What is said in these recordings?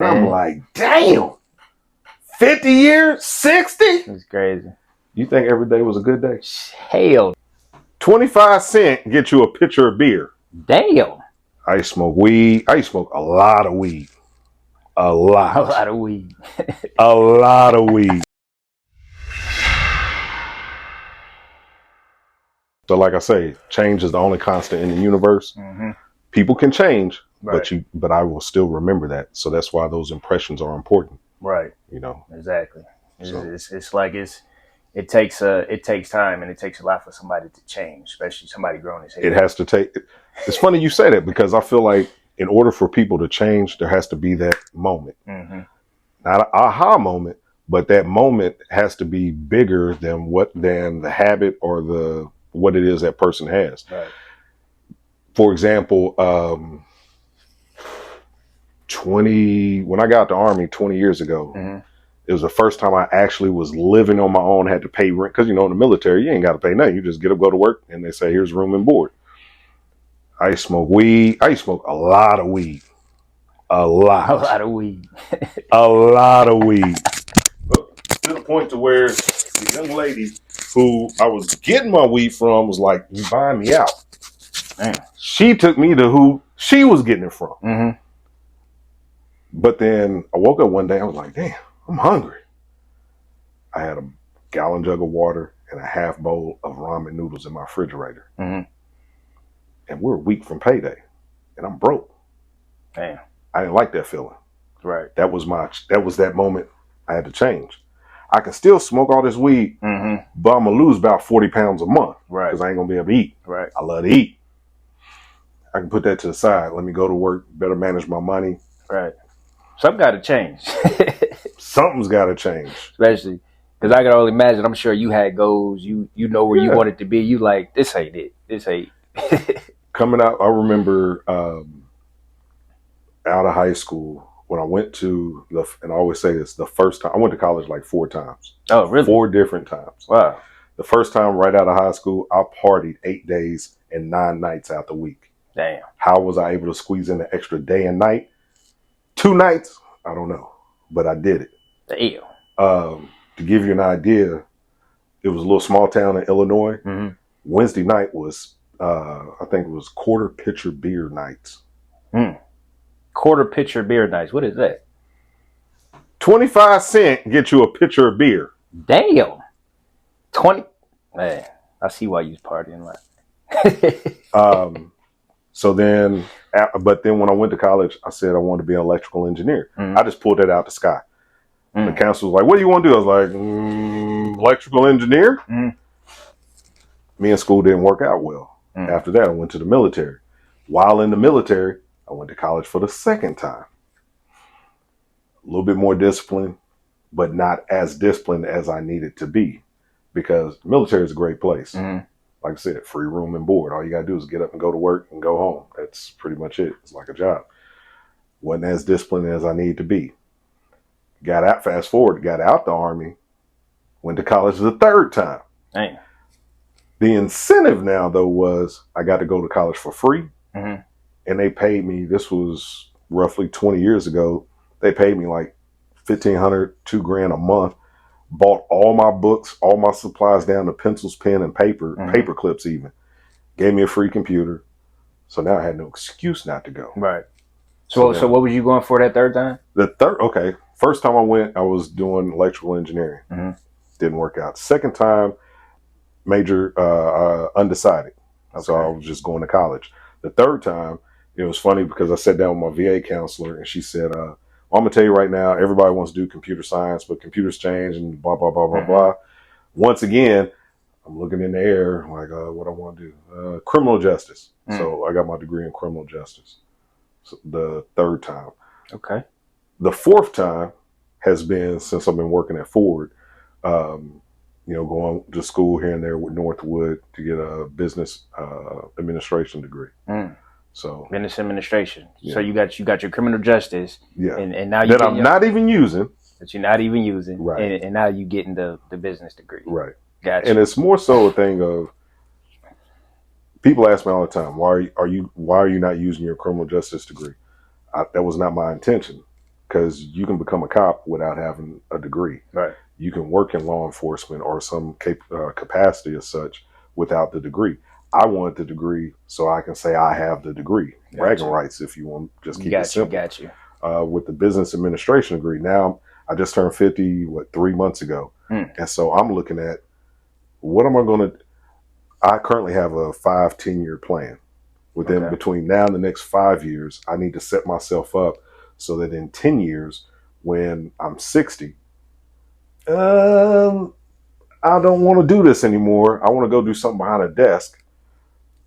I'm like, damn, 50 years, 60? It's crazy. You think every day was a good day? Hell, 25 cents get you a pitcher of beer. damn. I used to smoke weed. I used to smoke a lot of weed. A lot. A lot of weed. A lot of weed. So like I say, change is the only constant in the universe. Mm-hmm. People can change, Right. but I will still remember that. So that's why those impressions are important. Right. You know. Exactly. It's, So. it's like it takes time, and it takes a lot for somebody to change, especially somebody growing his head. It has to take. It's funny you say that because I feel like in order for people to change, there has to be that moment. Mm-hmm. Not an aha moment, but that moment has to be bigger than the habit or the what it is that person has. Right. For example, when I got out the Army 20 years ago, Mm-hmm. it was the first time I actually was living on my own, had to pay rent. Because, in the military, you ain't got to pay nothing. You just get up, go to work, and they say, here's room and board. I used to smoke weed. I used to smoke a lot of weed. A lot. A lot of weed. A lot of weed. To the point to where the young lady who I was getting my weed from was like, you buying me out. Damn. She took me to who she was getting it from. Mm-hmm. But then I woke up one day, I was like, damn, I'm hungry. I had a gallon jug of water and a half bowl of ramen noodles in my refrigerator. Mm-hmm. And we're a week from payday. And I'm broke. Damn. I didn't like that feeling. Right. That was that moment I had to change. I can still smoke all this weed, Mm-hmm. but I'm going to lose about 40 pounds a month. Right. Because I ain't going to be able to eat. Right. I love to eat. I can put that to the side. Let me go to work, better manage my money. Right. Something got to change. Something's got to change. Especially because I can only imagine. I'm sure you had goals. You know where you wanted to be. You like, this ain't it. This ain't. Coming out, I remember out of high school when I went to and I always say this, the first time I went to college like 4 times. Oh, really? 4 different times. Wow. The first time right out of high school, I partied 8 days and 9 nights out the week. Damn. How was I able to squeeze in an extra day and night? 2 nights? I don't know, but I did it. Damn. To give you an idea, it was a little small town in Illinois. Mm-hmm. Wednesday night was, I think it was quarter pitcher beer nights. Quarter pitcher beer nights. What is that? 25 cents get you a pitcher of beer. Damn. 20. Man, I see why you was partying like. So then, but then when I went to college, I said I wanted to be an electrical engineer. Mm-hmm. I just pulled that out the sky. The council was like, what do you want to do? I was like, electrical engineer. Mm-hmm. Me and school didn't work out well. Mm-hmm. After that, I went to the military. While in the military, I went to college for the second time. A little bit more discipline, but not as disciplined as I needed to be, because the military is a great place. Mm-hmm. Like I said, free room and board. All you got to do is get up and go to work and go home. That's pretty much it. It's like a job. Wasn't as disciplined as I needed to be. Got out, fast forward, got out the Army, went to college the third time. Damn. The incentive now, though, was I got to go to college for free. Mm-hmm. And they paid me, this was roughly 20 years ago, they paid me like $1,500, $2,000 a month, bought all my books, all my supplies down to pencils, pen, and paper, paper clips even. Gave me a free computer. So now I had no excuse not to go. Right. So what was you going for that third time? Okay. First time I went, I was doing electrical engineering. Mm-hmm. Didn't work out. Second time, major undecided. Okay. So I was just going to college. The third time, it was funny because I sat down with my VA counselor and she said, well, I'm going to tell you right now, everybody wants to do computer science, but computers change and blah, blah, blah, blah, blah. Once again, I'm looking in the air like, what I want to do? Criminal justice. So I got my degree in criminal justice. So the third time. Okay. The fourth time has been since I've been working at Ford, going to school here and there with Northwood to get a business administration degree. So business administration. Yeah. So you got your criminal justice. Yeah. And now you that I'm not even using. That you're not even using. Right. And now you getting the business degree. Right. Gotcha. And it's more so a thing of people ask me all the time, why are you not using your criminal justice degree? That was not my intention. because you can become a cop without having a degree. Right. You can work in law enforcement or some capacity as such without the degree. I want the degree so I can say I have the degree. Bragging rights, if you want, just keep it simple. Got you. With the business administration degree, now I just turned 50, 3 months ago. And so I'm looking at what am I going to, I currently have a 5-10 year plan. Between now and the next 5 years, I need to set myself up so that in 10 years, when I'm 60, I don't want to do this anymore. I want to go do something behind a desk.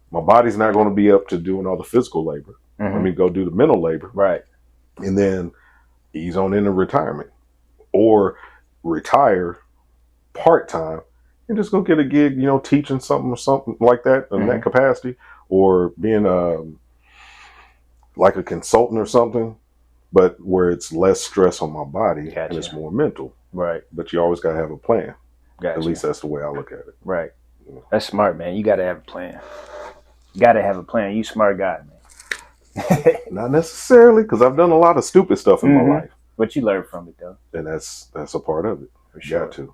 My body's not going to be up to doing all the physical labor. Let me go do the mental labor. Right. And then ease on into retirement or retire part-time and just go get a gig, teaching something or something like that in that capacity, or being like a consultant or something, but where it's less stress on my body and it's more mental. Right. But you always got to have a plan. At least that's the way I look at it. Right. That's smart, man. You got to have a plan. You got to have a plan. You smart guy, man. Not necessarily, because I've done a lot of stupid stuff in my life. But you learn from it, though. And that's a part of it. For sure. Got to.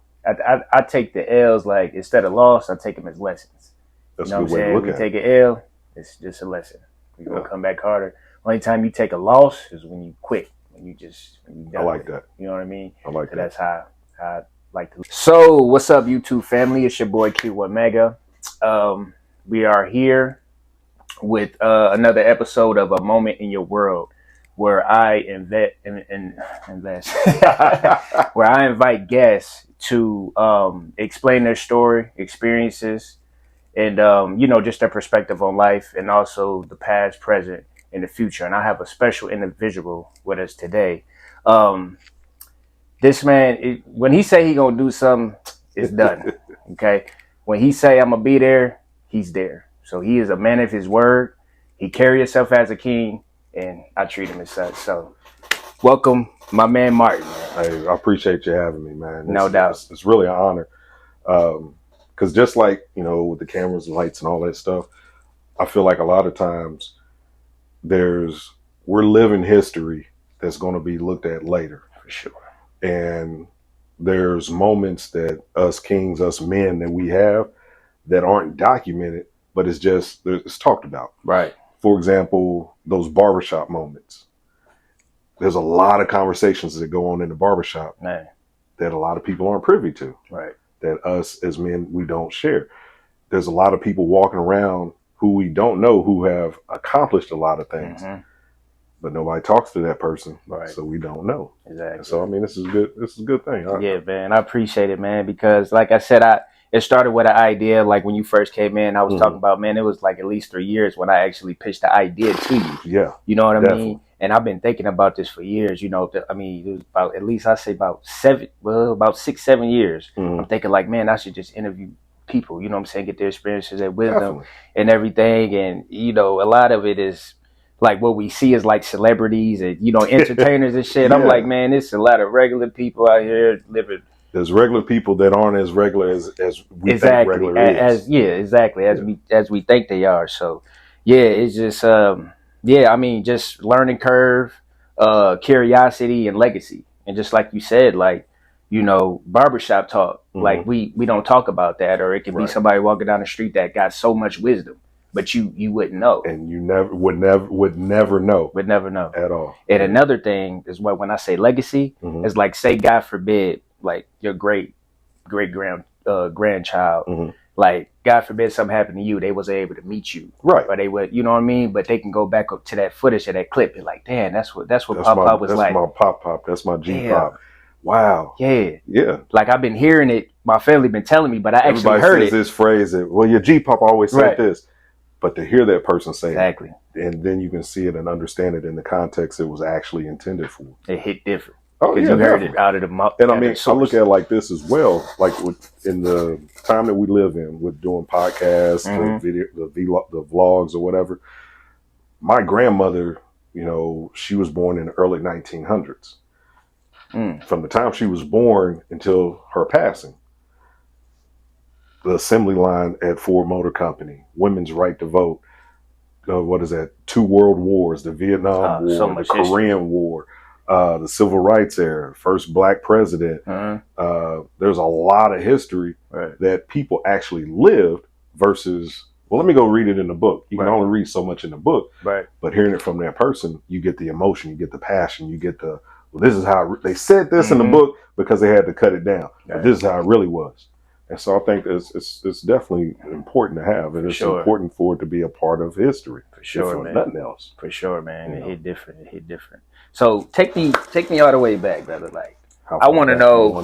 I take the L's like, instead of loss, I take them as lessons. That's a good way to look at it. Take an L, it's just a lesson. You're going to come back harder. Only time you take a loss is when you quit. When you I like that. You know what I mean? I like that. That's how I like to. So, what's up, YouTube family? It's your boy Q1 Mega. We are here with another episode of A Moment in Your World, where I invest, where I invite guests to explain their story, experiences, and just their perspective on life, and also the past, present, and the future. And I have a special individual with us today. This man, when he say he gonna do something, it's done. Okay, when he say I'm gonna be there, he's there. So he is a man of his word. He carry himself as a king, and I treat him as such. So, welcome, my man Martin. Hey, I appreciate you having me, man. No doubt. It's really an honor. Because just like, with the cameras, lights, and all that stuff, I feel like a lot of times we're living history that's going to be looked at later. For sure. And there's moments that us kings, us men that we have that aren't documented, but it's talked about. Right. For example, those barbershop moments. There's a lot of conversations that go on in the barbershop that a lot of people aren't privy to. Right. That us as men, we don't share. There's a lot of people walking around who we don't know who have accomplished a lot of things, but nobody talks to that person. Right. So we don't know. Exactly. So, this is good. This is a good thing. Yeah, man. I appreciate it, man, because like I said, it started with an idea. Like when you first came in, I was talking about, man, it was like at least 3 years when I actually pitched the idea to you. Yeah. You know what I mean? And I've been thinking about this for years. It was about, at least I say about 6-7 years. I'm thinking like, man, I should just interview people, you know what I'm saying? Get their experiences and wisdom and everything. And, a lot of it is like what we see is like celebrities and, entertainers and shit. I'm like, man, it's a lot of regular people out here living. There's regular people that aren't as regular as we think regular is. As we think they are. So, yeah, it's just, just learning curve, curiosity, and legacy. And just like you said, like, barbershop talk, like we don't talk about that, or it could be somebody walking down the street that got so much wisdom, but you wouldn't know. And you would never know. Would never know. At all. And another thing is when I say legacy, it's like, say, God forbid, like your great grandchild, like God forbid something happened to you, they wasn't able to meet you, right? Or they would, you know what I mean? But they can go back up to that footage of that clip and like, damn, that's what Pop was like. That's my Pop. That's my G Pop. Wow. Yeah. Like I've been hearing it. My family been telling me, but I actually Everybody heard says this phrase that, well, your G Pop always said this, but to hear that person say exactly, and then you can see it and understand it in the context it was actually intended for. It hit different. Oh yeah, you heard it out of the mouth. And I look at it like this as well. Like in the time that we live in, with doing podcasts, the vlogs or whatever. My grandmother, she was born in the early 1900s. From the time she was born until her passing, the assembly line at Ford Motor Company, women's right to vote. What is that? 2 world wars: the Vietnam War, the Korean War. the civil rights era, first black president. There's a lot of history that people actually lived versus, well, let me go read it in the book. You can only read so much in the book, but hearing it from that person, you get the emotion, you get the passion, you get the, well, this is how they said this in the book because they had to cut it down. But this is how it really was. And so I think it's definitely important to have, and it's important for it to be a part of history. For sure, man. Nothing else. For sure, man. It hit different. It hit different. So take me all the way back, brother. Like, I want to know.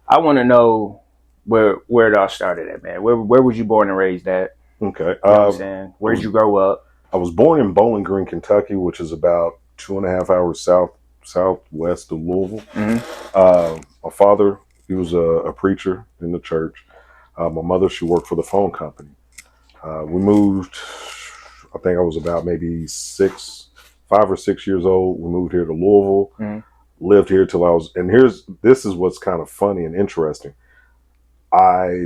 I want to know where it all started at, man. Where was you born and raised at? Okay. You know what I'm saying? Where did you grow up? I was born in Bowling Green, Kentucky, which is about 2.5 hours southwest of Louisville. My father, he was a preacher in the church. My mother, she worked for the phone company. We moved, I think I was about maybe 5 or 6 years old. We moved here to Louisville, lived here till I was, and this is what's kind of funny and interesting.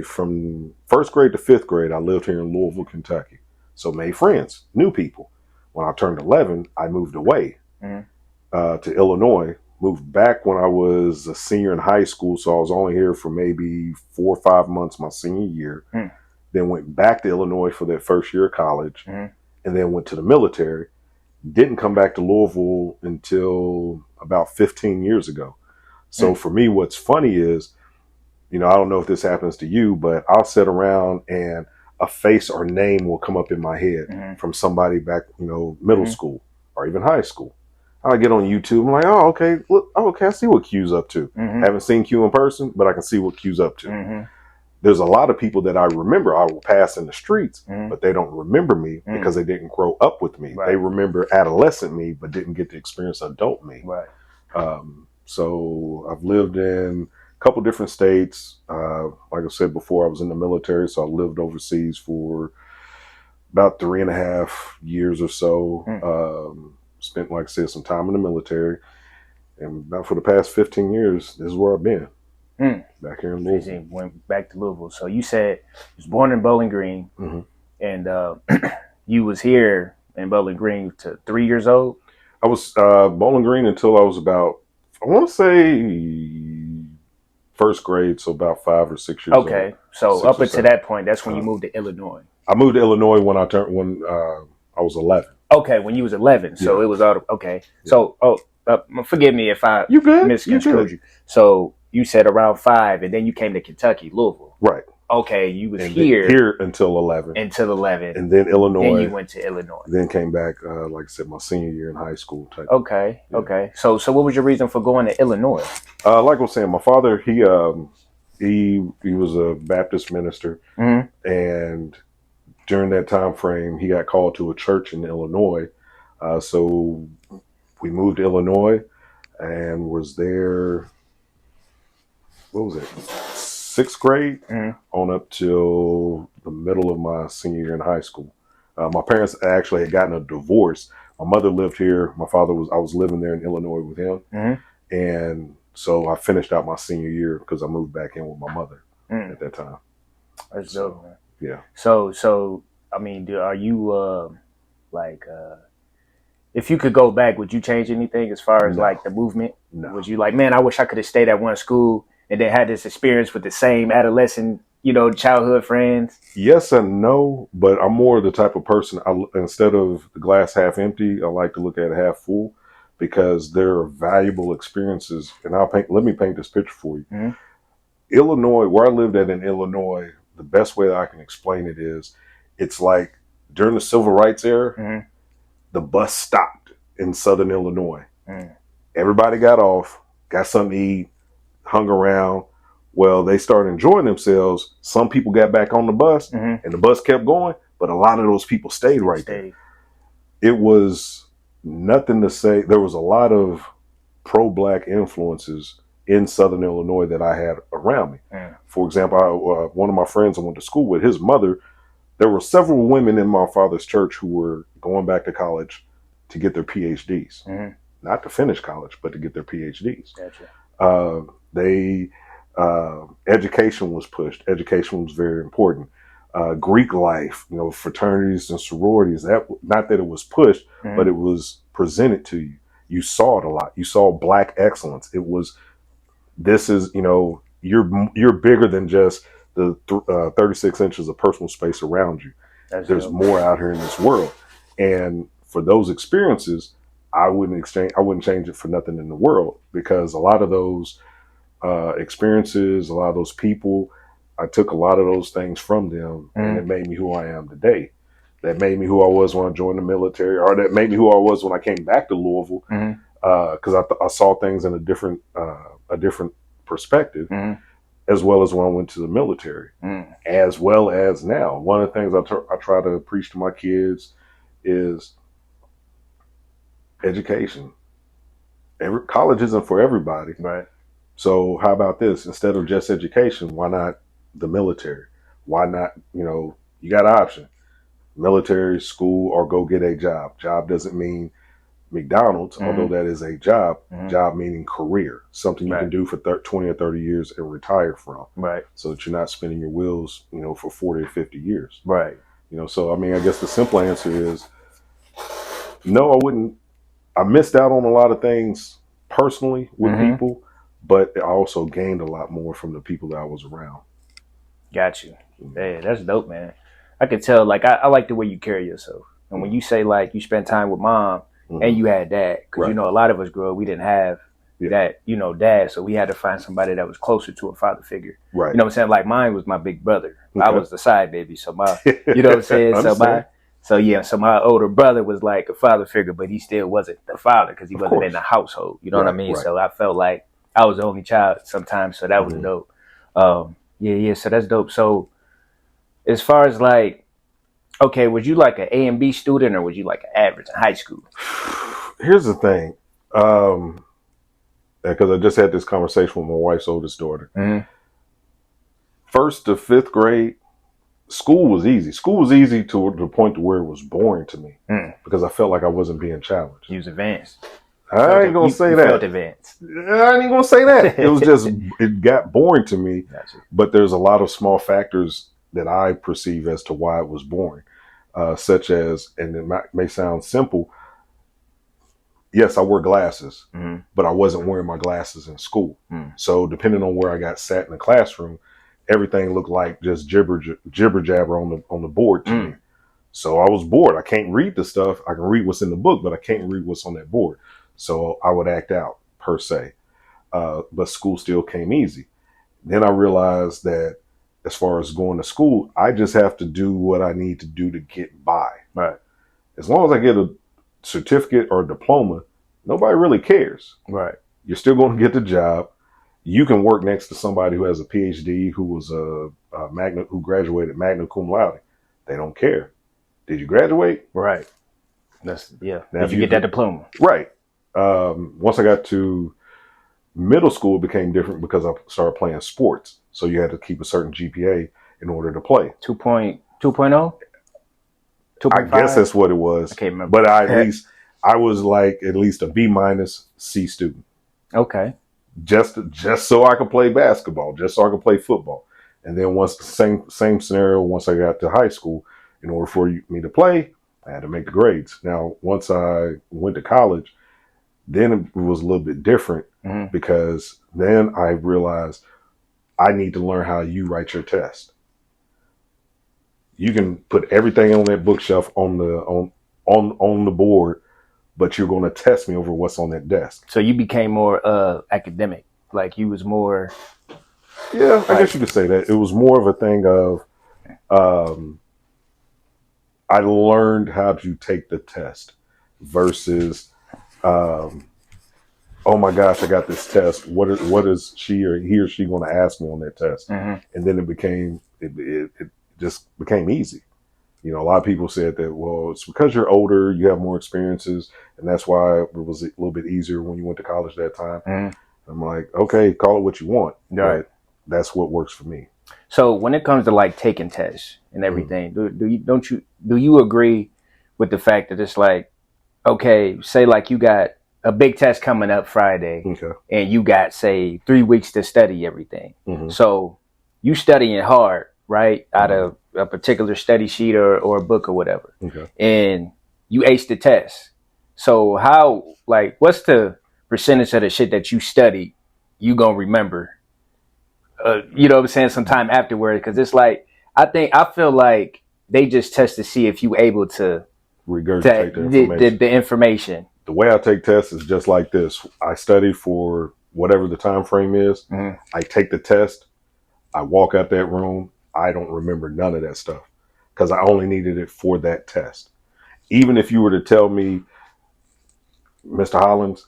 From first grade to fifth grade, I lived here in Louisville, Kentucky. So made friends, new people. When I turned 11, I moved away to Illinois. Moved back when I was a senior in high school, so I was only here for maybe 4 or 5 months my senior year. Then went back to Illinois for that first year of college, and then went to the military. Didn't come back to Louisville until about 15 years ago. So for me, what's funny is, I don't know if this happens to you, but I'll sit around and a face or name will come up in my head from somebody back, middle school or even high school. I get on YouTube. I'm like, oh, okay. Look, okay. I see what Q's up to. Haven't seen Q in person, but I can see what Q's up to. There's a lot of people that I remember I will pass in the streets, but they don't remember me because they didn't grow up with me. They remember adolescent me, but didn't get to experience adult me. So I've lived in a couple different states. Like I said before, I was in the military, so I lived overseas for about 3.5 years or so. Spent, like I said, some time in the military, and about for the past 15 years, this is where I've been. Back here in Louisville. Went back to Louisville. So you said you was born in Bowling Green, and you was here in Bowling Green to 3 years old? I was Bowling Green until I was about, I want to say, first grade, so about 5 or 6 years old. Okay, so up until that point, that's when you moved to Illinois. I moved to Illinois when I was 11. Okay, when you was 11, so it was all okay. Yeah. So, forgive me if I misconstrued you. So you said around 5, and then you came to Kentucky, Louisville. Right. Okay, you was here until 11. And then Illinois. Then you went to Illinois. Then came back, like I said, my senior year in high school. Okay. So what was your reason for going to Illinois? Like I was saying, my father, he was a Baptist minister, and during that time frame, he got called to a church in Illinois. So we moved to Illinois and was there, what was it, 6th grade on up till the middle of my senior year in high school. My parents actually had gotten a divorce. My mother lived here. I was living there in Illinois with him. And so I finished out my senior year because I moved back in with my mother at that time. That's dope, man. Yeah. So I mean, are you if you could go back, would you change anything as far as like the movement? No. Would you like, man, I wish I could have stayed at one school and then had this experience with the same adolescent, childhood friends? Yes and no, but I'm more the type of person, instead of the glass half empty, I like to look at it half full, because there are valuable experiences. And let me paint this picture for you. Illinois, where I lived at in Illinois, the best way that I can explain it is, it's like during the civil rights era, the bus stopped in Southern Illinois. Everybody got off, got something to eat, hung around. Well, they started enjoying themselves. Some people got back on the bus, and the bus kept going, but a lot of those people stayed there. It was nothing to say. There was a lot of pro-Black influences in Southern Illinois that I had around me. For example, one of my friends I went to school with, his mother, there were several women in my father's church who were going back to college to get their PhDs. Not to finish college, but to get their PhDs. Gotcha. Education was pushed. Education was very important. Greek life, fraternities and sororities, not that it was pushed, but it was presented to you. you saw it a lot. You saw black excellence. It was, this is, you're bigger than just the 36 inches of personal space around you. There's more out here in this world. And for those experiences, I wouldn't change it for nothing in the world, because a lot of those experiences, a lot of those people, I took a lot of those things from them, and it made me who I am today. That made me who I was when I joined the military, or that made me who I was when I came back to Louisville, because I saw things in a different perspective, as well as when I went to the military, as well as now. One of the things I try to preach to my kids is education. College isn't for everybody. Right. So how about this? Instead of just education, why not the military? Why not, you got an option. Military, school, or go get a job. Job doesn't mean McDonald's, although that is a job. Job meaning career, something you can do for 20 or 30 years and retire from. Right. So that you're not spinning your wheels, for 40 or 50 years. Right. So, I guess the simple answer is no, I wouldn't. I missed out on a lot of things personally with people, but I also gained a lot more from the people that I was around. Got you. Yeah, that's dope, man. I could tell, like, I like the way you carry yourself. And when you say, like, you spent time with mom and you had dad, because, a lot of us grew up, we didn't have that, dad. So we had to find somebody that was closer to a father figure. Right. You know what I'm saying? Like, mine was my big brother. Okay. I was the side baby. So my, you know what I'm saying? So my older brother was like a father figure, but he still wasn't the father because he wasn't in the household. You know what I mean? Right. So I felt like I was the only child sometimes. So that was dope. So that's dope. So as far as like, okay, was you like an A and B student, or was you like an average in high school? Here's the thing. Because I just had this conversation with my wife's oldest daughter. 1st to 5th grade, school was easy. School was easy to the point to where it was boring to me because I felt like I wasn't being challenged. You was advanced. I ain't gonna say that. Felt advanced. I ain't gonna say that. It was just, it got boring to me. Gotcha. But there's a lot of small factors that I perceive as to why it was boring, such as, and it may sound simple. Yes, I wear glasses, but I wasn't wearing my glasses in school. So depending on where I got sat in the classroom, everything looked like just jibber jabber on the board to me. So I was bored. I can't read the stuff. I can read what's in the book, but I can't read what's on that board. So I would act out per se. But school still came easy. Then I realized that as far as going to school, I just have to do what I need to do to get by. Right. As long as I get a certificate or a diploma, nobody really cares. Right. You're still going to get the job. You can work next to somebody who has a PhD, who was who graduated magna cum laude. They don't care. Did you graduate? Right. Now, did you get that diploma? Right. Once I got to middle school, it became different because I started playing sports. So you had to keep a certain GPA in order to play. 2.0? I guess that's what it was. I can't remember. But I was like at least a B- C student. Okay. Just so I could play basketball, just so I could play football. And then once the same scenario, once I got to high school, in order for me to play, I had to make the grades. Now, once I went to college, then it was a little bit different because then I realized I need to learn how you write your test. You can put everything on that bookshelf on the board, but you're going to test me over what's on that desk. So you became more academic, like you was more. Yeah, I guess you could say that. It was more of a thing of I learned how to take the test versus oh my gosh, I got this test. What is he or she going to ask me on that test? And then it just became easy. A lot of people said that, well, it's because you're older, you have more experiences, and that's why it was a little bit easier when you went to college that time. I'm like, okay, call it what you want. Right. But that's what works for me. So when it comes to like taking tests and everything, do you agree with the fact that it's like, okay, say like you got a big test coming up Friday, and you got, say, 3 weeks to study everything. So you studying hard, right, out of a particular study sheet or a book or whatever, and you ace the test. So how, like, what's the percentage of the shit that you studied you gonna remember? You know what I'm saying? Sometime afterward, because it's like I feel like they just test to see if you able to Regurgitate the information. the information. The way I take tests is just like this. I study for whatever the time frame is. Mm-hmm. I take the test. I walk out that room. I don't remember none of that stuff because I only needed it for that test. Even if you were to tell me, Mr. Hollins,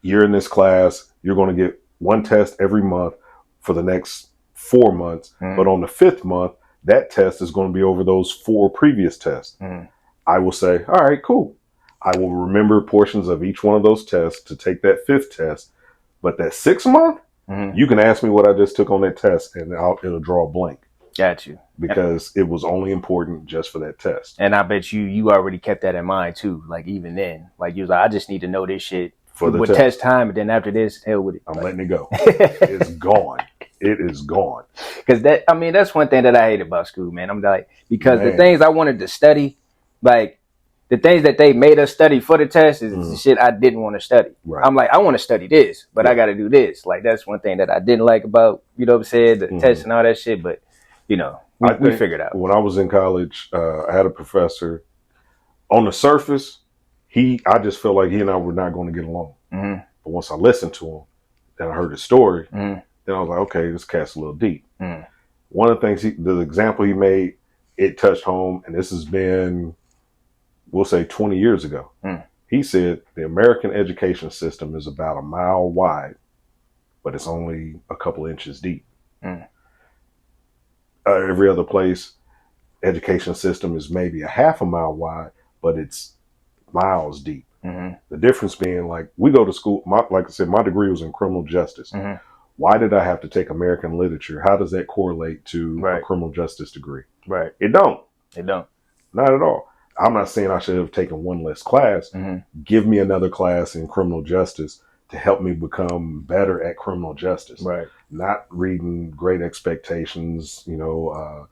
you're in this class, you're going to get one test every month for the next 4 months. Mm-hmm. But on the 5th month, that test is going to be over those 4 previous tests. Mm-hmm. I will say, all right, cool. I will remember portions of each one of those tests to take that 5th test. But that 6th month, Mm-hmm. you can ask me what I just took on that test and it'll draw a blank. Got you. Because it was only important just for that test. And I bet you already kept that in mind too. Like even then, like you was like, I just need to know this shit for the with test time, and then after this, hell with it. I'm letting it go. It's gone. It is gone. Because that's one thing that I hate about school, man. I'm like, because the things I wanted to study, like the things that they made us study for the test is the shit I didn't want to study. Right. I'm like, I want to study this, but I got to do this. Like that's one thing that I didn't like about, you know what I'm saying, the test and all that shit. But you know, we figured out. When I was in college, I had a professor. On the surface, I just felt like he and I were not going to get along. Mm-hmm. But once I listened to him, then I heard his story, then I was like, okay, this cat's a little deep. Mm. One of the things, the example he made, it touched home, and this has been, we'll say 20 years ago. Mm. He said the American education system is about a mile wide, but it's only a couple inches deep. Mm. Every other place, education system is maybe a half a mile wide, but it's miles deep. Mm-hmm. The difference being, like, we go to school, like I said, my degree was in criminal justice. Mm-hmm. Why did I have to take American literature? How does that correlate to a criminal justice degree? Right. It don't. Not at all. I'm not saying I should have taken one less class. Mm-hmm. Give me another class in criminal justice to help me become better at criminal justice. Right. Not reading Great Expectations. You know,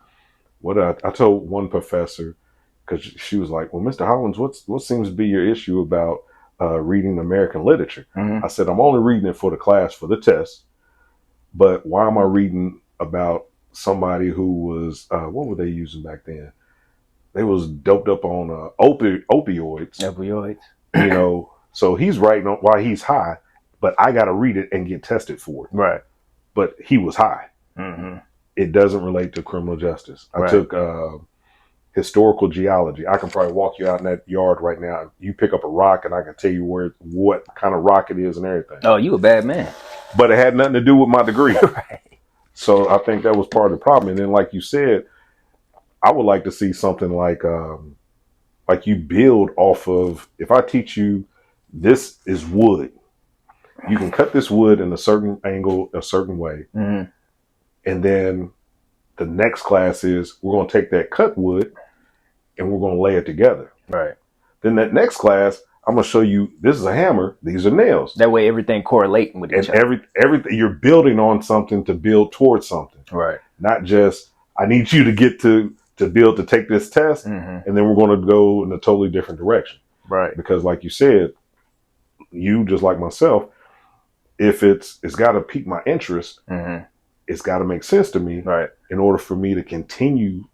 what I told one professor, because she was like, well, Mr. Hollins, what seems to be your issue about reading American literature? Mm-hmm. I said, I'm only reading it for the class, for the test. But why am I reading about somebody who was, what were they using back then? They was doped up on opioids. You know, so he's writing on why he's high, but I got to read it and get tested for it. Right. But he was high. Mm-hmm. It doesn't relate to criminal justice. I took historical geology. I can probably walk you out in that yard right now. You pick up a rock and I can tell you what kind of rock it is and everything. Oh, you a bad man. But it had nothing to do with my degree. Right. So I think that was part of the problem. And then, like you said, I would like to see something like you build off of, if I teach you this is wood, you can cut this wood in a certain angle, a certain way. Mm-hmm. And then the next class is we're going to take that cut wood and we're going to lay it together. Right. Then that next class, I'm going to show you, this is a hammer, these are nails. That way everything correlating with each other. Everything, you're building on something to build towards something. Right. Not just, I need you to get to build to take this test, and then we're going to go in a totally different direction. Right. Because like you said, you, just like myself, if it's got to pique my interest, it's got to make sense to me, right, in order for me to continue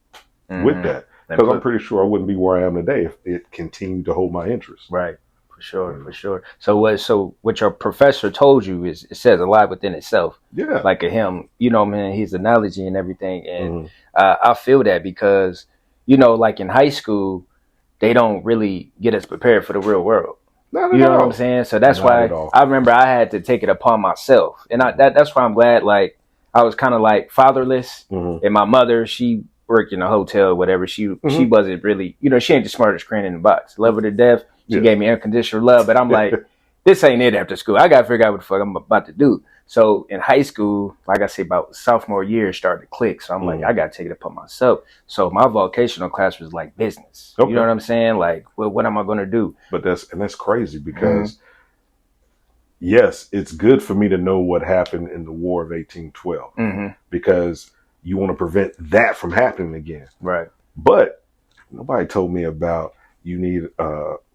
with that. Because I'm pretty sure I wouldn't be where I am today if it continued to hold my interest. Right. For sure. So what your professor told you it says a lot within itself. Yeah. Like him, you know, man, his analogy and everything. And I feel that because, you know, like in high school, they don't really get us prepared for the real world. You know what I'm saying? So that's why I remember I had to take it upon myself. And that's why I'm glad, like, I was kind of like fatherless. And my mother, she worked in a hotel or whatever. She wasn't really, you know, she ain't the smartest crane in the box. Love her to death. She gave me unconditional love. But I'm like, this ain't it after school. I got to figure out what the fuck I'm about to do. So in high school, like I say, about sophomore year, it started to click. So I'm like, I got to take it upon myself. So my vocational class was like business. Okay. You know what I'm saying? Like, well, what am I going to do? But that's crazy because, yes, it's good for me to know what happened in the War of 1812 because you want to prevent that from happening again. Right. But nobody told me about you need,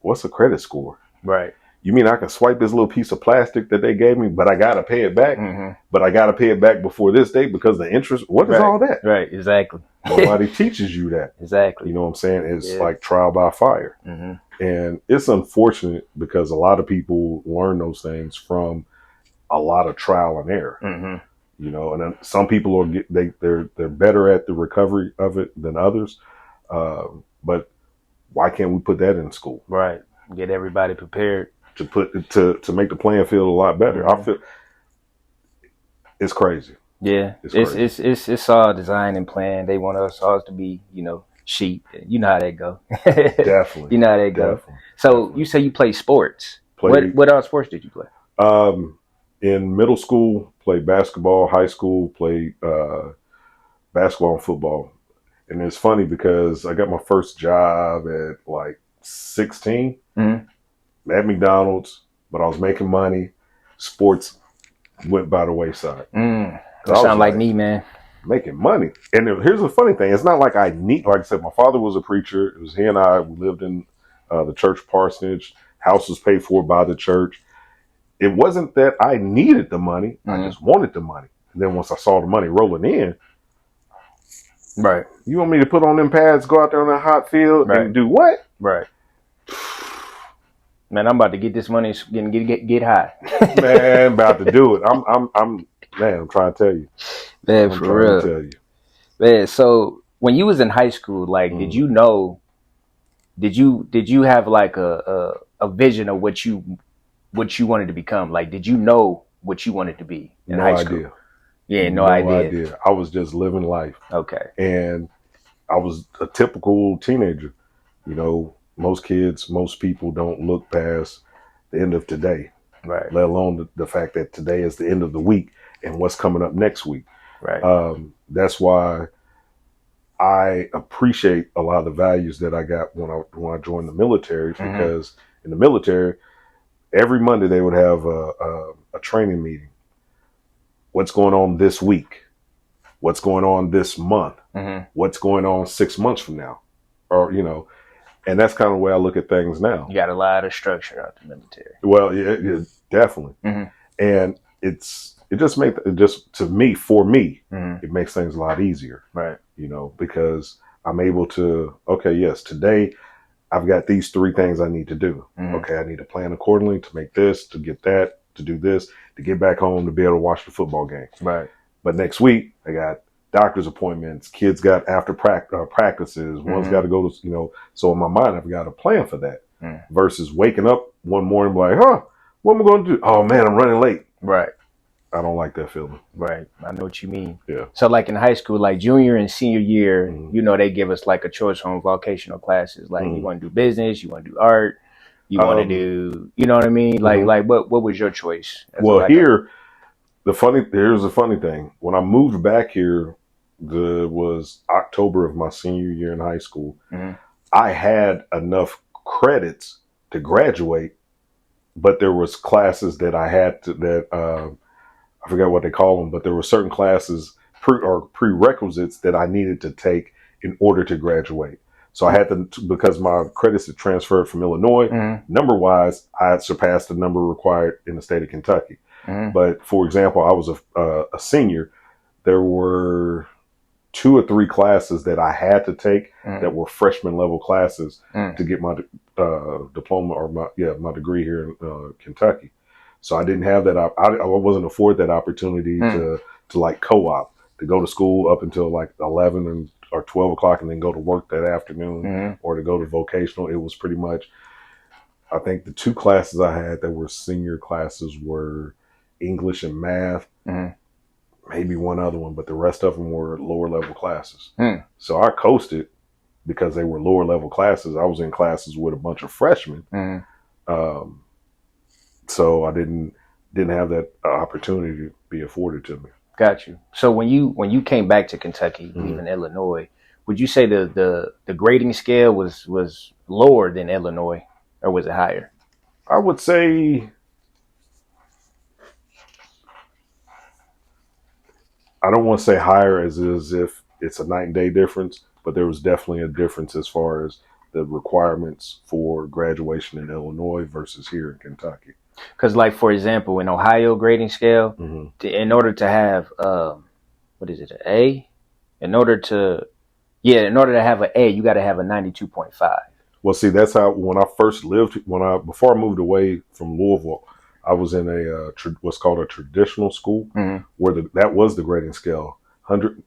what's a credit score? Right. You mean I can swipe this little piece of plastic that they gave me, but I gotta pay it back? Mm-hmm. But I gotta pay it back before this date because the interest. What is Right. all that? Right. Exactly. Nobody teaches you that. Exactly. You know what I'm saying? It's Yeah. like trial by fire. Mm-hmm. And it's unfortunate because a lot of people learn those things from a lot of trial and error. Mm-hmm. You know, and then some people are they're better at the recovery of it than others. But why can't we put that in school? Right. Get everybody prepared To make the playing field a lot better. Mm-hmm. I feel it's crazy. Yeah, It's crazy. it's all designed and planned. They want us all to be, sheep. You know how that go. Definitely. You know how that go. Definitely. So Definitely. you say you play sports. Played, What other sports did you play? in middle school, played basketball. High school, played basketball and football. And it's funny because I got my first job at like 16 Mm-hmm. at McDonald's, but I was making money. Sports went by the wayside. That sound like me, man. Making money. And here's the funny thing. It's not like like I said, my father was a preacher. It was he and I, we lived in the church parsonage. House was paid for by the church. It wasn't that I needed the money. I just wanted the money. And then once I saw the money rolling in, right. You want me to put on them pads, go out there on that hot field and do what? Right. Man, I'm about to get this money and get high. Man, about to do it. I'm trying to tell you. Man, for real. Tell you. Man, so when you was in high school, like, did you know? Did you have like a vision of what you wanted to become? Like, did you know what you wanted to be in high school? Idea. Yeah, no idea. I was just living life. Okay. And I was a typical teenager. You know, most kids, most people don't look past the end of today. Right. Let alone the fact that today is the end of the week and what's coming up next week. Right. That's why I appreciate a lot of the values that I got when I joined the military, because in the military, every Monday they would have a training meeting. What's going on this week? What's going on this month? What's going on 6 months from now? Or, and that's kind of the way I look at things now. You got a lot of structure out the military. Well, yeah, definitely. And for me, it makes things a lot easier. Right. Because I'm able to, okay, yes, today I've got these 3 things I need to do. Okay, I need to plan accordingly to make this, to get that, to do this, to get back home, to be able to watch the football game. Right. But next week, I got doctor's appointments, kids got after practices, one's got to go to, so in my mind, I've got a plan for that versus waking up one morning like, what am I going to do? Oh man, I'm running late. Right. I don't like that feeling. Right. I know what you mean. Yeah. So like in high school, like junior and senior year, they give us like a choice on vocational classes. Like you want to do business, you want to do art, you want to do, you know what I mean? Like what was your choice? Well, here's the funny thing. When I moved back here, was October of my senior year in high school. I had enough credits to graduate, but there was classes that I had to I forgot what they call them, but there were certain classes prerequisites that I needed to take in order to graduate. So I had to, because my credits had transferred from Illinois, number wise, I had surpassed the number required in the state of Kentucky. But for example, I was a senior. There were 2 or 3 classes that I had to take that were freshman level classes to get my diploma or my degree here in Kentucky. So I didn't have that. I wasn't afforded that opportunity to like co-op, to go to school up until like 11 or 12 o'clock and then go to work that afternoon or to go to vocational. It was pretty much, I think the 2 classes I had that were senior classes were English and math, maybe one other one, but the rest of them were lower level classes. So I coasted because they were lower level classes. I was in classes with a bunch of freshmen. So I didn't have that opportunity to be afforded to me. Got you. So when you came back to Kentucky, leaving Illinois, would you say the grading scale was lower than Illinois, or was it higher? I would say, I don't want to say higher as if it's a night and day difference, but there was definitely a difference as far as the requirements for graduation in Illinois versus here in Kentucky. Because, like, for example, in Ohio grading scale, in order to have what is it, an A? In order to have an A, you got to have a 92.5. Well, see, that's how when I first lived before I moved away from Louisville, I was in a what's called a traditional school where that was the grading scale.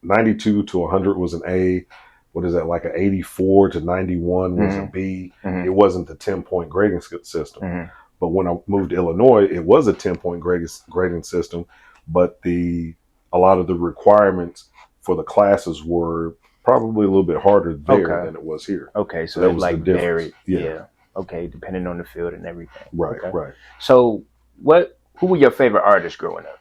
92 to 100 was an A. What is that, like an 84 to 91 was a B. It wasn't the 10-point grading system. But when I moved to Illinois, it was a 10-point grading system, but a lot of the requirements for the classes were probably a little bit harder there than it was here. Okay, so that was like varied. Yeah. Okay, depending on the field and everything. Right, okay. Right. So who were your favorite artists growing up?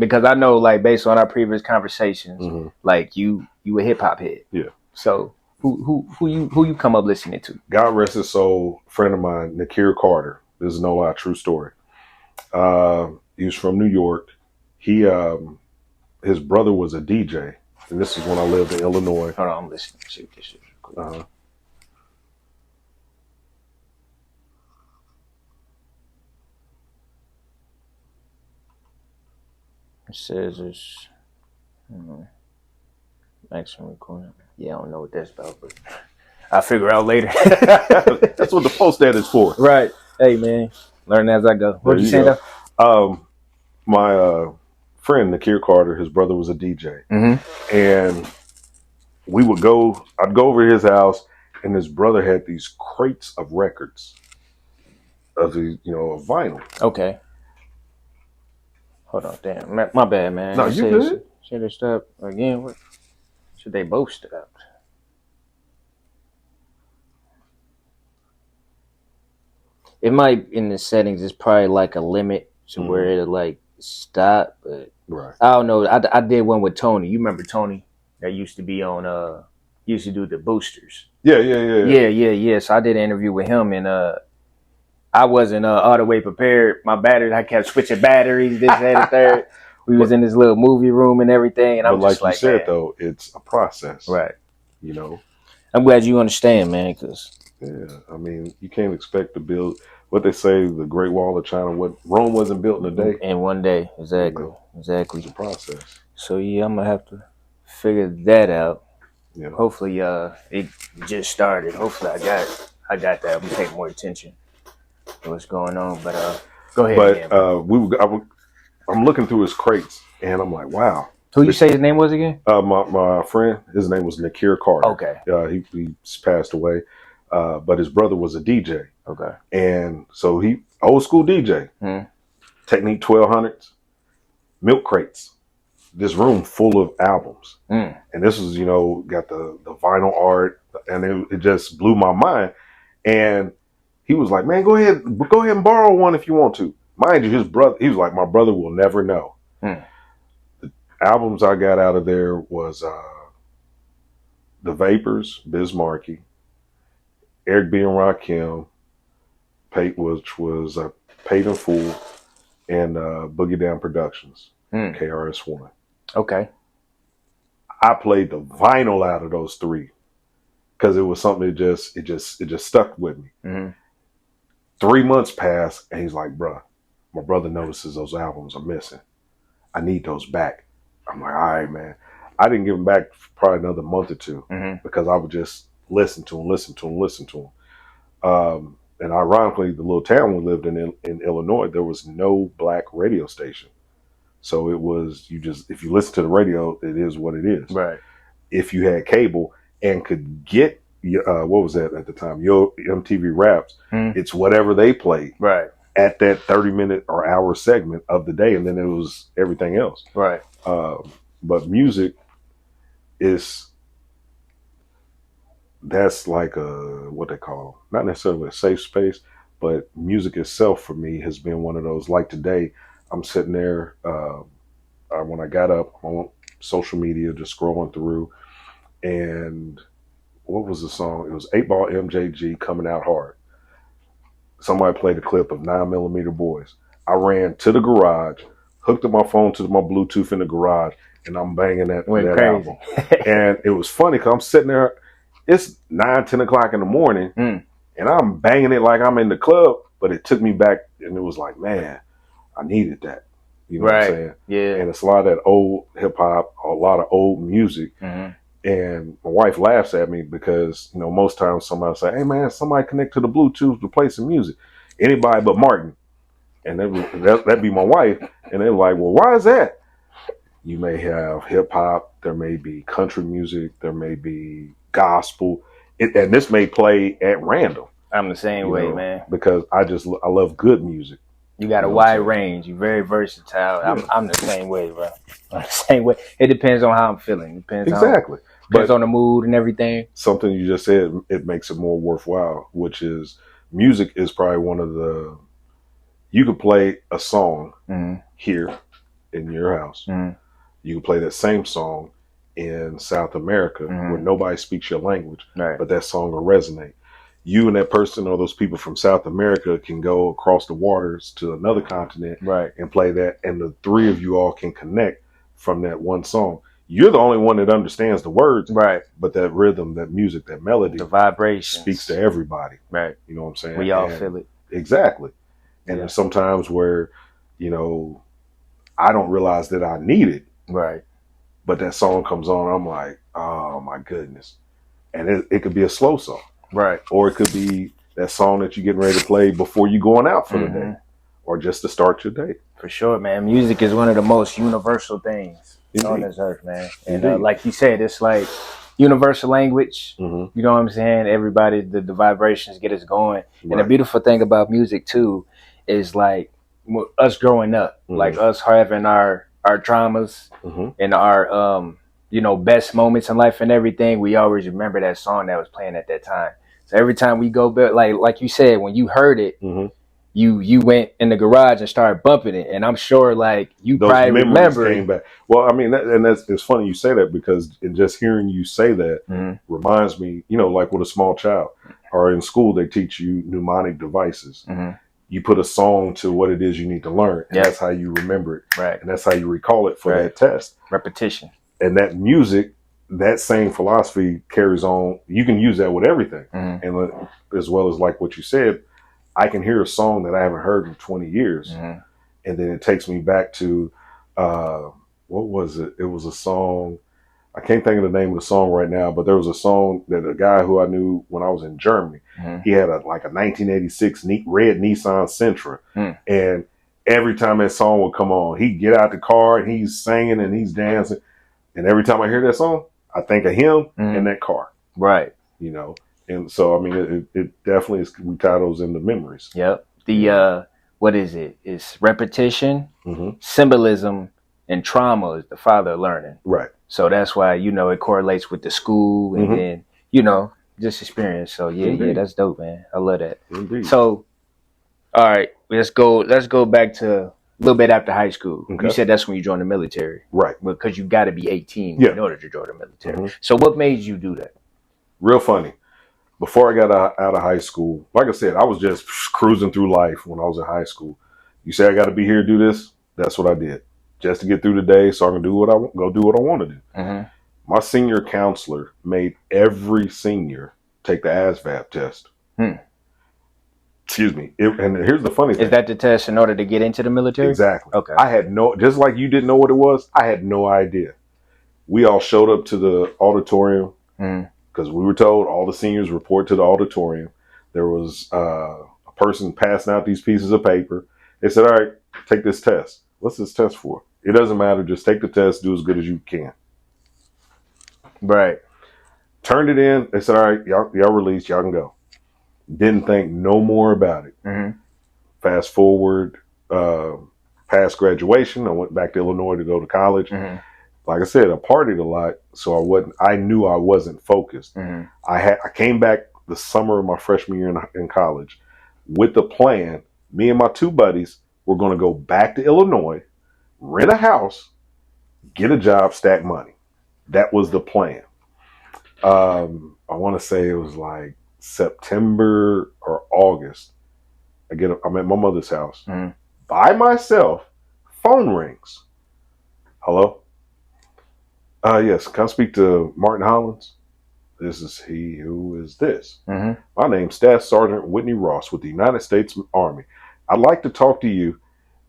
Because I know, like, based on our previous conversations, like you a hip hop head. Yeah. So who you come up listening to? God rest his soul, friend of mine, Nakir Carter. This is no lie, true story. He was from New York. His brother was a DJ, and this is when I lived in Illinois. Hold on, I'm listening. See what this is. It says it's maximum recording. Yeah, I don't know what that's about, but I'll figure out later. That's what the post ad is for. Right. Hey, man, learn as I go. What you saying? My friend Nakir Carter, his brother was a DJ, and I'd go over to his house, and his brother had these crates of records of vinyl. Okay. Hold on, damn, my bad, man. No, you good? Should they stop again? What? Should they both stop? It might, in the settings, it's probably like a limit to where it like stop, but I don't know. I did one with Tony. You remember Tony that used to be on used to do the boosters. Yeah. So I did an interview with him, and I wasn't all the way prepared. My batteries, I kept switching batteries, this, that, and third. We was in this little movie room and everything, and I'm just like, you said, though, it's a process, right? You know, I'm glad you understand, man, because I mean, you can't expect to build what they say, the Great Wall of China. What Rome wasn't built in a day. In one day, exactly. It's a process. So yeah, I'm gonna have to figure that out. Yeah. Hopefully, it just started. Hopefully, I got that. I'm gonna pay more attention to what's going on. But go ahead. But I'm looking through his crates, and I'm like, wow. Who you say his name was again? My friend, his name was Nakir Carter. Okay. He passed away, but his brother was a DJ. Okay. And so he old school DJ, Technique 1200s, milk crates. This room full of albums, and this was got the vinyl art, and it just blew my mind. And he was like, "Man, go ahead and borrow one if you want to." Mind you, his brother, he was like, "My brother will never know." The albums I got out of there was The Vapors, Biz Markie, Eric B. and Rakim, which was Paid in Full, and Boogie Down Productions, KRS-One. Okay. I played the vinyl out of those three because it was something that just stuck with me. 3 months passed, and he's like, "Bruh, my brother notices those albums are missing. I need those back." I'm like, "All right, man." I didn't give them back for probably another month or two because I would just listen to them. And ironically, the little town we lived in Illinois, there was no black radio station. So it was, if you listen to the radio, it is what it is. Right. If you had cable and could get, what was that at the time? Your MTV Raps, it's whatever they played. Right. At that 30-minute or hour segment of the day. And then it was everything else. Right. But music that's like what they call, not necessarily a safe space, but music itself for me has been one of those. Like today, I'm sitting there when I got up on social media, just scrolling through, and what was the song? It was 8-Ball MJG, Coming Out Hard. Somebody played a clip of 9mm Boys. I ran to the garage, hooked up my phone to my Bluetooth in the garage, and I'm banging that album. And it was funny because I'm sitting there, It's 9, 10 o'clock in the morning, Mm. and I'm banging it like I'm in the club. But it took me back, and it was like, man, I needed that. You know what I'm Right. saying? Yeah. And it's a lot of that old hip hop, a lot of old music. Mm-hmm. And my wife laughs at me because, you know, most times somebody say, hey man, somebody connect to the Bluetooth to play some music. Anybody but Martin. And that'd be my wife. And they're like, well, why is that? You may have hip hop, there may be country music, there may be gospel. And this may play at random. I'm the same way, man. Because I love good music. You got a wide range. You're very versatile. Yeah. I'm the same way, bro. I'm the same way. It depends on how I'm feeling. Depends on the mood and everything. Something you just said, it makes it more worthwhile, which is music is probably one of the, you could play a song here in your house. Mm-hmm. You can play that same song in South America where nobody speaks your language, but that song will resonate. You and that person or those people from South America can go across the waters to another continent and play that, and the three of you all can connect from that one song. You're the only one that understands the words, but that rhythm, that music, that melody, the vibration speaks to everybody. Right. You know what I'm saying? We all feel it. Exactly. And there's sometimes where, you know, I don't realize that I need it. Right. But that song comes on, I'm like, oh my goodness. And it could be a slow song. Right. Or it could be that song that you're getting ready to play before you're going out for the day. Or just to start your day. For sure, man. Music is one of the most universal things on this earth, man. And like you said, it's like universal language. You know what I'm saying? Everybody, the vibrations get us going. And the beautiful thing about music, too, is like us growing up. Like us having our traumas and our you know, best moments in life and everything, we always remember that song that was playing at that time. So every time we go back, like you said, when you heard it, you went in the garage and started bumping it, and I'm sure like you those probably remember came back. Well, I mean, it's funny you say that, because in just hearing you say that reminds me, you know, like with a small child or in school, they teach you mnemonic devices. You put a song to what it is you need to learn, and that's how you remember it, and that's how you recall it for that test. Repetition. And that music, that same philosophy carries on. You can use that with everything. And as well as like what you said, I can hear a song that I haven't heard in 20 years. And then it takes me back to, what was it? It was a song. I can't think of the name of the song right now, but there was a song that a guy who I knew when I was in Germany, he had a 1986 red Nissan Sentra. And every time that song would come on, he'd get out the car and he's singing and he's dancing. And every time I hear that song, I think of him and that car. Right. You know, and so, I mean, it definitely is, we tie those into memories. Yep. The, what is it? It's repetition, symbolism, and trauma is the father of learning. Right. So that's why, you know, it correlates with the school and then, you know, just experience. So yeah, that's dope, man. I love that. Indeed. So, all right, let's go back to a little bit after high school. You said that's when you joined the military. Right. Because you got to be 18 in order to join the military. So what made you do that? Real funny. Before I got out of high school, like I said, I was just cruising through life when I was in high school. You say I got to be here to do this? That's what I did. Just to get through the day so I can do what I want to do. My senior counselor made every senior take the ASVAB test. Excuse me. And here's the funny thing. Is that the test in order to get into the military? Exactly. Okay. I had just like you didn't know what it was, I had no idea. We all showed up to the auditorium because we were told all the seniors report to the auditorium. There was a person passing out these pieces of paper. They said, all right, take this test. What's this test for? It doesn't matter. Just take the test, do as good as you can. Right. Turned it in. They said, all right, y'all released. Y'all can go. Didn't think no more about it. Fast forward, past graduation, I went back to Illinois to go to college. Like I said, I partied a lot, so I knew I wasn't focused. I came back the summer of my freshman year in college with the plan. Me and my two buddies were going to go back to Illinois, rent a house, get a job, stack money. That was the plan. I want to say it was like September or August. I'm at my mother's house by myself. Phone rings. Hello? Yes. Can I speak to Martin Hollins? This is he who is this. Mm-hmm. My name's Staff Sergeant Whitney Ross with the United States Army. I'd like to talk to you,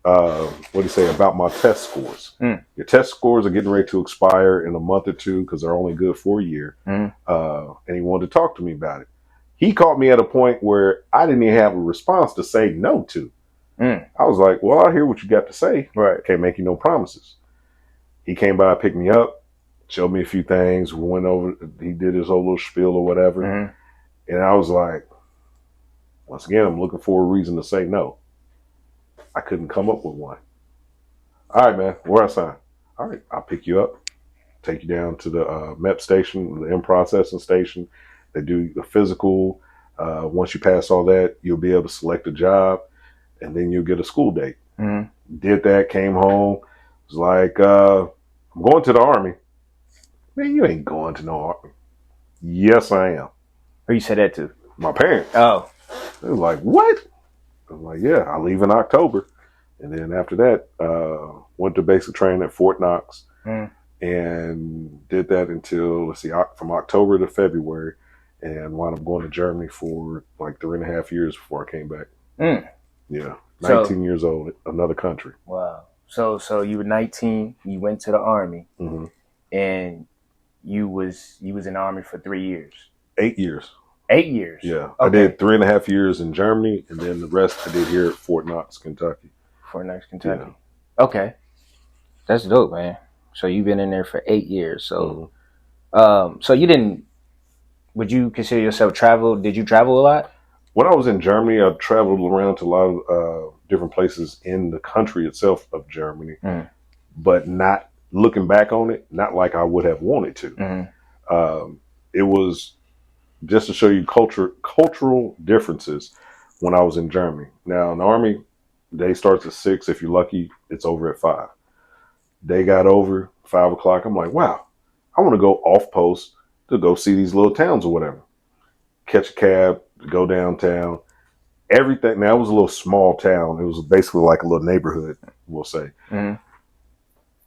what do you say, about my test scores. Mm. Your test scores are getting ready to expire in a month or two because they're only good for a year. Mm. And he wanted to talk to me about it. He caught me at a point where I didn't even have a response to say no to. Mm. I was like, well, I hear what you got to say. Right. Can't make you no promises. He came by, picked me up, showed me a few things, went over, he did his whole little spiel or whatever. Mm-hmm. And I was like, once again, I'm looking for a reason to say no. I couldn't come up with one. All right, man, where I sign? All right, I'll pick you up, take you down to the MEP station, the in-processing station. They do the physical. Once you pass all that, you'll be able to select a job, and then you'll get a school date. Mm-hmm. Did that, came home, was like, I'm going to the Army. Man, you ain't going to no Army. Yes, I am. Who you said that to? My parents. Oh. They was like, what? I'm like, yeah, I leave in October. And then after that, went to basic training at Fort Knox and did that until, let's see, from October to February, and wound up going to Germany for like 3.5 years before I came back. Mm. Yeah, 19 years old, another country. Wow. So you were 19, you went to the Army, Mm-hmm. and you was in the Army for 3 years. 8 years. 8 years? Yeah. Okay. I did 3.5 years in Germany, and then the rest I did here at Fort Knox, Kentucky. Fort Knox, Kentucky. Yeah. Okay. That's dope, man. So you've been in there for 8 years. So, so you didn't, would you consider yourself did you travel a lot? When I was in Germany, I traveled around to a lot of different places in the country itself of Germany, but not looking back on it, not like I would have wanted to. Mm-hmm. It was just to show you cultural differences when I was in Germany. Now, in the Army, day starts at 6. If you're lucky, it's over at 5. Day got over 5 o'clock. I'm like, wow, I want to go off post to go see these little towns or whatever. Catch a cab, go downtown. Everything. Now, it was a little small town. It was basically like a little neighborhood, we'll say. Mm-hmm.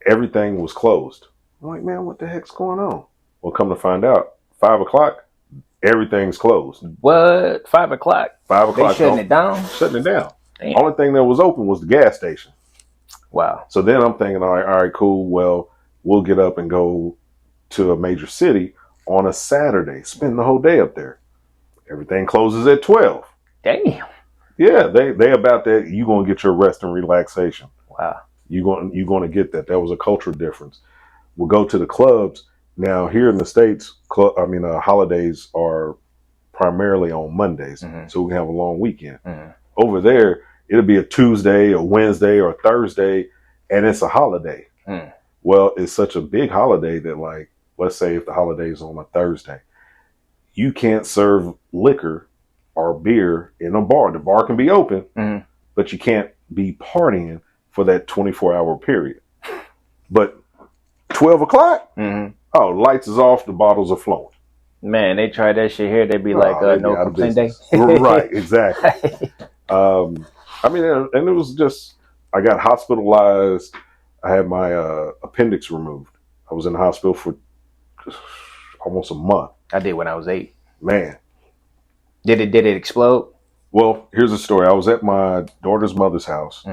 Everything was closed. I'm like, man, what the heck's going on? Well, come to find out, 5 o'clock, everything's closed. What? 5 o'clock? 5 o'clock. They shutting it down? Shutting it down. Damn. Only thing that was open was the gas station. Wow. So then I'm thinking, all right, cool. Well, we'll get up and go to a major city on a Saturday, spend the whole day up there. Everything closes at 12. Damn. Yeah, they about that. You gonna get your rest and relaxation. Wow. You gonna get that. That was a cultural difference. We'll go to the clubs. Now here in the States, holidays are primarily on Mondays, so we can have a long weekend. Mm-hmm. Over there, it'll be a Tuesday or Wednesday or Thursday, and it's a holiday. Mm. Well, it's such a big holiday that, like, let's say if the holiday is on a Thursday, you can't serve liquor or beer in a bar. The bar can be open, but you can't be partying for that 24-hour period. But 12 o'clock, lights is off, the bottles are flowing. Man, they try that shit here. They be like, no complaint day. Right, exactly. And it was just, I got hospitalized. I had my appendix removed. I was in the hospital for almost a month. I did when I was 8. Man. Did it explode? Well, here's the story. I was at my daughter's mother's house.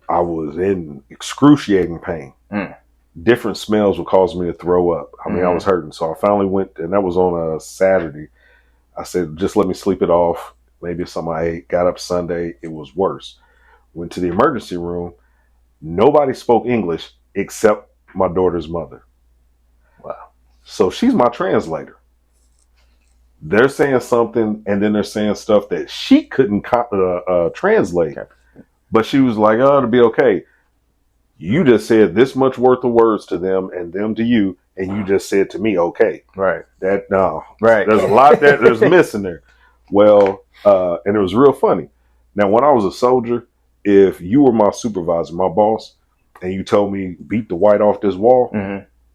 I was in excruciating pain. Different smells would cause me to throw up. I was hurting. So I finally went, and that was on a Saturday. I said, just let me sleep it off. Maybe it's something I ate. Got up Sunday. It was worse. Went to the emergency room. Nobody spoke English except my daughter's mother. Wow. So she's my translator. They're saying something, and then they're saying stuff that she couldn't translate. Okay. But she was like, oh, it'll be okay. You just said this much worth of words to them and them to you, and you just said to me, okay. Right. Right. There's a lot there's missing there. Well, and it was real funny. Now, when I was a soldier, if you were my supervisor, my boss, and you told me beat the white off this wall,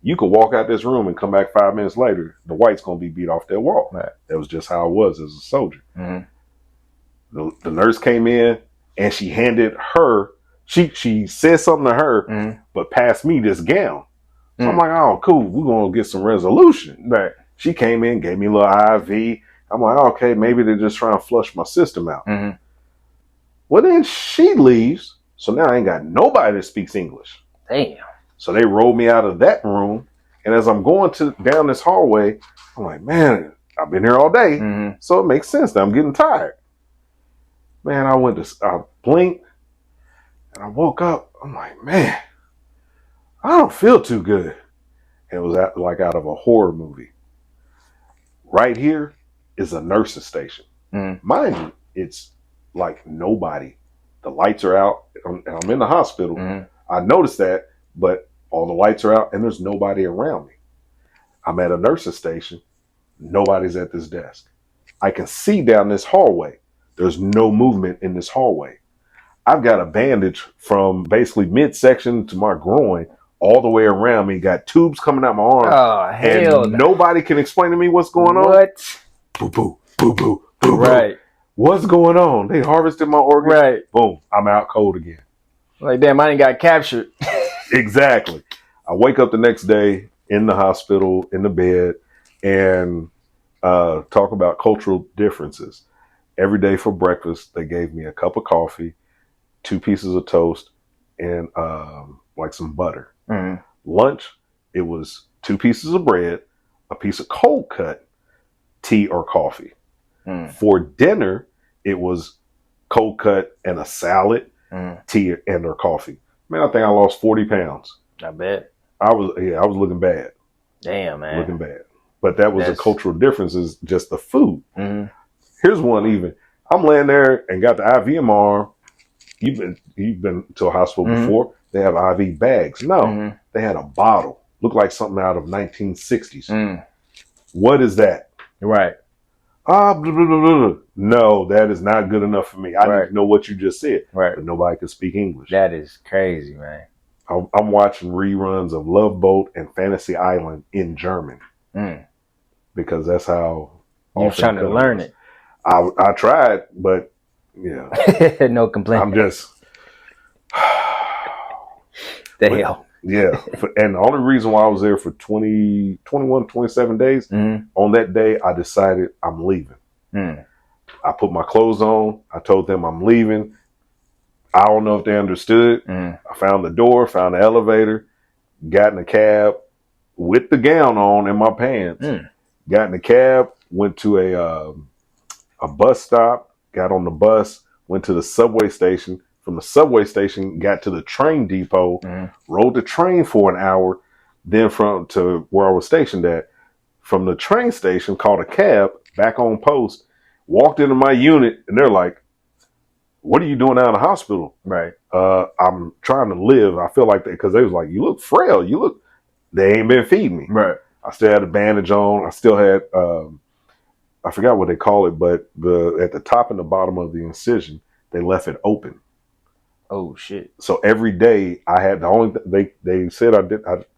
you could walk out this room and come back 5 minutes later. The white's going to be beat off that wall. Right. That was just how I was as a soldier. The nurse came in and she handed her, she said something to her, but passed me this gown. So I'm like, oh, cool. We're going to get some resolution. Right. She came in, gave me a little IV. I'm like, okay, maybe they're just trying to flush my system out. Mm-hmm. Well, then she leaves. So now I ain't got nobody that speaks English. Damn. So they rolled me out of that room. And as I'm going down this hallway, I'm like, man, I've been here all day. Mm-hmm. So it makes sense that I'm getting tired. Man, I blinked and I woke up. I'm like, man, I don't feel too good. And it was like out of a horror movie. Right here is a nurse's station. Mm-hmm. Mind you, it's like nobody. The lights are out. I'm in the hospital. Mm-hmm. I noticed that, but all the lights are out and there's nobody around me. I'm at a nurse's station. Nobody's at this desk. I can see down this hallway. There's no movement in this hallway. I've got a bandage from basically midsection to my groin all the way around me. Got tubes coming out my arm. Oh, hell and no. nobody can explain to me what's going on. What? Boo, boo, boo, boo, boo, Right. boo. What's going on? They harvested my organ. Right. Boom. I'm out cold again. Like, damn, I ain't got captured. Exactly. I wake up the next day in the hospital, in the bed, and talk about cultural differences. Every day for breakfast, they gave me a cup of coffee, 2 pieces of toast, and like some butter. Mm-hmm. Lunch, it was 2 pieces of bread, a piece of cold cut, tea or coffee. Mm. For dinner, it was cold cut and a salad, tea and or coffee. Man, I think I lost 40 pounds. I bet. I was looking bad. Damn, man. Looking bad. But that was a cultural difference, is just the food. Mm-hmm. Here's one even. I'm laying there and got the IV in my arm. You've been to a hospital before. They have IV bags. No, they had a bottle. Looked like something out of 1960s. Mm. What is that? Right. Blah, blah, blah, blah. No, that is not good enough for me. I need to know what you just said. Right. But nobody could speak English. That is crazy, man. I'm watching reruns of Love Boat and Fantasy Island in German. Because that's how you're trying to learn it. I tried, but yeah. No complaint. I'm just hell. Yeah. And the only reason why I was there for 21, 27 days, on that day, I decided I'm leaving. I put my clothes on. I told them I'm leaving. I don't know if they understood. I found the door, found the elevator, got in the cab with the gown on and my pants. Got in the cab, went to a bus stop, got on the bus, went to the subway station. From the subway station, got to the train depot, rode the train for an hour, then to where I was stationed at. From the train station, called a cab, back on post, walked into my unit, and they're like, "What are you doing out of the hospital?" Right. I'm trying to live. I feel like that because they was like, "You look frail. They ain't been feeding me." Right. I still had a bandage on. I still had, I forgot what they call it, but at the top and the bottom of the incision, they left it open. Oh shit! So every day I had they said I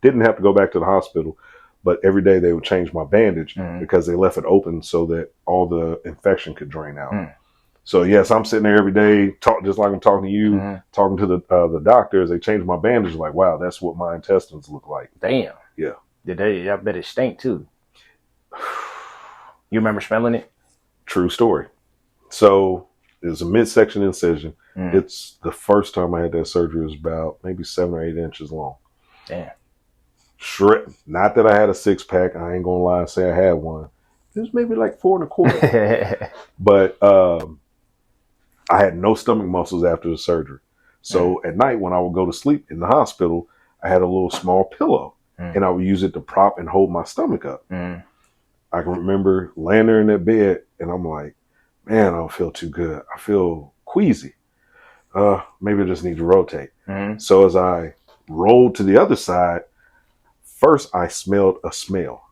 didn't have to go back to the hospital, but every day they would change my bandage because they left it open so that all the infection could drain out. So yes, I'm sitting there every day, just like I'm talking to you, talking to the doctors. They changed my bandage. Like, wow, that's what my intestines look like. Damn. Yeah. I bet it stank too. You remember smelling it? True story. So it was a midsection incision. It's the first time I had that surgery. It was about maybe 7 or 8 inches long. Damn. Not that I had a 6-pack. I ain't gonna lie and say I had one. It was maybe like 4 1/4. But I had no stomach muscles after the surgery. So at night when I would go to sleep in the hospital, I had a little small pillow and I would use it to prop and hold my stomach up. I can remember laying there in that bed and I'm like, man, I don't feel too good. I feel queasy. Maybe I just need to rotate. So as I rolled to the other side, first I smelled a smell.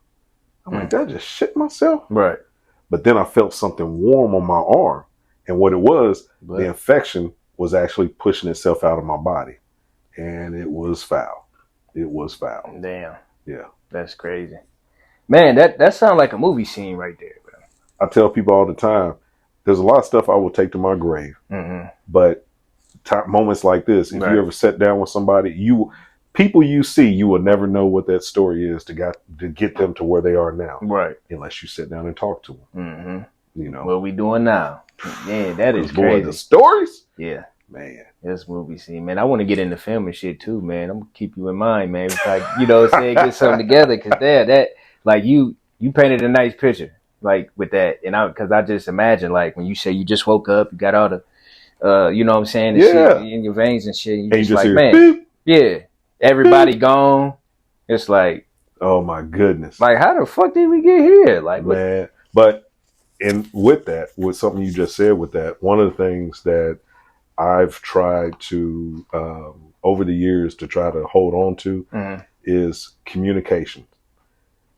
I'm like, did I just shit myself? Right. But then I felt something warm on my arm. And what it was, the infection was actually pushing itself out of my body. And it was foul. It was foul. Damn. Yeah. That's crazy. Man, that sounds like a movie scene right there, bro. I tell people all the time, there's a lot of stuff I will take to my grave. But moments like this, if you ever sat down with somebody, people you see, you will never know what that story is to get them to where they are now, Right. unless you sit down and talk to them. Mm-hmm. You know what we doing now? Yeah, that is boy, crazy. the stories, yeah, man. This movie scene, man. I want to get into film and shit too, man. I'm gonna keep you in mind, man. It's like, you know, say get something together, cause that like you painted a nice picture, like with that, and cause I just imagine like when you say you just woke up, you got all the, you know what I'm saying, the shit in your veins and shit. And you just like, hear, man, beep, yeah, everybody gone. It's like, oh my goodness, like how the fuck did we get here? Like, man. But and with that, with something you just said, with that, one of the things that I've tried to over the years to try to hold on to is communication.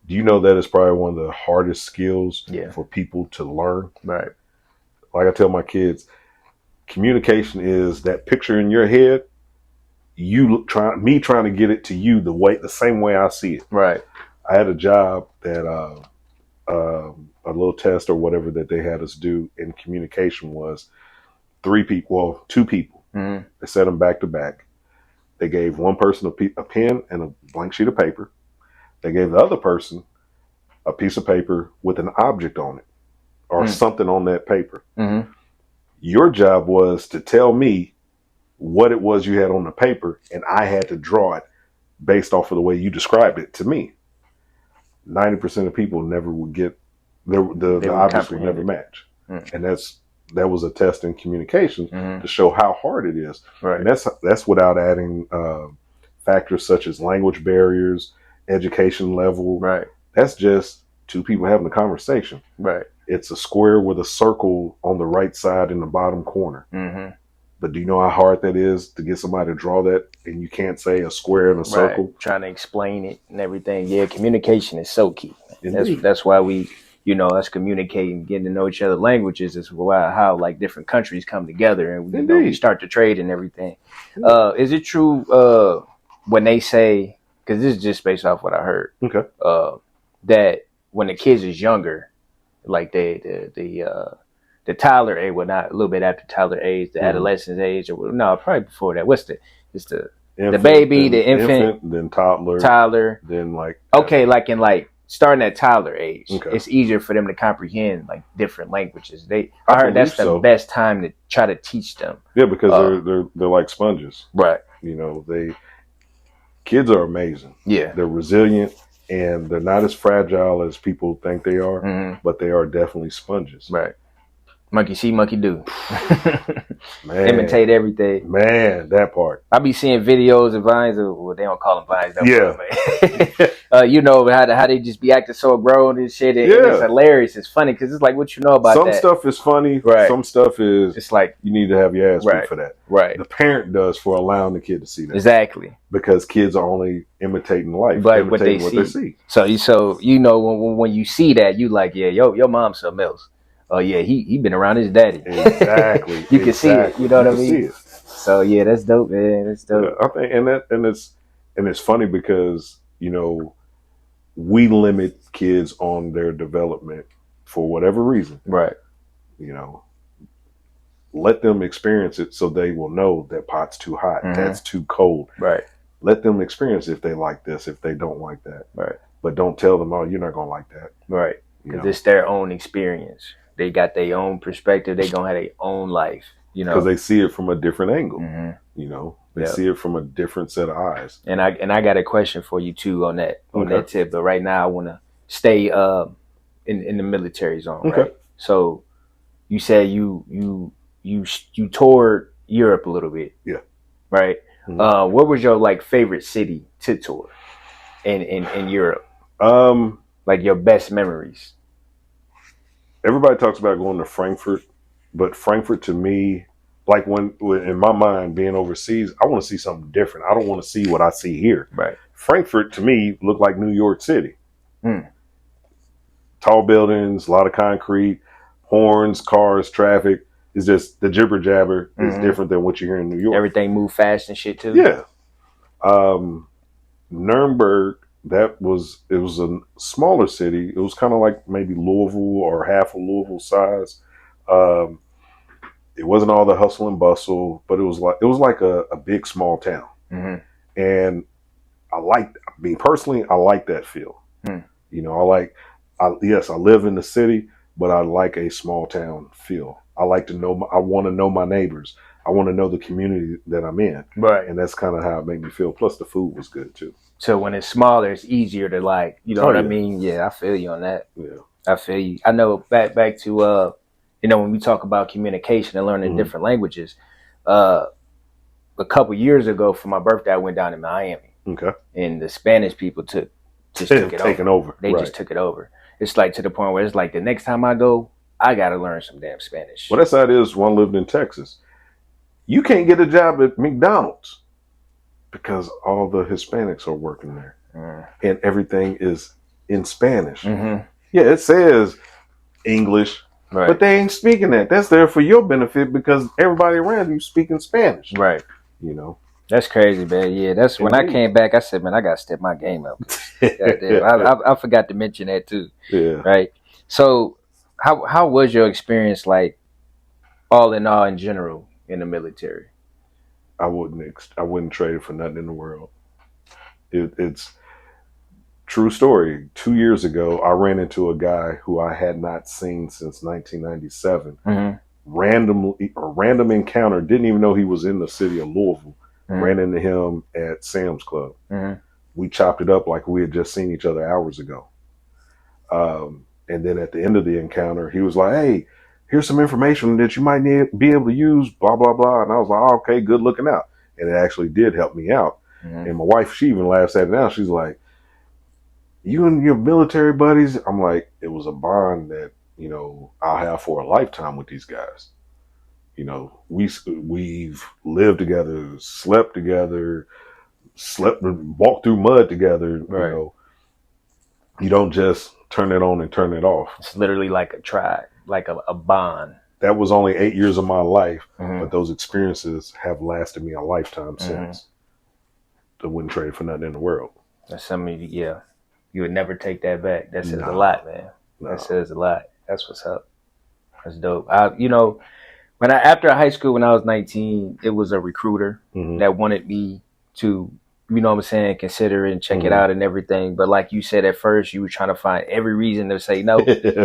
Do you know that is probably one of the hardest skills for people to learn? Right. Like I tell my kids, communication is that picture in your head. Me trying to get it to you the same way I see it. Right. I had a job that a little test or whatever that they had us do in communication was two people. Mm-hmm. They set them back to back. They gave one person a pen and a blank sheet of paper. They gave the other person a piece of paper with an object on it or something on that paper. Mm-hmm. Your job was to tell me what it was you had on the paper, and I had to draw it based off of the way you described it to me. 90% of people never would get the objects would never match. And that was a test in communication to show how hard it is. Right. And that's without adding factors such as language barriers, education level. Right. That's just two people having a conversation. Right. It's a square with a circle on the right side in the bottom corner. Mm-hmm. But do you know how hard that is to get somebody to draw that, and you can't say a square and a circle? Right. Trying to explain it and everything. Yeah, communication is so key. That's why we, you know, us communicating, getting to know each other languages is how like different countries come together and we start to trade and everything. Is it true when they say, because this is just based off what I heard, that when the kids is younger, like the toddler age, well, not a little bit after toddler age, the adolescent age, or no, probably before that. What's the infant, the baby, the infant, then toddler, then like like in like starting at toddler age, it's easier for them to comprehend like different languages. I heard that's the best time to try to teach them. Yeah, because they're like sponges, right? You know, kids are amazing. Yeah, they're resilient. And they're not as fragile as people think they are, but they are definitely sponges. Right. Monkey see, monkey do. Man, imitate everything. Man, that part. I be seeing videos and vines. Well, they don't call them vines. Yeah. You know how they just be acting so grown and shit. And it's hilarious. It's funny because it's like what you know about some stuff is funny. Right. Some stuff is it's like you need to have your ass beat for that. Right. The parent does for allowing the kid to see that. Exactly. Because kids are only imitating life, but imitating what they see. So you know when you see that, you like, yeah, your mom's something else. Oh yeah, he been around his daddy. Exactly. You can see it. You know what I mean? See it. So yeah, that's dope, man. That's dope. Yeah, I think, and it's funny because you know we limit kids on their development for whatever reason. Right. You know, let them experience it so they will know that pot's too hot, that's too cold. Right. Let them experience if they like this, if they don't like that. Right. But don't tell them, oh, you're not gonna like that. Right. Because it's their own experience. They got their own perspective. They gonna have their own life, you know. Because they see it from a different angle. Mm-hmm. You know, they see it from a different set of eyes. And I got a question for you too on that tip. But right now I want to stay in the military zone. Okay. Right? So you said you toured Europe a little bit. Yeah. Right. Mm-hmm. What was your like favorite city to tour in Europe? Like your best memories. Everybody talks about going to Frankfurt, but Frankfurt to me, like when in my mind being overseas, I want to see something different. I don't want to see what I see here. Right. Frankfurt to me looked like New York City. Tall buildings, a lot of concrete, horns, cars, traffic. It's just the jibber jabber is different than what you hear in New York. Everything move fast and shit too. Yeah. Nuremberg. It was a smaller city. It was kind of like maybe Louisville or half of Louisville size. It wasn't all the hustle and bustle, but it was like a big small town. And me personally, I like that feel. Hmm. You know, yes, I live in the city, but I like a small town feel. I like to know, I want to know my neighbors. I want to know the community that I'm in. Right. And that's kind of how it made me feel. Plus the food was good too. So when it's smaller, it's easier to like, you know what I yeah. mean? Yeah, I feel you on that. Yeah. I feel you. I know back to you know, when we talk about communication and learning different languages, a couple years ago for my birthday, I went down to Miami. Okay. And the Spanish people took it over. They just took it over. It's like to the point where it's like the next time I go, I got to learn some damn Spanish. Well, that's how it is when I lived in Texas. You can't get a job at McDonald's because all the Hispanics are working there. And everything is in Spanish. Mm-hmm. Yeah, it says English, but they ain't speaking that. That's there for your benefit because everybody around you speaking Spanish. Right. You know. That's crazy, man. Yeah, that's when I came back, I said, man, I got to step my game up. I forgot to mention that too. Yeah. Right. So how was your experience like all in all in general in the military? I wouldn't trade it for nothing in the world. It's true story. 2 years ago, I ran into a guy who I had not seen since 1997. Mm-hmm. Random encounter. Didn't even know he was in the city of Louisville. Mm-hmm. Ran into him at Sam's Club. Mm-hmm. We chopped it up like we had just seen each other hours ago. And then at the end of the encounter, he was like, "Hey, here's some information that you might be able to use, blah, blah, blah." And I was like, "Oh, okay, good looking out." And it actually did help me out. Mm-hmm. And my wife, she even laughs at it now. She's like, "You and your military buddies?" I'm like, it was a bond that, you know, I'll have for a lifetime with these guys. You know, we've lived together, slept together, walked through mud together. Right. You know, you don't just turn it on and turn it off. It's literally like a tribe, like a bond. That was only 8 years of my life, mm-hmm. but those experiences have lasted me a lifetime since. I wouldn't trade for nothing in the world. That's something, yeah. You would never take that back. That says a lot, man. No. That says a lot. That's what's up. That's dope. You know, after high school, when I was 19, it was a recruiter that wanted me to, you know what I'm saying, consider and check it out and everything. But like you said at first, you were trying to find every reason to say no.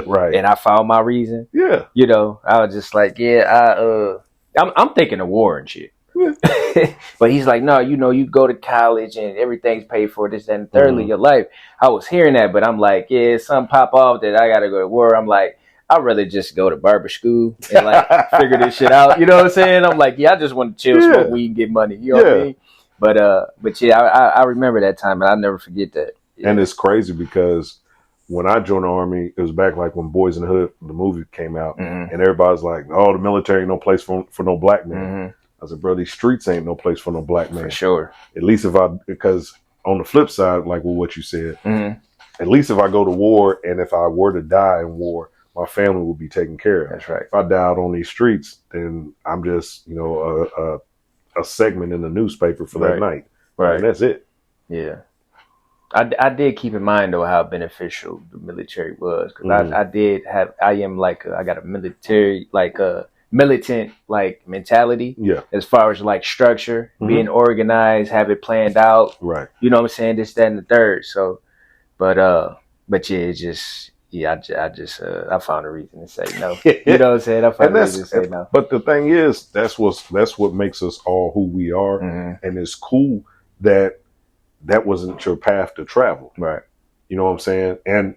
Right. And I found my reason. Yeah. You know, I was just like, I'm thinking of war and shit. But he's like, no, you know, you go to college and everything's paid for, this, that, and thirdly, your life. I was hearing that, but I'm like, yeah, something pop off that I got to go to war. I'm like, I'd rather just go to barber school and like figure this shit out. You know what I'm saying? I'm like, yeah, I just want to chill, smoke weed, and get money. You know what I mean? But yeah, I remember that time, and I'll never forget that. Yeah. And it's crazy because when I joined the Army, it was back like when Boys in the Hood, the movie came out, and everybody's like, "Oh, the military ain't no place for no black man." I said, "Bro, these streets ain't no place for no black man." For sure. At least because on the flip side, like with what you said, at least if I go to war and if I were to die in war, my family will be taken care of. That's right. If I die out on these streets, then I'm just, you know, a segment in the newspaper for that night. Right. And that's it. Yeah. I did keep in mind though how beneficial the military was, because I got a military militant like mentality. Yeah. As far as like structure, being organized, have it planned out. Right. You know what I'm saying? This, that, and the third. So, but yeah, it's just. Yeah, I found a reason to say no. You know what I'm saying? I found a reason to say no. But the thing is, that's what makes us all who we are, and it's cool that wasn't your path to travel. Right. You know what I'm saying? And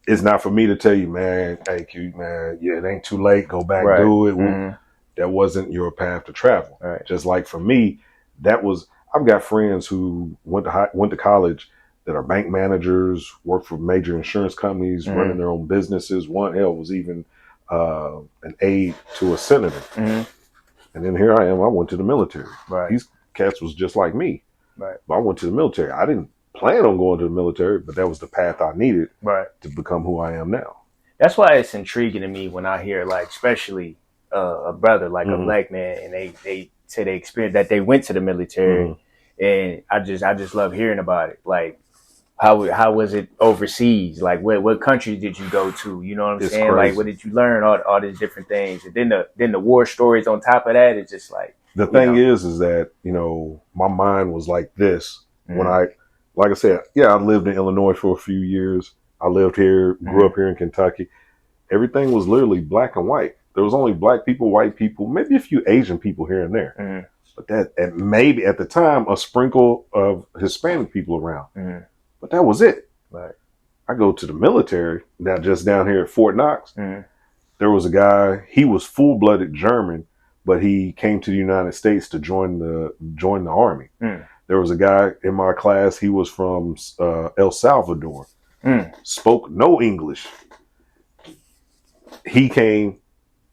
it's not for me to tell you, man, hey, Q, man, yeah, it ain't too late. Go back, do it. That wasn't your path to travel. Right. Just like for me, I've got friends who went to college that are bank managers, work for major insurance companies, running their own businesses. One was even an aide to a senator. And then here I am. I went to the military. Right. These cats was just like me. Right. But I went to the military. I didn't plan on going to the military, but that was the path I needed to become who I am now. That's why it's intriguing to me when I hear, like, especially a brother, like a black man, and they say they experienced that they went to the military, and I just love hearing about it. Like, how was it overseas? Like, what countries did you go to? You know what I'm saying? Crazy. Like, what did you learn? All these different things, and then the war stories on top of that. It's just like the thing is that, you know, my mind was like this when like I said, yeah, I lived in Illinois for a few years. I lived here, grew up here in Kentucky. Everything was literally black and white. There was only black people, white people, maybe a few Asian people here and there. Mm-hmm. But that, and maybe at the time, a sprinkle of Hispanic people around. Mm-hmm. But that was it. Right. I go to the military, now just down here at Fort Knox. Mm-hmm. There was a guy, he was full-blooded German, but he came to the United States to join the army. Mm. There was a guy in my class, he was from El Salvador, spoke no English. He came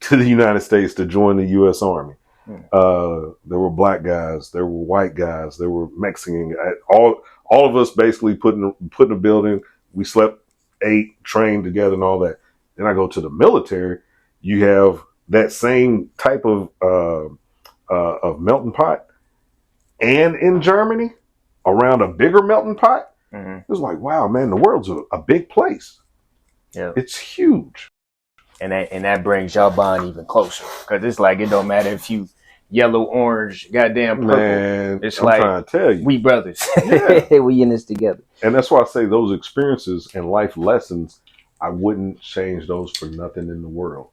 to the United States to join the U.S. Army. There were black guys, there were white guys, there were Mexican guys. All of us basically put in a building. We slept, ate, trained together, and all that. Then I go to the military. You have that same type of melting pot, and in Germany, around a bigger melting pot. Mm-hmm. It was like, wow, man, the world's a big place. Yeah, it's huge, and that brings y'all bond even closer, because it's like it don't matter if you yellow, orange, goddamn purple. Man, it's I'm trying to tell you, we brothers. Yeah. We in this together. And that's why I say those experiences and life lessons, I wouldn't change those for nothing in the world.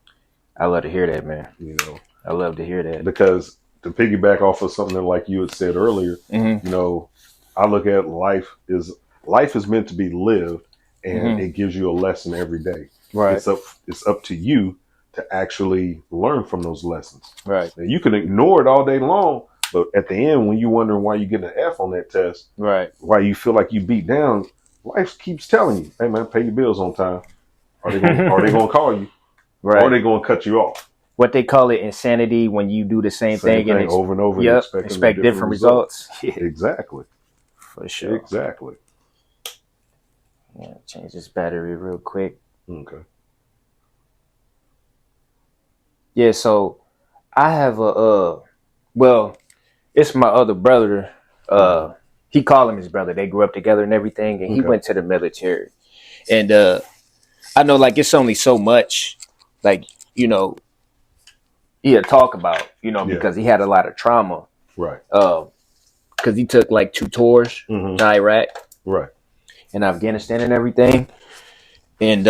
I love to hear that, man. You know, I love to hear that, because to piggyback off of something like you had said earlier, mm-hmm. you know, I look at life is meant to be lived, and mm-hmm. it gives you a lesson every day. Right. It's up to you to actually learn from those lessons. Right. Now, you can ignore it all day long, but at the end, when you're wondering why you get an F on that test, right, why you feel like you beat down, life keeps telling you, "Hey man, pay your bills on time." Are they going to call you? Right. Or are they going to cut you off? What they call it insanity, when you do the same thing and over and over, yep, and expect different results. Yeah. Exactly. For sure. Exactly. Yeah, change this battery real quick. Okay. Yeah, so I have well, it's my other brother. He called him his brother. They grew up together and everything, and he went to the military. And I know, like, it's only so much, like, you know, he'll talk about, you know, because he had a lot of trauma. Right. Because he took like 2 tours mm-hmm. to Iraq. Right. And Afghanistan and everything. And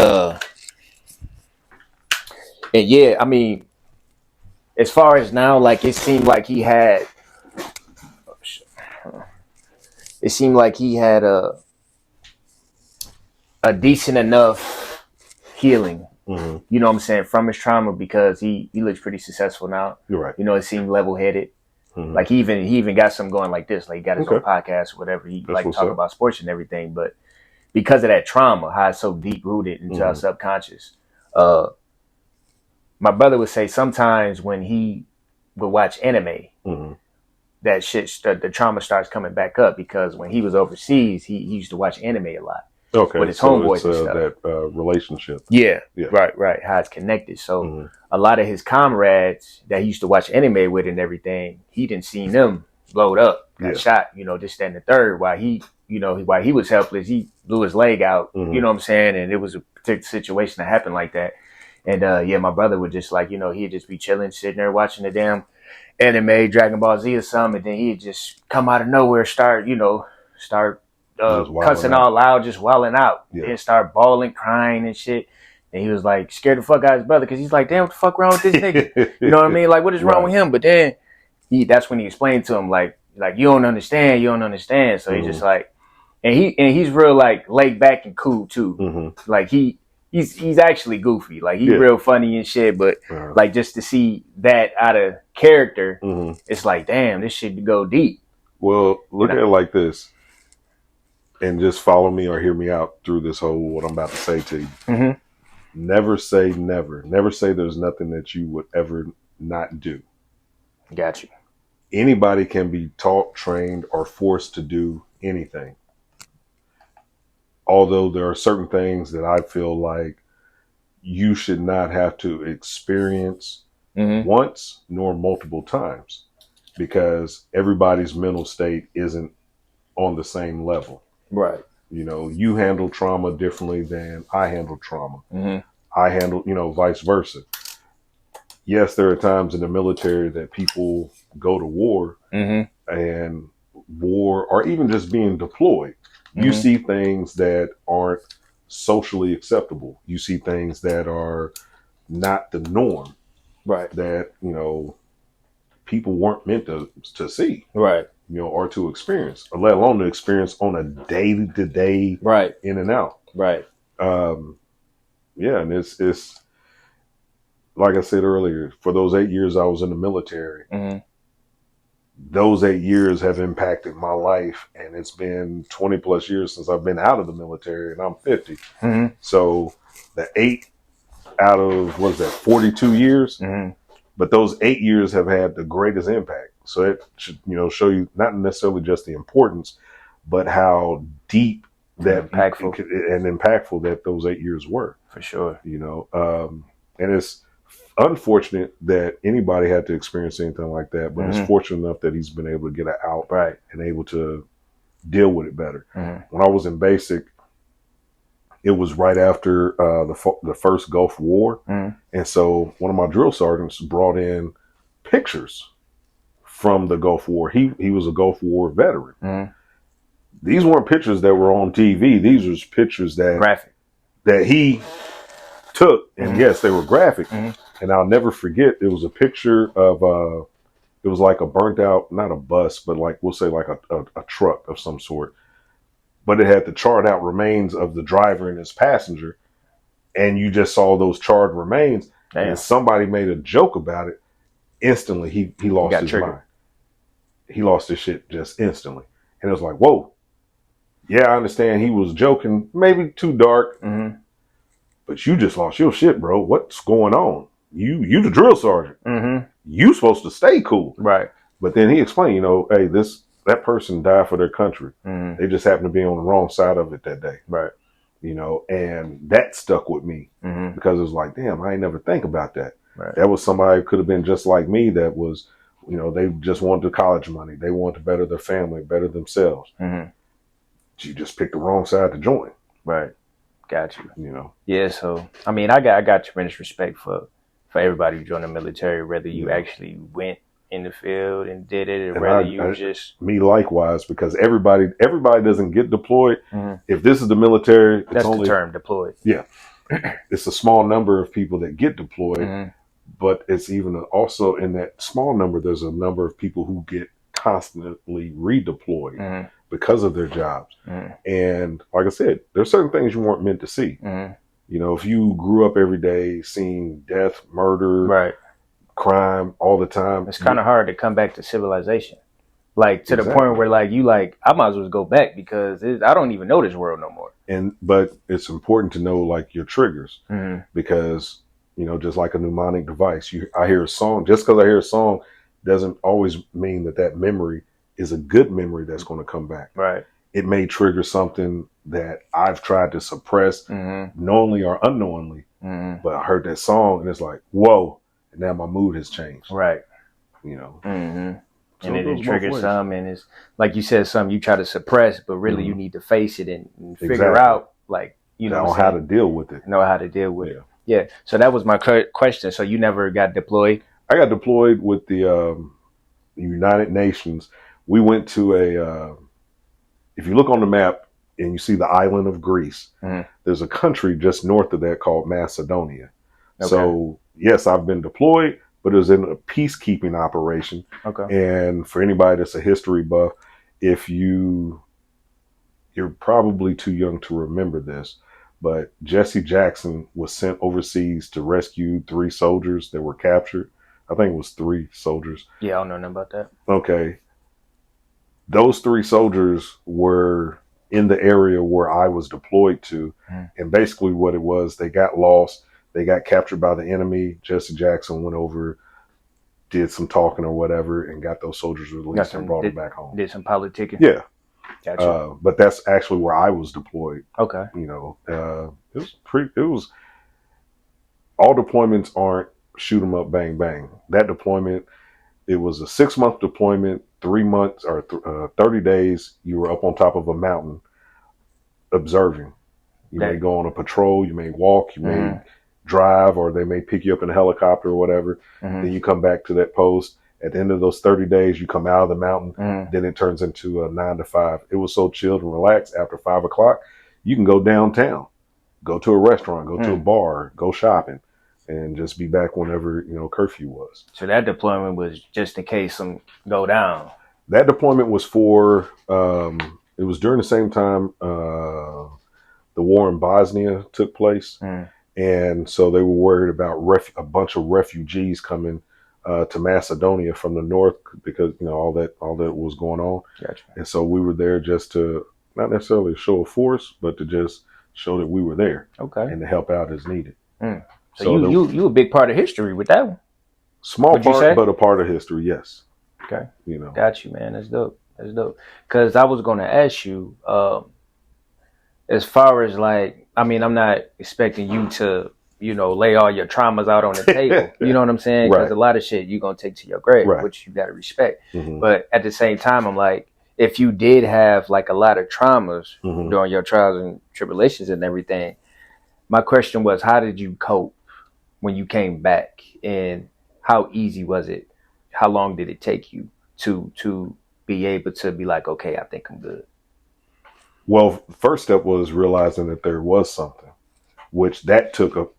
yeah, I mean, as far as now, like, it seemed like he had a decent enough healing, mm-hmm. you know what I'm saying, from his trauma, because he looks pretty successful now. You're right. You know, it seemed level-headed. Mm-hmm. Like, he even got something going like this. Like, he got his own podcast or whatever. He like talk about sports and everything. But because of that trauma, how it's so deep-rooted into mm-hmm. our subconscious, my brother would say sometimes when he would watch anime, mm-hmm. that the trauma starts coming back up, because when he was overseas, he used to watch anime a lot. Okay, with his homeboys and stuff. That relationship. Yeah, right. How it's connected. So mm-hmm. a lot of his comrades that he used to watch anime with and everything, he didn't see them blowed up, got shot, you know, this, that, and the third. While he was helpless, he blew his leg out, mm-hmm. you know what I'm saying? And it was a particular situation that happened like that. And my brother would just, like, you know, he'd just be chilling, sitting there watching the damn anime, Dragon Ball Z or something, and then he'd just come out of nowhere, start cussing all loud, just wilding out, and start bawling, crying and shit. And he was like scared the fuck out of his brother, because he's like, damn, what the fuck wrong with this nigga? You know what I mean? Like, what is wrong with him? But then that's when he explained to him, like you don't understand. So mm-hmm. he just like, and he's real, like, laid back and cool too. Mm-hmm. Like he's actually goofy. Like, he's real funny and shit, but like, just to see that out of character, mm-hmm. it's like, damn, this shit go deep. Well, look at it like this, and just follow me or hear me out through this whole, what I'm about to say to you. Mm-hmm. Never say never. Never say there's nothing that you would ever not do. Got you. Anybody can be taught, trained, or forced to do anything. Although there are certain things that I feel like you should not have to experience mm-hmm. once nor multiple times, because everybody's mental state isn't on the same level. Right. You know, you handle trauma differently than I handle trauma. Mm-hmm. I handle, you know, vice versa. Yes, there are times in the military that people go to war mm-hmm. and war, or even just being deployed. You Mhm. see things that aren't socially acceptable. You see things that are not the norm, Right. that, people weren't meant to see, Right. or to experience, or let alone to experience on a day to day Right. in and out. Right. Um, yeah, and it's like I said earlier, for those 8 years I was in the military, Mhm. those 8 years have impacted my life, and it's been 20 plus years since I've been out of the military, and I'm 50. Mhm. So the 8 out of, what is that, 42 years? Mhm. But those 8 years have had the greatest impact. So it should, show you not necessarily just the importance, but how deep that Impactful. and impactful that those 8 years were. For sure. And it's unfortunate that anybody had to experience anything like that, but it's Mhm. fortunate enough that he's been able to get it out Right. and able to deal with it better. Mhm. When I was in basic, it was right after the first Gulf War, Mhm. and so one of my drill sergeants brought in pictures from the Gulf War. He was a Gulf War veteran. Mhm. These weren't pictures that were on TV. These were pictures Graphic. that he took, and Mhm. yes, they were graphic. Mhm. And I'll never forget. It was a picture of it was like a burnt out, not a bus, but like, we'll say like a truck of some sort. But it had the charred out remains of the driver and his passenger, and you just saw those charred remains. Damn. And somebody made a joke about it. Instantly, he lost got his triggered. mind. He lost his shit just instantly, and it was like, whoa. Yeah, I understand he was joking, maybe too dark, Mhm. but you just lost your shit, bro. What's going on? You the drill sergeant. Mhm. You supposed to stay cool. Right. But then he explained, hey, that person died for their country. Mhm. They just happened to be on the wrong side of it that day. Right. And that stuck with me Mhm. because it was like, damn, I ain't never think about that. Right. That was somebody who could have been just like me that was, they just wanted the college money. They wanted to better their family, better themselves. Mhm. You just picked the wrong side to join. Right. Got you. You Yeah. So I mean, I got tremendous respect for everybody who joined the military, whether you Yeah. actually went in the field and did it, or And whether you just me likewise, because everybody doesn't get deployed. Mhm. If this is the military, it's That's only the term, deployed. Yeah, it's a small number of people that get deployed, Mhm. but it's even also in that small number, there's a number of people who get constantly redeployed Mhm. because of their jobs. Mhm. And like I said, there's certain things you weren't meant to see. Mhm. If you grew up every day seeing death, murder, Right. crime all the time, It's kind of hard to come back to civilization, like to the Exactly. point where like you like I might as well go back because I don't even know this world no more. But it's important to know like your triggers, Mhm. because just like a mnemonic device, I hear a song. Just because I hear a song doesn't always mean that memory is a good memory that's going to come back. Right. It may trigger something that I've tried to suppress, Mhm. knowingly or unknowingly, Mhm. but I heard that song and it's like, whoa, and now my mood has changed. Right. So And it it goes triggers both ways. some, and it's like you said, something you try to suppress, but really you Mhm. need to face it and figure Exactly. out, like, you know, how to deal with it. know how to deal with Yeah. it. Yeah. So that was my question. So you never got deployed? I got deployed with the United Nations. We went to if you look on the map and you see the island of Greece, Mhm. there's a country just north of that called Macedonia. Okay. So yes, I've been deployed, but it was in a peacekeeping operation. Okay. And for anybody that's a history buff, if you're probably too young to remember this, but Jesse Jackson was sent overseas to rescue 3 soldiers that were captured. I think it was 3 soldiers. Yeah, I don't know nothing about that. Okay. Those 3 soldiers were in the area where I was deployed to. Mhm. And basically what it was, they got lost. They got captured by the enemy. Jesse Jackson went over, did some talking or whatever, and got those soldiers released and brought them back home. Did some politicking. Yeah. Gotcha. But that's actually where I was deployed. Okay. It was all deployments aren't shoot 'em up, bang, bang. That deployment, it was a 6-month deployment, 3 months or 30 days. You were up on top of a mountain observing. You may go on a patrol, you may walk, you may drive, or they may pick you up in a helicopter or whatever. Mhm. Then you come back to that post, At the end of those 30 days, you come out of the mountain, Mm. then it turns into a 9 to 5. It was so chilled and relaxed. After 5 o'clock, you can go downtown, go to a restaurant, go to a bar, go shopping, and just be back whenever, curfew was. So that deployment was just in case some go down. That deployment was for, it was during the same time the war in Bosnia took place. Mm. And so they were worried about a bunch of refugees coming to Macedonia from the north because, all that was going on. Gotcha. And so we were there just to, not necessarily show a force, but to just show that we were there. Okay. And to help out as needed. Mm. So you a big part of history with that one. Small part, but a part of history, yes. Okay. Got you, man. That's dope. Because I was going to ask you, as far as like, I mean, I'm not expecting you to, lay all your traumas out on the table. You know what I'm saying? Because a lot of shit you're going to take to your grave, which you got to respect. Mm-hmm. But at the same time, I'm like, if you did have like a lot of traumas during your trials and tribulations and everything, my question was, how did you cope when you came back? And how easy was it? How long did it take you to be able to be like, okay, I think I'm good? Well, first step was realizing that there was something, which that took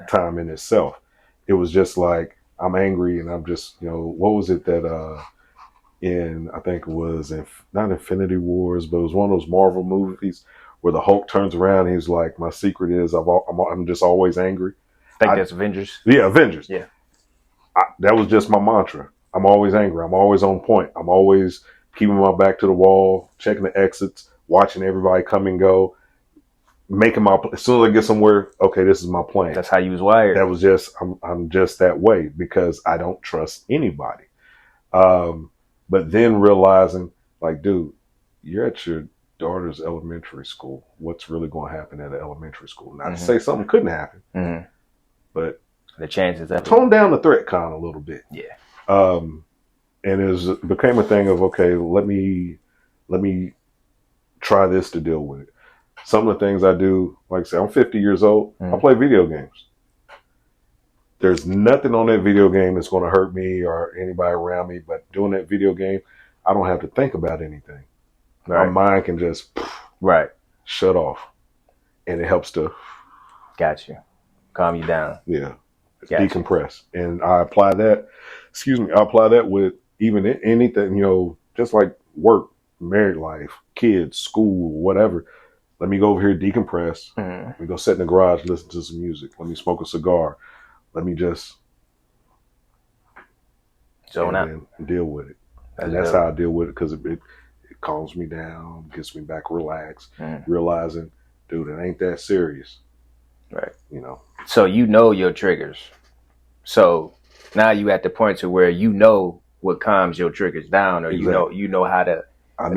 time in itself. It was just like, I'm angry and I'm just, what was it that I think it was not Infinity Wars, but it was one of those Marvel movies where the Hulk turns around and he's like, my secret is I'm just always angry. I think that's Avengers. Yeah, Avengers. Yeah. That was just my mantra. I'm always angry. I'm always on point. I'm always keeping my back to the wall, checking the exits, watching everybody come and go, as soon as I get somewhere, okay, this is my plan. That's how you was wired. That was just, I'm just that way because I don't trust anybody. But then realizing, like, dude, you're at your daughter's elementary school. What's really going to happen at an elementary school? Not to say something couldn't happen, but the chances of tone down the threat con a little bit. Yeah. And it became a thing of, okay, let me try this to deal with it. Some of the things I do, like I say, I'm 50 years old. I play video games. There's nothing on that video game that's going to hurt me or anybody around me. But doing that video game, I don't have to think about anything. Right. My mind can just shut off. And it helps to calm you down. Yeah. Decompress. And I apply that with even anything, just like work, married life, kids, school, whatever. Let me go over here, decompress. Let me go sit in the garage, listen to some music. Let me smoke a cigar. Let me just zone out and deal with it. That's how I deal with it because it calms me down, gets me back relaxed, realizing, dude, it ain't that serious. Right. So your triggers. So now you at the point to where what calms your triggers down, or you know how to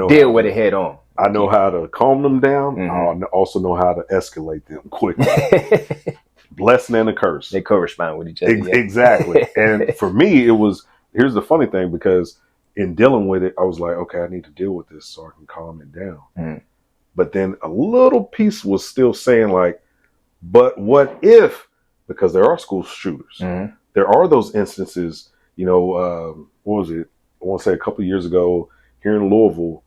deal with it head on. I know how to calm them down. I also know how to escalate them quickly. Blessing and a curse. They correspond with each other. Exactly. And for me, here's the funny thing, because in dealing with it, I was like, okay, I need to deal with this so I can calm it down. But then a little piece was still saying like, but what if, because there are school shooters. There are those instances, what was it? I want to say a couple of years ago here in Louisville,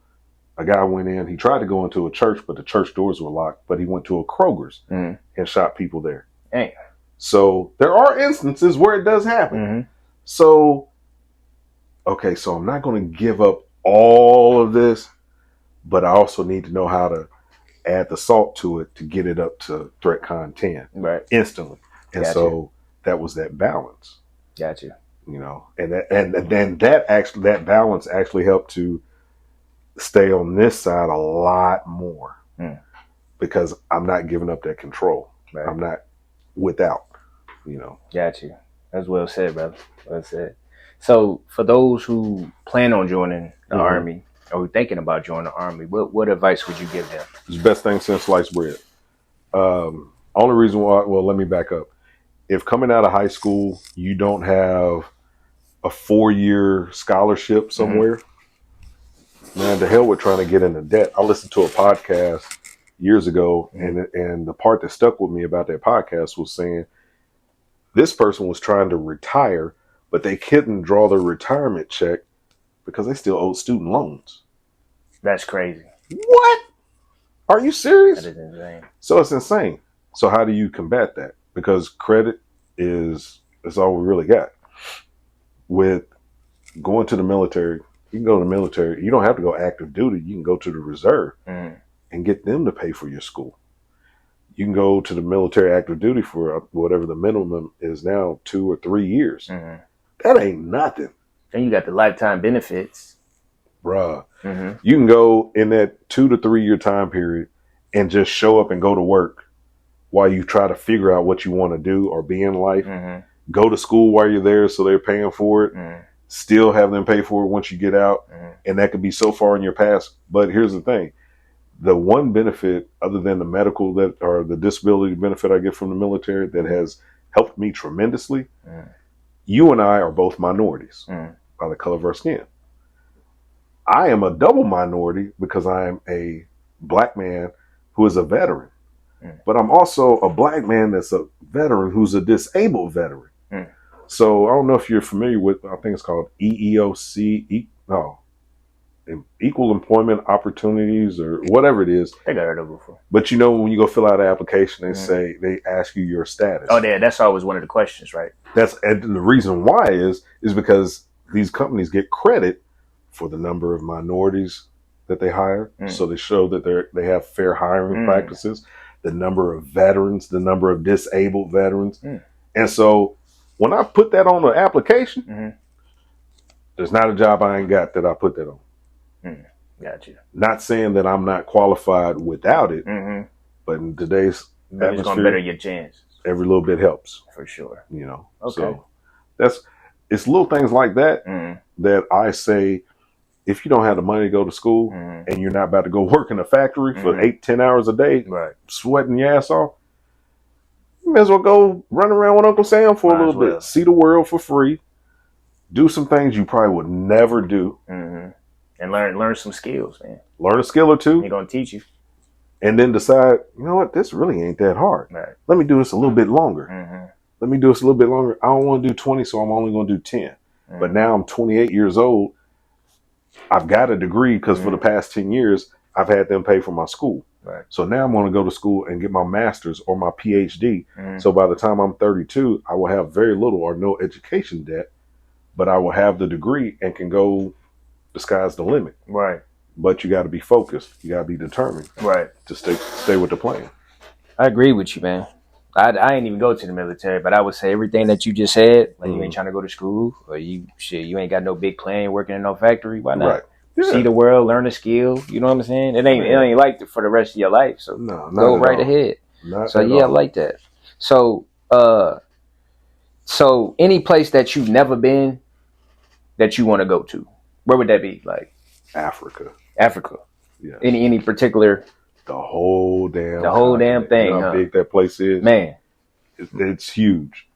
a guy went in, he tried to go into a church, but the church doors were locked, but he went to a Kroger's and shot people there. Dang. So there are instances where it does happen. So, okay, so I'm not going to give up all of this, but I also need to know how to add the salt to it to get it up to threat con 10 instantly. And so that was that balance. Gotcha. And then that balance actually helped to stay on this side a lot more because I'm not giving up that control. Right. I'm not without, Gotcha. That's well said, brother. Well said. So for those who plan on joining the Army or thinking about joining the Army, what advice would you give them? It's the best thing since sliced bread. Only reason why, well, let me back up. If coming out of high school, you don't have a 4-year scholarship somewhere, man, to hell with trying to get into debt. I listened to a podcast years ago, and the part that stuck with me about that podcast was saying this person was trying to retire but they couldn't draw their retirement check because they still owed student loans. That's crazy. What? Are you serious? That is insane. So it's insane. So how do you combat that? Because credit is all we really got. With going to the military, you can go to the military. You don't have to go active duty. You can go to the reserve and get them to pay for your school. You can go to the military active duty for whatever the minimum is now, 2 or 3 years. That ain't nothing. And you got the lifetime benefits. Bruh. You can go in that 2 to 3 year time period and just show up and go to work while you try to figure out what you want to do or be in life. Go to school while you're there so they're paying for it. Still have them pay for it once you get out. And that could be so far in your past. But here's the thing. The one benefit other than the medical that or the disability benefit I get from the military that has helped me tremendously, you and I are both minorities by the color of our skin. I am a double minority because I am a black man who is a veteran. But I'm also a black man that's a veteran who's a disabled veteran. So I don't know if you're familiar with, I think it's called EEOC, Equal Employment Opportunities or whatever it is. I think I heard of it before. But you know, when you go fill out an application, they say, they ask you your status. Oh, yeah, that's always one of the questions, right? And the reason why is because these companies get credit for the number of minorities that they hire. So they show that they have fair hiring practices, the number of veterans, the number of disabled veterans. And so when I put that on the application, there's not a job I ain't got that I put that on. Gotcha. Not saying that I'm not qualified without it, but in today's atmosphere, it's going to better your chances. Every little bit helps. For sure. You know. Okay. So it's little things like that that I say, if you don't have the money to go to school and you're not about to go work in a factory for 8-10 hours a day, sweating your ass off, you may as well go run around with Uncle Sam for a little bit. See the world for free. Do some things you probably would never do. And learn some skills, man. Learn a skill or two. They're going to teach you. And then decide, you know what, this really ain't that hard. Right. Let me do this a little bit longer. Let me do this a little bit longer. I don't want to do 20, so I'm only going to do 10. But now I'm 28 years old. I've got a degree because for the past 10 years, I've had them pay for my school. Right. So now I'm going to go to school and get my master's or my PhD. So by the time I'm 32, I will have very little or no education debt, but I will have the degree and can go, the sky's the limit. Right. But you got to be focused. You got to be determined. Right. To stay with the plan. I agree with you, man. I ain't even go to the military, but I would say everything that you just said, like you ain't trying to go to school or you ain't got no big plan working in no factory. Why not? Right. Yeah. See the world, learn a skill. You know what I'm saying? It ain't like for the rest of your life. So go right ahead. So yeah, I like that. So so any place that you've never been that you want to go to, where would that be? Like Africa. Yeah. Any particular? The whole damn thing. You know how big that place is? Man. It's huge.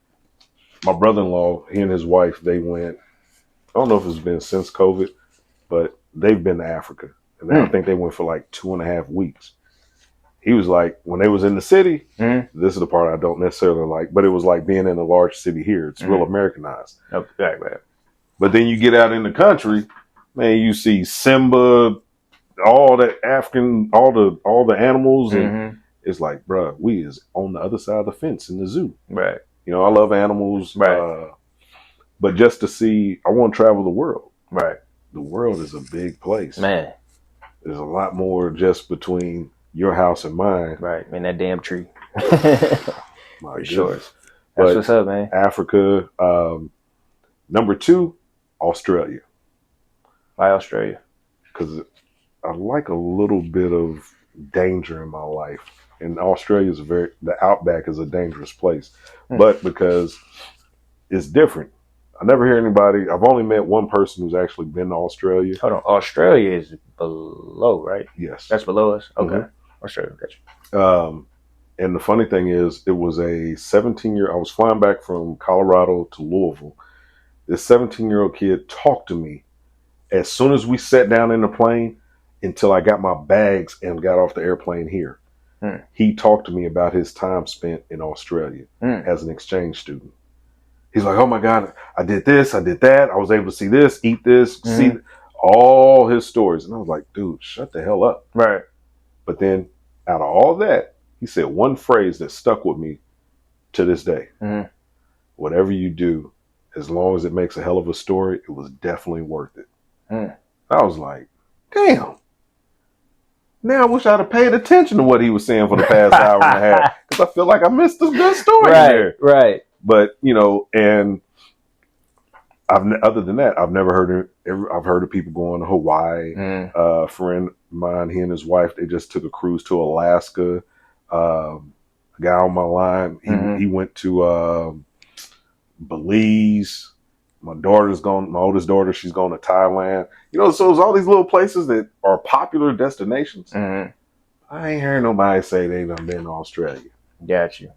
My brother-in-law, he and his wife, they went, I don't know if it's been since COVID, but they've been to Africa. And I think they went for like 2.5 weeks. He was like, when they was in the city, this is the part I don't necessarily like, but it was like being in a large city here. It's real Americanized. Okay, right. But then you get out in the country, man, you see Simba, all the African, all the animals, and it's like, bruh, we is on the other side of the fence in the zoo. Right. You know, I love animals, right? But just to see, I want to travel the world. Right. The world is a big place, man. There's a lot more just between your house and mine. Right, man, that damn tree. For sure. That's what's up, man. Africa. Number 2, Australia. Why Australia? Because I like a little bit of danger in my life. And Australia is the outback is a dangerous place. But because it's different. I never hear anybody, I've only met one person who's actually been to Australia. Hold on, Australia is below, right? Yes. That's below us? Okay. Australia, gotcha. And the funny thing is, it was a 17-year, I was flying back from Colorado to Louisville. This 17-year-old kid talked to me as soon as we sat down in the plane until I got my bags and got off the airplane here. He talked to me about his time spent in Australia as an exchange student. He's like, oh my God, I did this, I did that. I was able to see this, eat this, see all his stories. And I was like, dude, shut the hell up. Right. But then out of all that, he said one phrase that stuck with me to this day. Mm-hmm. Whatever you do, as long as it makes a hell of a story, it was definitely worth it. I was like, damn. Now I wish I'd have paid attention to what he was saying for the past hour and a half, because I feel like I missed a good story there. Right. But and other than that, I've never heard I've heard of people going to Hawaii. A friend of mine, he and his wife, they just took a cruise to Alaska. A guy on my line, he went to Belize. My oldest daughter, she's going to Thailand. So it's all these little places that are popular destinations. I ain't hearing nobody say they done been to Australia. Got you.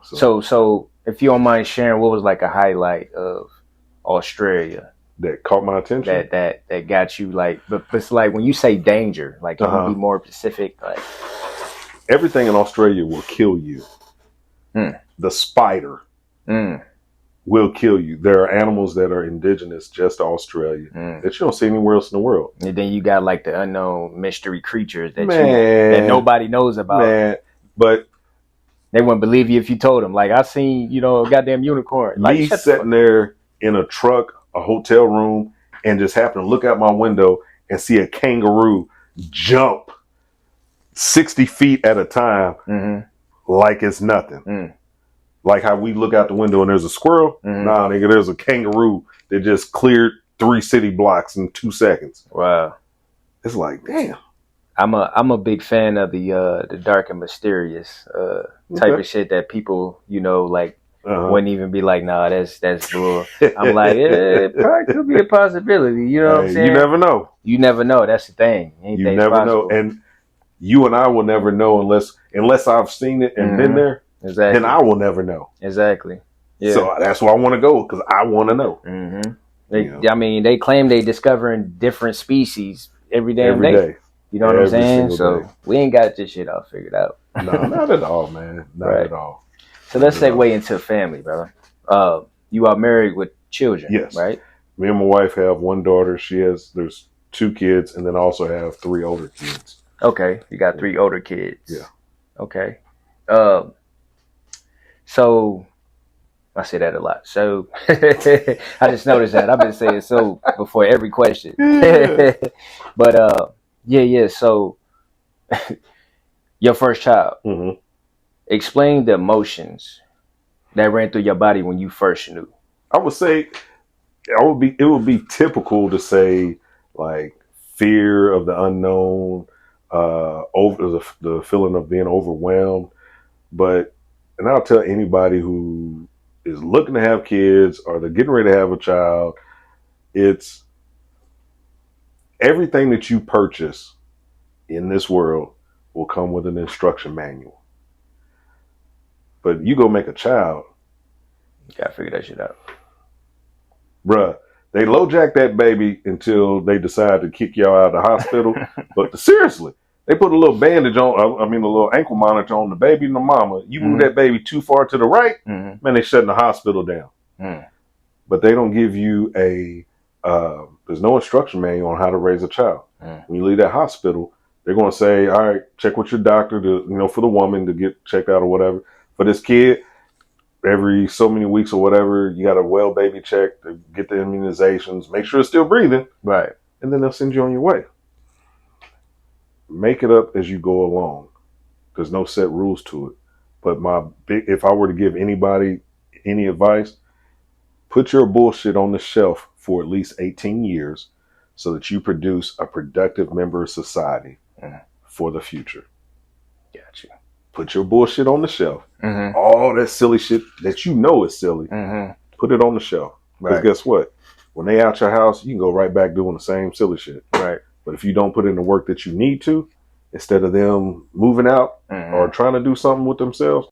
So if you don't mind sharing, what was like a highlight of Australia that caught my attention? That got you, like, but it's like when you say danger, like, can you be more specific? Like, everything in Australia will kill you. The spider will kill you. There are animals that are indigenous just to Australia that you don't see anywhere else in the world. And then you got like the unknown mystery creatures that nobody knows about. But they wouldn't believe you if you told them. Like, I seen, a goddamn unicorn. Like, me sitting there in a truck, a hotel room, and just happen to look out my window and see a kangaroo jump 60 feet at a time like it's nothing. Like how we look out the window and there's a squirrel. Nah, nigga, there's a kangaroo that just cleared 3 city blocks in 2 seconds. Wow. It's like, damn. I'm a big fan of the dark and mysterious type of shit that people, like, wouldn't even be like, nah, that's bull. I'm like, it probably could be a possibility. You know what I'm saying? You never know. You never know. That's the thing. You never know. And you and I will never know unless I've seen it and been there. Exactly. Then I will never know. Exactly. Yeah. So that's why I want to go, because I want to know. I mean, they claim they discovering different species every day. You know what I'm saying? So we ain't got this shit all figured out. No, not at all, man. Not at all. So let's segue into family, brother. You are married with children, yes, right? Me and my wife have one daughter. There's 2 kids, and then I also have 3 older kids. Okay, you got 3 older kids. Yeah. Okay. So I say that a lot. So I just noticed that. I've been saying so before every question. But yeah. So your first child. Explain the emotions that ran through your body when you first knew. I would say it would be typical to say like fear of the unknown, over the feeling of being overwhelmed. And I'll tell anybody who is looking to have kids or they're getting ready to have a child, it's everything that you purchase in this world will come with an instruction manual. But you go make a child, you gotta figure that shit out. Bruh, they LoJack that baby until they decide to kick y'all out of the hospital. But seriously, they put a little bandage on, a little ankle monitor on the baby and the mama. You move that baby too far to the right, man, they shutting the hospital down. But they don't give you there's no instruction manual on how to raise a child. When you leave that hospital, they're going to say, all right, check with your doctor for the woman to get checked out or whatever. For this kid, every so many weeks or whatever, you got a well baby check to get the immunizations, make sure it's still breathing. Right. And then they'll send you on your way. Make it up as you go along. There's no set rules to it. But if I were to give anybody any advice, put your bullshit on the shelf for at least 18 years so that you produce a productive member of society for the future. Gotcha. Put your bullshit on the shelf. All that silly shit that you know is silly, put it on the shelf. Because guess what? When they out your house, you can go right back doing the same silly shit. Right. But if you don't put in the work that you need to, instead of them moving out or trying to do something with themselves,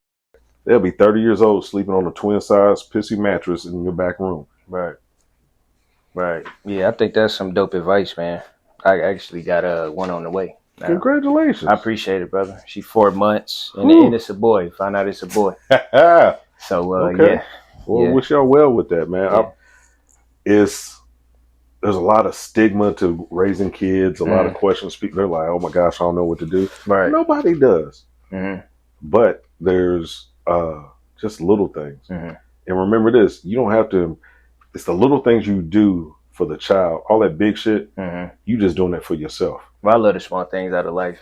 they'll be 30 years old sleeping on a twin-size pissy mattress in your back room. Right. Yeah, I think that's some dope advice, man. I actually got one on the way. Now, congratulations. I appreciate it, brother. She's 4 months, and it's a boy. Find out it's a boy. So, okay. Well, Yeah. wish y'all well with that, man. Yeah. There's a lot of stigma to raising kids, a lot of questions. People, they're like, oh my gosh, I don't know what to do. Right. Nobody does. Mm-hmm. But there's just little things. Mm-hmm. And remember this, you don't have to, it's the little things you do for the child. All that big shit, you just doing that for yourself. Well, I love the small things out of life.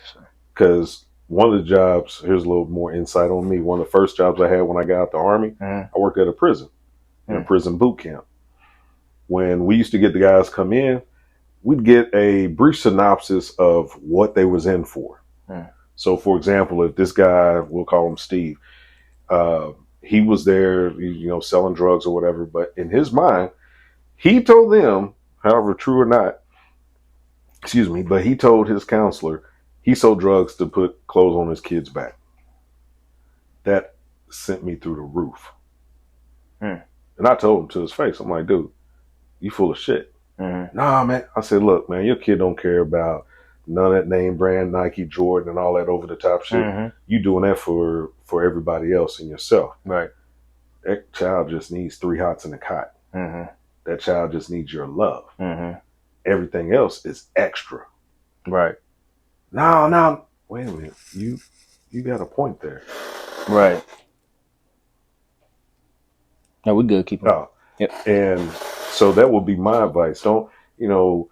Because one of the jobs, here's a little more insight on me. One of the first jobs I had when I got out the Army, I worked at a prison, in a prison boot camp. When we used to get the guys come in, we'd get a brief synopsis of what they was in for. So, for example, if this guy, we'll call him Steve, he was there, selling drugs or whatever. But in his mind, he told them, however true or not, but he told his counselor he sold drugs to put clothes on his kids' back. That sent me through the roof. And I told him to his face, I'm like, dude, you full of shit. Nah, man. I said, look, man, your kid don't care about none of that name brand, Nike, Jordan, and all that over the top shit. You doing that for everybody else and yourself. Right. That child just needs 3 hots in a cot. That child just needs your love. Everything else is extra. Right. No. Wait a minute. You got a point there. Right. No, we good. Keep on. Yep. And so that would be my advice. Don't, if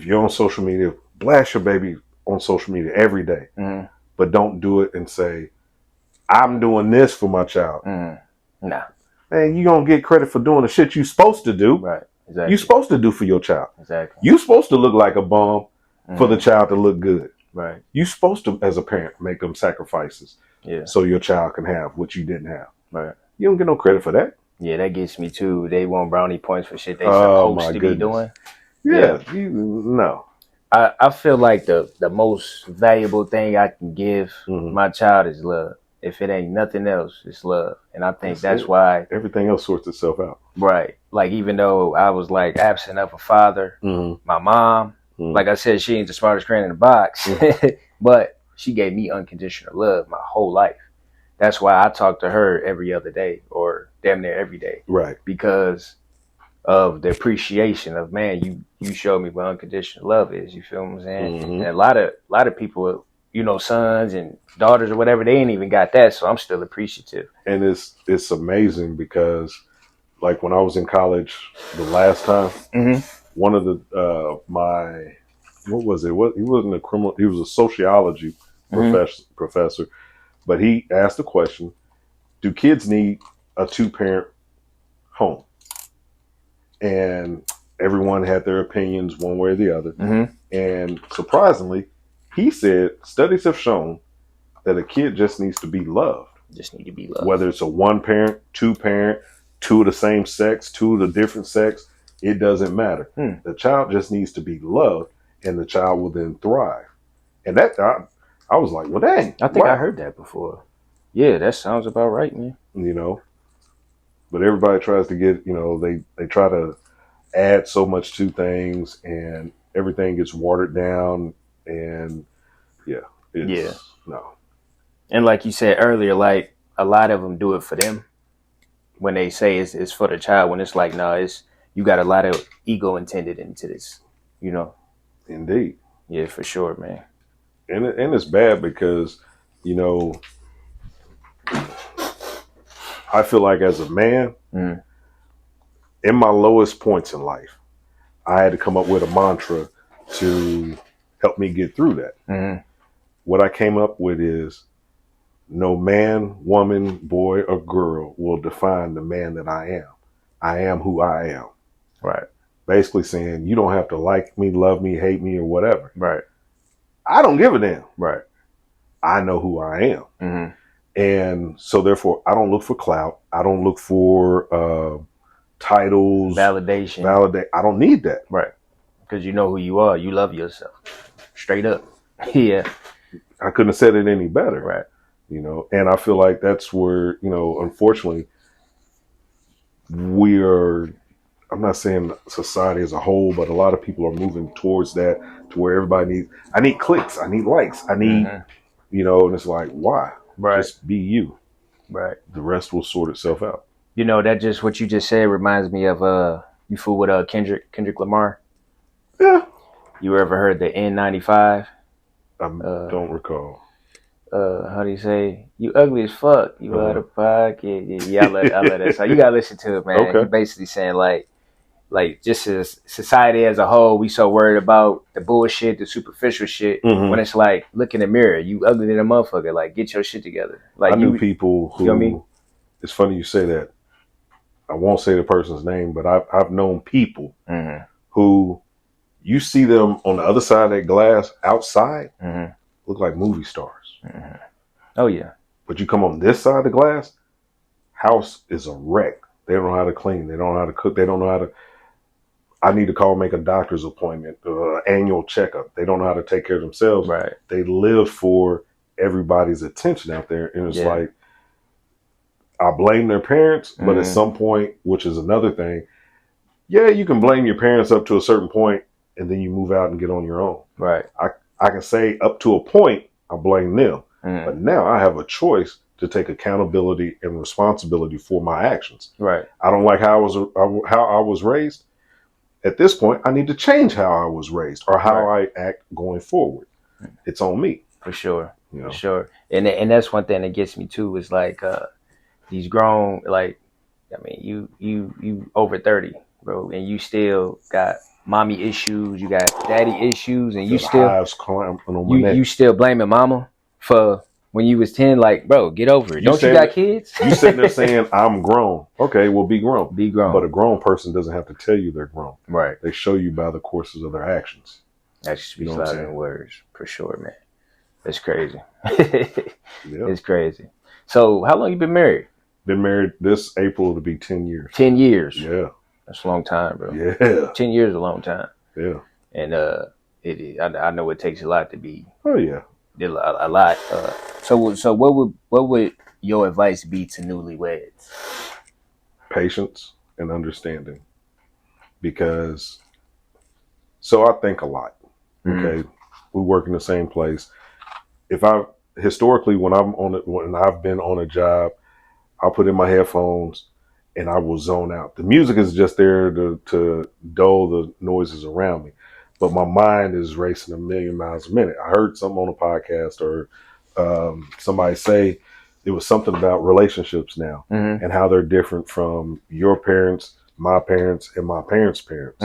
you're on social media, blast your baby on social media every day. But don't do it and say, I'm doing this for my child. Nah. Man, you don't get credit for doing the shit you're supposed to do. Right. Exactly. You're supposed to do for your child. Exactly. You're supposed to look like a bum for the child to look good. Right. You're supposed to, as a parent, make them sacrifices. Yeah. So your child can have what you didn't have. Right. You don't get no credit for that. Yeah, that gets me too. They want brownie points for shit they supposed to be doing. Yeah. No. I feel like the most valuable thing I can give my child is love. If it ain't nothing else, it's love. And I think that's why everything else sorts itself out. Right. Like, even though I was like absent of a father, my mom, like I said, she ain't the smartest crayon in the box, but she gave me unconditional love my whole life. That's why I talk to her every other day or damn near every day. Right. Because of the appreciation of, man, you showed me what unconditional love is. You feel what I'm saying? And a lot of people, sons and daughters or whatever, they ain't even got that. So I'm still appreciative. And it's amazing because, like, when I was in college the last time, one of the what was it? He wasn't a criminal. He was a sociology professor, but he asked the question: do kids need a 2-parent home? And everyone had their opinions one way or the other. And surprisingly, he said studies have shown that a kid just needs to be loved. Just need to be loved. Whether it's a 1-parent, 2-parent, 2 of the same sex, 2 of the different sex, it doesn't matter. The child just needs to be loved, and the child will then thrive. And that I was like, well, dang. I think I heard that before. Yeah, that sounds about right, man. But everybody tries to get, they try to add so much to things, and everything gets watered down. And no. And like you said earlier, like, a lot of them do it for them when they say it's for the child, when it's like, no, you got a lot of ego intended into this, Indeed. Yeah, for sure, man. And it's bad because, I feel like as a man, in my lowest points in life, I had to come up with a mantra to help me get through that. What I came up with is, no man, woman, boy, or girl will define the man that I am. I am who I am. Right. Basically saying, you don't have to like me, love me, hate me, or whatever. Right. I don't give a damn. Right. I know who I am. And so therefore, I don't look for clout. I don't look for titles. Validation. I don't need that. Right. Because you know who you are. You love yourself. Straight up. Yeah. I couldn't have said it any better. Right. And I feel like that's where, unfortunately, I'm not saying society as a whole, but a lot of people are moving towards that, to where everybody I need clicks, I need likes, I need, and it's like, why? Right. Just be you. Right. The rest will sort itself out. You know, that just what you just said reminds me of you fool with Kendrick Lamar. Yeah. You ever heard the N95? I don't recall. How do you say? You ugly as fuck. You out of pocket. Yeah, I let that. So you gotta listen to it, man. Okay. He basically saying like just as society as a whole, we so worried about the bullshit, the superficial shit. Mhm. When it's like, look in the mirror, you ugly than a motherfucker. Like, get your shit together. Like, I knew people who. You know what I mean? It's funny you say that. I won't say the person's name, but I've known people Mm-hmm. who you see them on the other side of that glass outside Mm-hmm. look like movie stars. Mm-hmm. Oh yeah. But you come on this side of the glass, house is a wreck. They don't know how to clean. They don't know how to cook. They don't know how to. I need to call, make a doctor's appointment, annual checkup. They don't know how to take care of themselves. Right. They live for everybody's attention out there. And it's like, I blame their parents, but at some point, which is another thing, yeah, you can blame your parents up to a certain point, and then you move out and get on your own. Right. I can say up to a point, I blame them. But now I have a choice to take accountability and responsibility for my actions. Right. I don't like how I was raised. At this point, I need to change how I was raised or how I act going forward. It's on me. For sure. You know? For sure. And that's one thing that gets me too is like these grown, like, I mean, you over 30, bro, and you still got mommy issues, you got daddy issues, and you still blaming mama for when you was 10. Like, bro, get over it. Don't you got kids? You sitting there saying I'm grown. Okay, well, be grown. Be grown. But a grown person doesn't have to tell you they're grown. Right. They show you by the courses of their actions. That speaks louder than words, for sure, man. That's crazy. Yeah. It's crazy. So, how long you been married? Been married this April to be 10 years. 10 years. Yeah. That's a long time, bro. Yeah. 10 years is a long time. Yeah. And I know it takes a lot to be. Oh yeah. A lot. So what would your advice be to newlyweds? Patience and understanding. Because so I think a lot. Okay. We work in the same place. Historically, when I've been on a job, I'll put in my headphones and I will zone out. The music is just there to dull the noises around me, but my mind is racing a million miles a minute. I heard something on a podcast or somebody say it was something about relationships now and how they're different from your parents, my parents, and my parents' parents.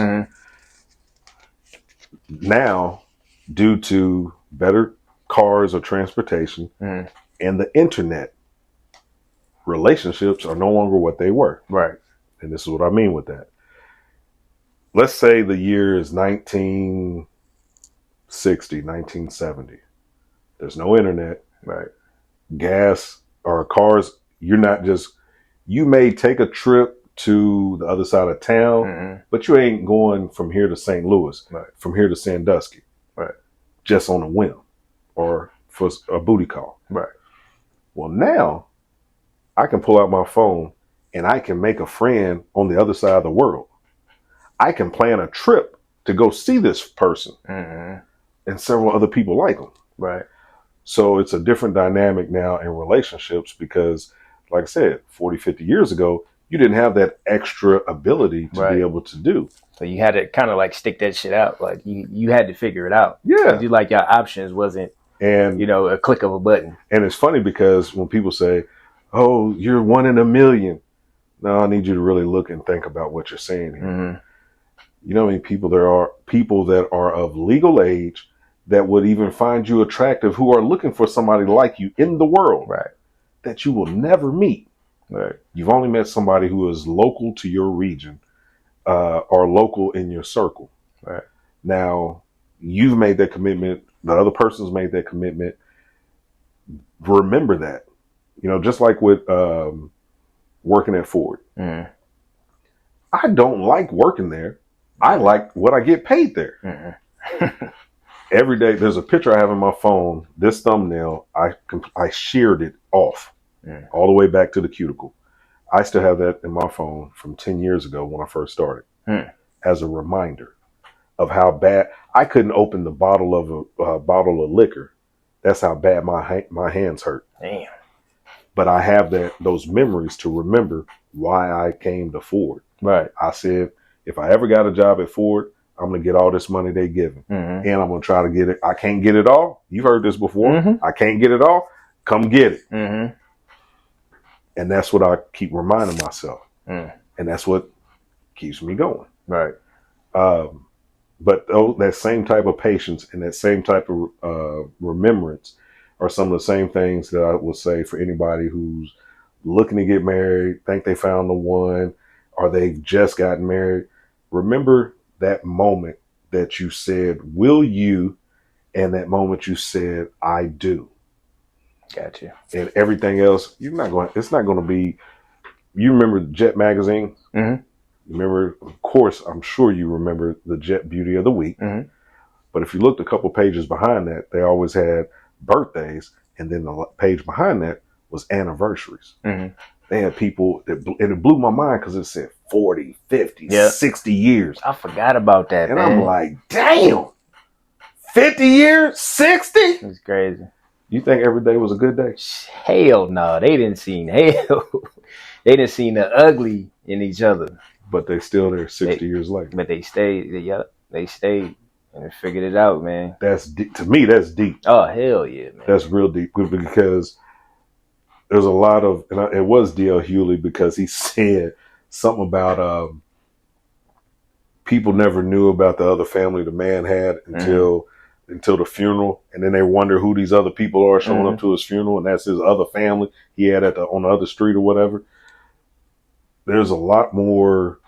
Now, due to better cars or transportation and the internet, relationships are no longer what they were. Right. And this is what I mean with that. Let's say the year is 1960, 1970. There's no internet. Right. Gas or cars. You may take a trip to the other side of town, but you ain't going from here to St. Louis, from here to Sandusky, just on a whim or for a booty call. Right. Well, now I can pull out my phone and I can make a friend on the other side of the world. I can plan a trip to go see this person and several other people like them. Right. So it's a different dynamic now in relationships because, like I said, 40, 50 years ago, you didn't have that extra ability to be able to do. So you had to kind of like stick that shit out. Like you had to figure it out. Yeah. You like your options wasn't, a click of a button. And it's funny because when people say, oh, you're one in a million. No, I need you to really look and think about what you're saying here. You know how many people there are, people that are of legal age that would even find you attractive who are looking for somebody like you in the world that you will never meet. Right. You've only met somebody who is local to your region or local in your circle. Right. Now, you've made that commitment. The other person's made that commitment. Remember that. Just like with working at Ford. I don't like working there. I like what I get paid there. Every day, there's a picture I have in my phone. This thumbnail, I sheared it off all the way back to the cuticle. I still have that in my phone from 10 years ago when I first started as a reminder of how bad I couldn't open the bottle of liquor. That's how bad my hands hurt. Damn. but I have those memories to remember why I came to Ford. Right. I said, if I ever got a job at Ford, I'm going to get all this money they giving. Mm-hmm. And I'm going to try to get it. I can't get it all. You've heard this before. Mm-hmm. I can't get it all. Come get it. Mm-hmm. And that's what I keep reminding myself. Mm. And that's what keeps me going. Right. But that same type of patience and that same type of remembrance are some of the same things that I will say for anybody who's looking to get married, think they found the one, or they've just gotten married. Remember that moment that you said, will you? And that moment you said, I do. Gotcha. And everything else, it's not going to be, you remember Jet Magazine? Mm-hmm. Remember, of course, I'm sure you remember the Jet Beauty of the Week. Mm-hmm. But if you looked a couple pages behind that, they always had birthdays. And then the page behind that was anniversaries. Mm-hmm. They had people, and it blew my mind because it said 40, 50, Yeah. 60 years. I forgot about that, And man. I'm like, damn, 50 years, 60? It's crazy. You think every day was a good day? Hell no, they didn't see hell. They didn't see the ugly in each other. But they still there 60 years later. But they stayed. They stayed and they figured it out, man. That's deep. To me, that's deep. Oh hell yeah, man. That's real deep because there's a lot of, and it was D.L. Hewley because he said something about people never knew about the other family the man had until the funeral, and then they wonder who these other people are showing up to his funeral, and that's his other family he had on the other street or whatever. There's a lot more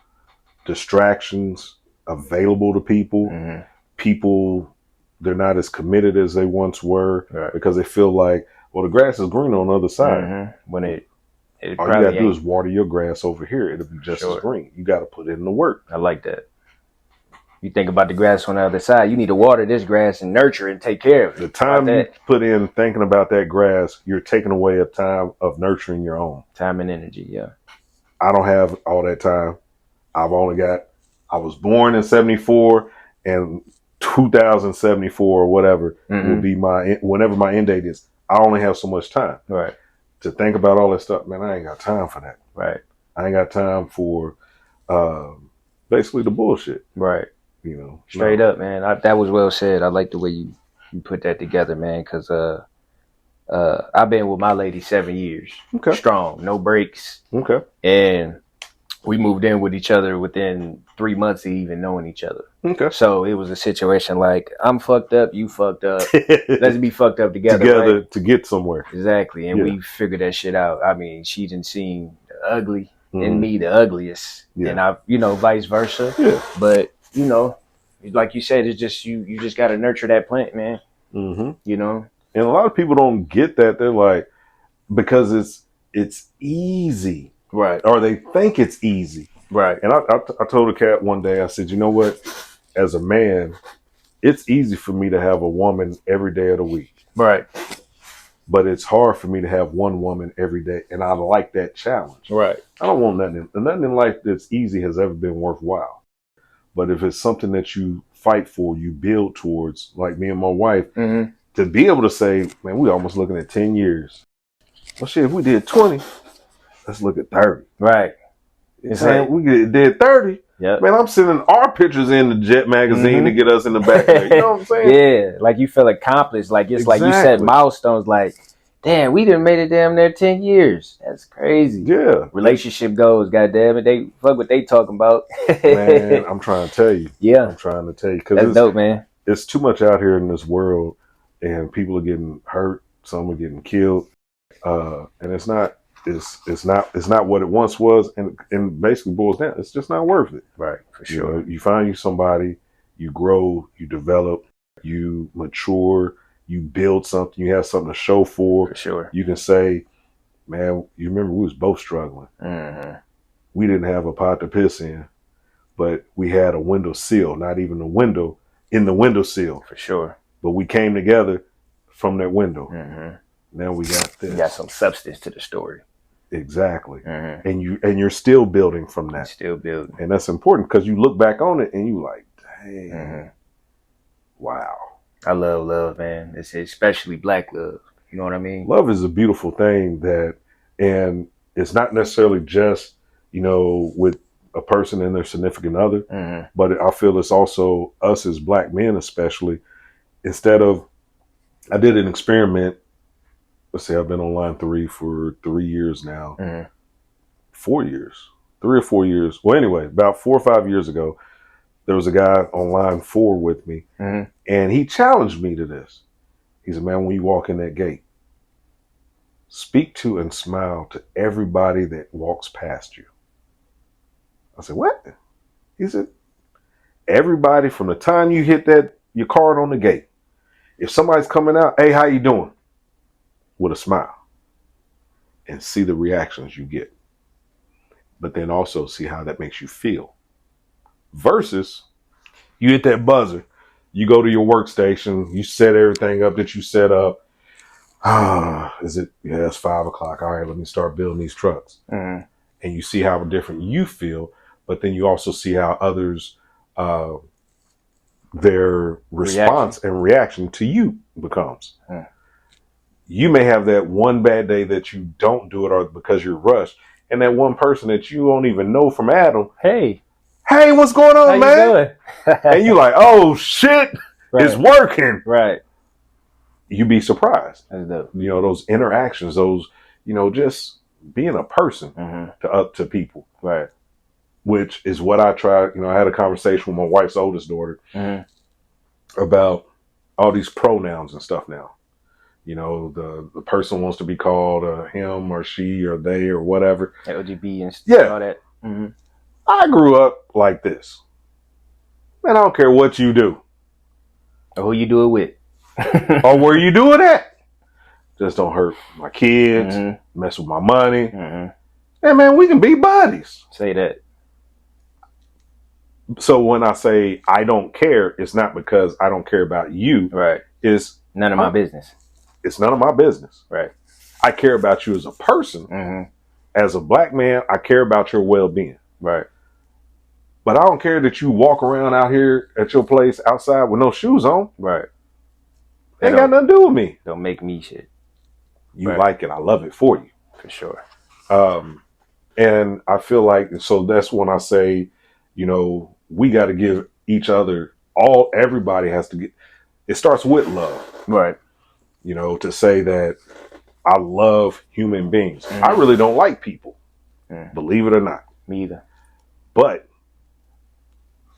distractions available to people. Mm-hmm. People, they're not as committed as they once were because they feel like, well, the grass is green on the other side. Mm-hmm. When it all you got to do is water your grass over here. It'll be just as green. You got to put in the work. I like that. You think about the grass on the other side. You need to water this grass and nurture and take care of it. The time you put in thinking about that grass, you're taking away a time of nurturing your own. Time and energy, yeah. I don't have all that time. I was born in 74 and 2074 or whatever will be whenever my end date is. I only have so much time. Right. To think about all that stuff, man, I ain't got time for that. Right. I ain't got time for basically the bullshit. Right. You know, straight up, man. That was well said. I like the way you put that together, man. Because I've been with my lady 7 years, strong, no breaks. Okay. And we moved in with each other within 3 months of even knowing each other. Okay. So it was a situation like, I'm fucked up, you fucked up. Let's be fucked up together right? To get somewhere. Exactly. And we figured that shit out. I mean, she didn't see the ugly in me, the ugliest, and I, vice versa. Yeah. But like you said, it's just you just got to nurture that plant, man. Mm-hmm. And a lot of people don't get that. They're like, because it's easy, right? Or they think it's easy, right? And I told a cat one day, I said, you know what? As a man, it's easy for me to have a woman every day of the week, right? But it's hard for me to have one woman every day, and I like that challenge, right? I don't want nothing in life that's easy has ever been worthwhile. But if it's something that you fight for, you build towards, like me and my wife, to be able to say, man, we almost looking at 10 years. Well, shit, if we did 20, let's look at 30. Right. It's saying we did 30. Yep. Man, I'm sending our pictures in the Jet Magazine to get us in the back there. You know what I'm saying? Yeah, like you feel accomplished. Like it's like you set milestones. Like, damn, we done made it damn near 10 years. That's crazy. Yeah. Relationship goals, goddamn it. They fuck what they talking about. Man, I'm trying to tell you. Yeah. I'm trying to tell you. That's dope, man. It's too much out here in this world, and people are getting hurt. Some are getting killed. And it's not what it once was, and basically boils down. It's just not worth it. Right, for sure. You find you somebody, you grow, you develop, you mature, you build something, you have something to show for. For sure. You can say, man, you remember we was both struggling. Mm-hmm. We didn't have a pot to piss in, but we had a window sill, not even a window in the window sill. For sure. But we came together from that window. Mm-hmm. Now we got this. You got some substance to the story. Exactly. Mm-hmm. And you're still building from that. Still building. And that's important because you look back on it and you like, dang, wow. I love love, man. It's especially black love. You know what I mean? Love is a beautiful thing that And it's not necessarily just, with a person and their significant other, Mm-hmm. but I feel it's also us as black men, especially. Instead of, I did an experiment. Let's say I've been on line 3 for 3 years now, Mm-hmm. 4 years, 3 or 4 years. Well, anyway, about 4 or 5 years ago, there was a guy on line 4 with me, Mm-hmm. and he challenged me to this. He said, man, when you walk in that gate, speak to and smile to everybody that walks past you. I said, what? He said, everybody from the time you hit your card on the gate, if somebody's coming out, hey, how you doing? With a smile. And see the reactions you get. But then also see how that makes you feel. Versus, you hit that buzzer, you go to your workstation, you set everything up that you set up. It's 5 o'clock. All right, let me start building these trucks. Mm-hmm. And you see how different you feel, but then you also see how others, their response and reaction to you becomes. Mm. You may have that one bad day that you don't do it, or because you're rushed, and that one person that you don't even know from Adam, Hey, what's going on, how man? you doing? And you like, oh shit, Right. it's working. Right. You be surprised. That's dope. Those interactions, those, just being a person Mm-hmm. to people. Right. Which is what I tried. I had a conversation with my wife's oldest daughter about all these pronouns and stuff now. The person wants to be called him or she or they or whatever. LGB and Yeah. all that. Mm-hmm. I grew up like this. Man, I don't care what you do. Or who you do it with. Or where you do it at. Just don't hurt my kids, Mm-hmm. mess with my money. Mm-hmm. Hey, man, we can be buddies. Say that. So when I say I don't care, it's not because I don't care about you. Right. It's none of my business. It's none of my business. Right. I care about you as a person. Mm-hmm. As a black man, I care about your well-being. Right. But I don't care that you walk around out here at your place outside with no shoes on. Right. Ain't got nothing to do with me. Don't make me shit. You Right. like it. I love it for you. For sure. And I feel like, so that's when I say, we got to give each other, everybody has to get, it starts with love. Right. To say that I love human beings. Mm-hmm. I really don't like people, believe it or not. Me either. But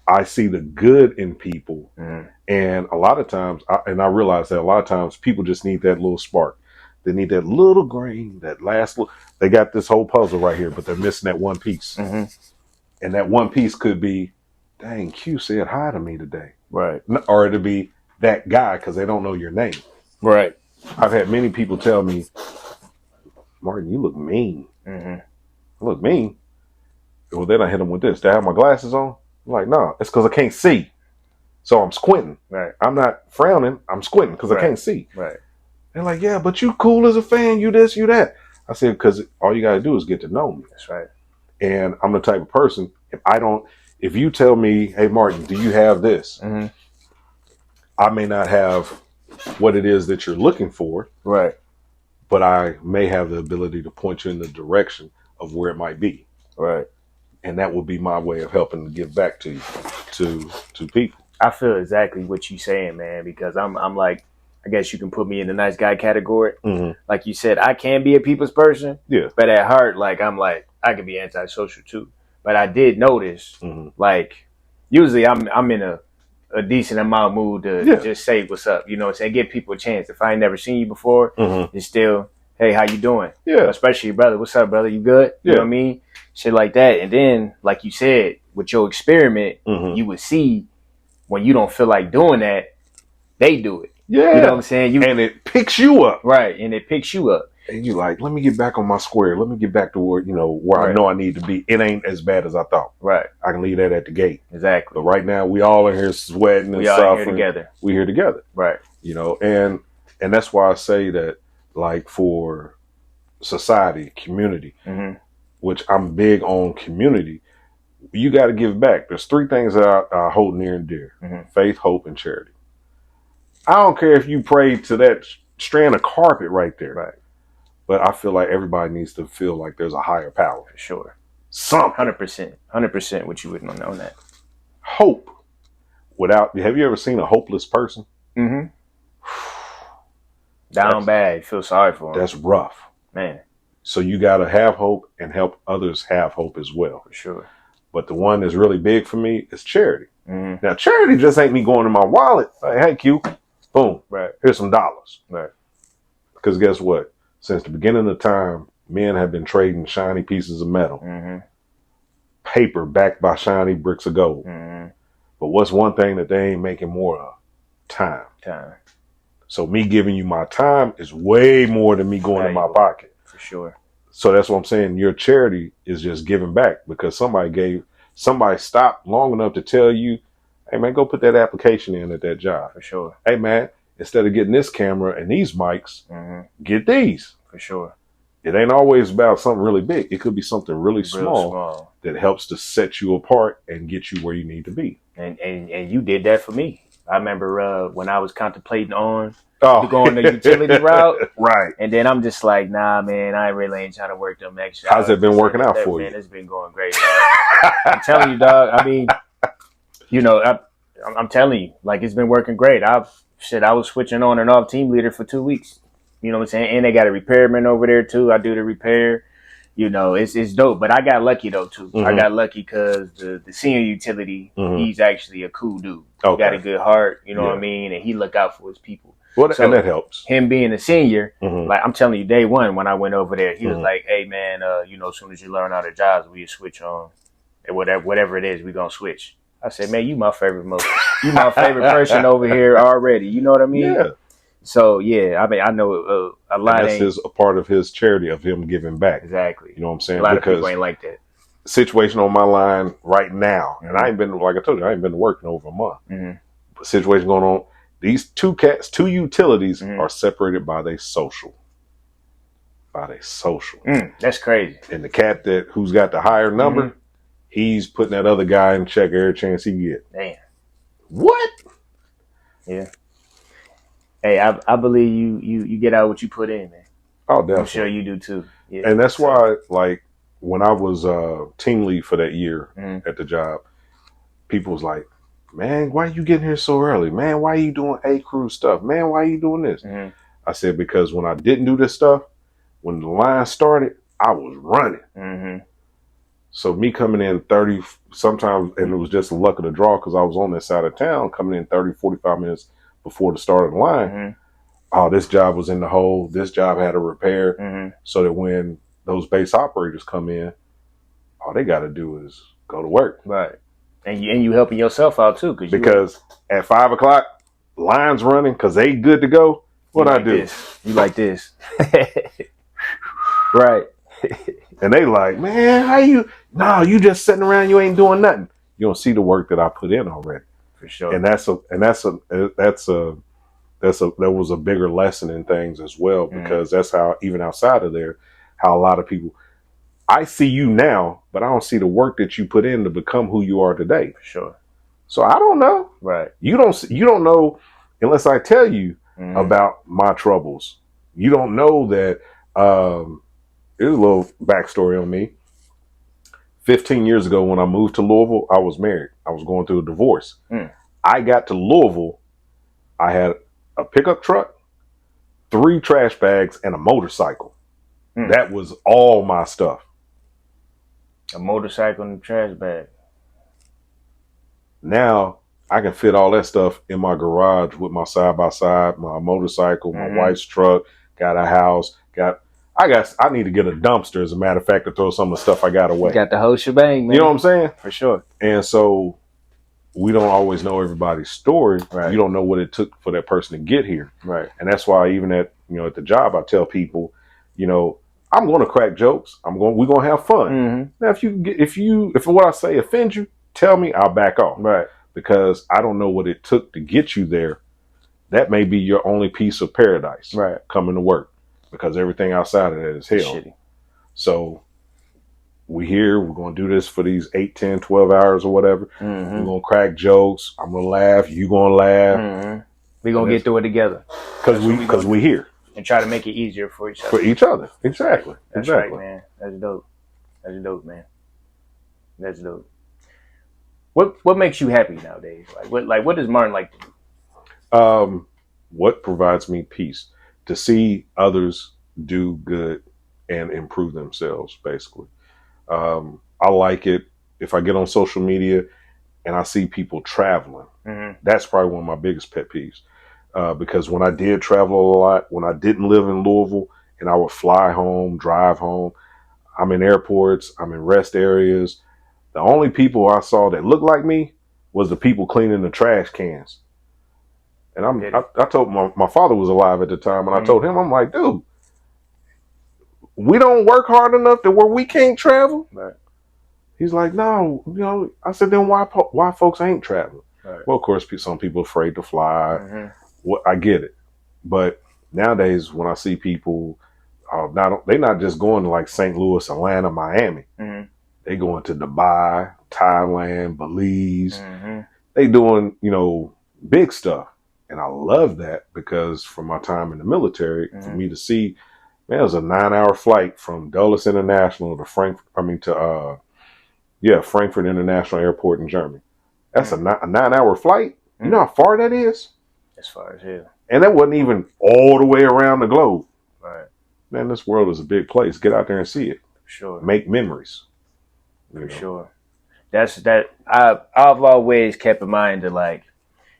I see the good in people. Mm-hmm. And a lot of times, I realize that a lot of times people just need that little spark. They need that little grain, that last little, they got this whole puzzle right here, but they're missing that one piece. Mm-hmm. And that one piece could be, dang, Q said hi to me today. Right. Or it'll be that guy because they don't know your name. Right. I've had many people tell me, Martin, you look mean. Mm-hmm. I look mean. Well, then I hit them with this. Do I have my glasses on? I'm like, no, it's because I can't see. So I'm squinting. Right. I'm not frowning. I'm squinting because I can't see. Right. They're like, yeah, but you cool as a fan. You this, you that. I said, because all you got to do is get to know me. That's right. And I'm the type of person, if you tell me, hey, Martin, do you have this? Mm-hmm. I may not have what it is that you're looking for. Right. But I may have the ability to point you in the direction of where it might be. Right. And that would be my way of helping to give back to you, to people. I feel exactly what you're saying, man, because I'm like, I guess you can put me in the nice guy category. Mm-hmm. Like you said, I can be a people's person. Yeah. But at heart, I can be antisocial too. But I did notice, usually I'm in a decent amount of mood to just say what's up, give people a chance. If I ain't never seen you before, it's still, hey, how you doing? Yeah. Especially your brother. What's up, brother? You good? You know what I mean? Shit like that. And then, like you said, with your experiment, you would see when you don't feel like doing that, they do it. Yeah. You know what I'm saying? And it picks you up. Right. And it picks you up. And you like, let me get back on my square. Let me get back to where, where Right. I know I need to be. It ain't as bad as I thought. Right. I can leave that at the gate. Exactly. But right now, we all are here sweating and We all suffering. here together. We here together. Right. And that's why I say that, like, for society, community, which I'm big on community, you got to give back. There's 3 things that I hold near and dear: faith, hope, and charity. I don't care if you pray to that strand of carpet right there. Right. but I feel like everybody needs to feel like there's a higher power. For sure. Something. 100% with you wouldn't know that. Hope. Have you ever seen a hopeless person? Mm-hmm. Down bad. Feel sorry for them. That's rough. Man. So you got to have hope and help others have hope as well. For sure. But the one that's really big for me is charity. Mm-hmm. Now, charity just ain't me going in my wallet. Like, hey, Q, boom, right. Here's some dollars. Right. Because guess what? Since the beginning of time, men have been trading shiny pieces of metal, paper backed by shiny bricks of gold. But what's one thing that they ain't making more of? Time. So me giving you my time is way more than me going in my pocket. For sure. So that's what I'm saying. Your charity is just giving back because somebody stopped long enough to tell you, hey man, go put that application in at that job. For sure. Hey man, instead of getting this camera and these mics, get these. For sure. It ain't always about something really big. It could be something really small that helps to set you apart and get you where you need to be. And you did that for me. I remember when I was contemplating on going the utility route. Right. And then I'm just like, nah, man, I really ain't trying to work them extra. How's it been working out for you? It's been going great, dog. I'm telling you, dog. I mean, you know, I'm telling you, like, it's been working great. I was switching on and off team leader for 2 weeks. You know what I'm saying? And they got a repairman over there, too. I do the repair. You know, it's dope. But I got lucky, though, too. I got lucky because the senior utility, he's actually a cool dude. He got a good heart, you know what I mean? And he look out for his people. Well, so, and that helps. Him being a senior, like I'm telling you, day one when I went over there, he was like, hey, man, you know, as soon as you learn all the jobs, we switch on. And whatever it is, we going to switch. I said, man, you my favorite person over here already. You know what I mean? Yeah. So, yeah, I mean, I know a lot. And that's a part of his charity of him giving back. Exactly. You know what I'm saying? A lot of people ain't like that. Situation on my line right now, and I ain't been, like I told you, I ain't been working over a month. But situation going on, these two utilities are separated by their social. That's crazy. And the cat who's got the higher number, he's putting that other guy in check every chance he get. Damn. What? Yeah. Hey, I believe you get out what you put in, man. Oh, definitely. I'm sure you do too. Yeah. And that's why, like, when I was team lead for that year at the job, people was like, man, why are you getting here so early? Man, why are you doing A-crew stuff? Man, why are you doing this? I said, because when I didn't do this stuff, when the line started, I was running. So me coming in 30, sometimes, and it was just the luck of the draw because I was on this side of town, coming in 30, 45 minutes before the start of the line. Oh, this job was in the hole. This job had a repair. So that when those base operators come in, all they got to do is go to work. Right. And you helping yourself out too. Because at 5 o'clock, lines running because they good to go. What I do? You like this. Right. And they like, man, how you? No, you just sitting around. You ain't doing nothing. You don't see the work that I put in already. For sure. And that was a bigger lesson in things as well, because that's how, even outside of there, how a lot of people, I see you now, but I don't see the work that you put in to become who you are today. For sure. So I don't know. Right. You don't know unless I tell you about my troubles. You don't know that. Here's a little backstory on me. 15 years ago, when I moved to Louisville, I was married. I was going through a divorce. I got to Louisville. I had a pickup truck, 3 trash bags, and a motorcycle. That was all my stuff. A motorcycle and a trash bag. Now I can fit all that stuff in my garage with my side-by-side, my motorcycle, my wife's truck, got a house, I need to get a dumpster, as a matter of fact, to throw some of the stuff I got away. You got the whole shebang, man. You know what I'm saying? For sure. And so we don't always know everybody's story. Right. You don't know what it took for that person to get here. Right. And that's why even at the job, I tell people, I'm going to crack jokes. We're going to have fun. Now, if what I say offends you, tell me, I'll back off. Right. Because I don't know what it took to get you there. That may be your only piece of paradise. Right. Coming to work. Because everything outside of that is hell. Shitty. So we're going to do this for these 8, 10, 12 hours or whatever. We're going to crack jokes. I'm going to laugh. You going to laugh. We're going to get through it together. Because we here. and try to make it easier for each other. For each other. Exactly. That's exactly. right, man. That's dope. That's dope, man. That's dope. What makes you happy nowadays? What does Martin like to do? What provides me peace? To see others do good and improve themselves, basically. I like it if I get on social media and I see people traveling. Mm-hmm. That's probably one of my biggest pet peeves. Because when I did travel a lot, when I didn't live in Louisville and I would fly home, drive home, I'm in airports, I'm in rest areas. The only people I saw that looked like me was the people cleaning the trash cans. And I told my father was alive at the time, and I told him, I'm like, dude, we don't work hard enough to where we can't travel. Right. He's like, no, I said, then why folks ain't traveling? Right. Well, of course, some people afraid to fly. Mm-hmm. Well, I get it. But nowadays, when I see people, they're not just going to like St. Louis, Atlanta, Miami. Mm-hmm. They going to Dubai, Thailand, Belize. Mm-hmm. They doing, big stuff. And I love that because from my time in the military, for me to see, man, it was a 9-hour flight from Dulles International to Frankfurt International Airport in Germany. That's a 9-hour flight. You know how far that is? As far as hell. And that wasn't even all the way around the globe. Right. Man, this world is a big place. Get out there and see it. For sure. Make memories. For sure. I've always kept in mind that like,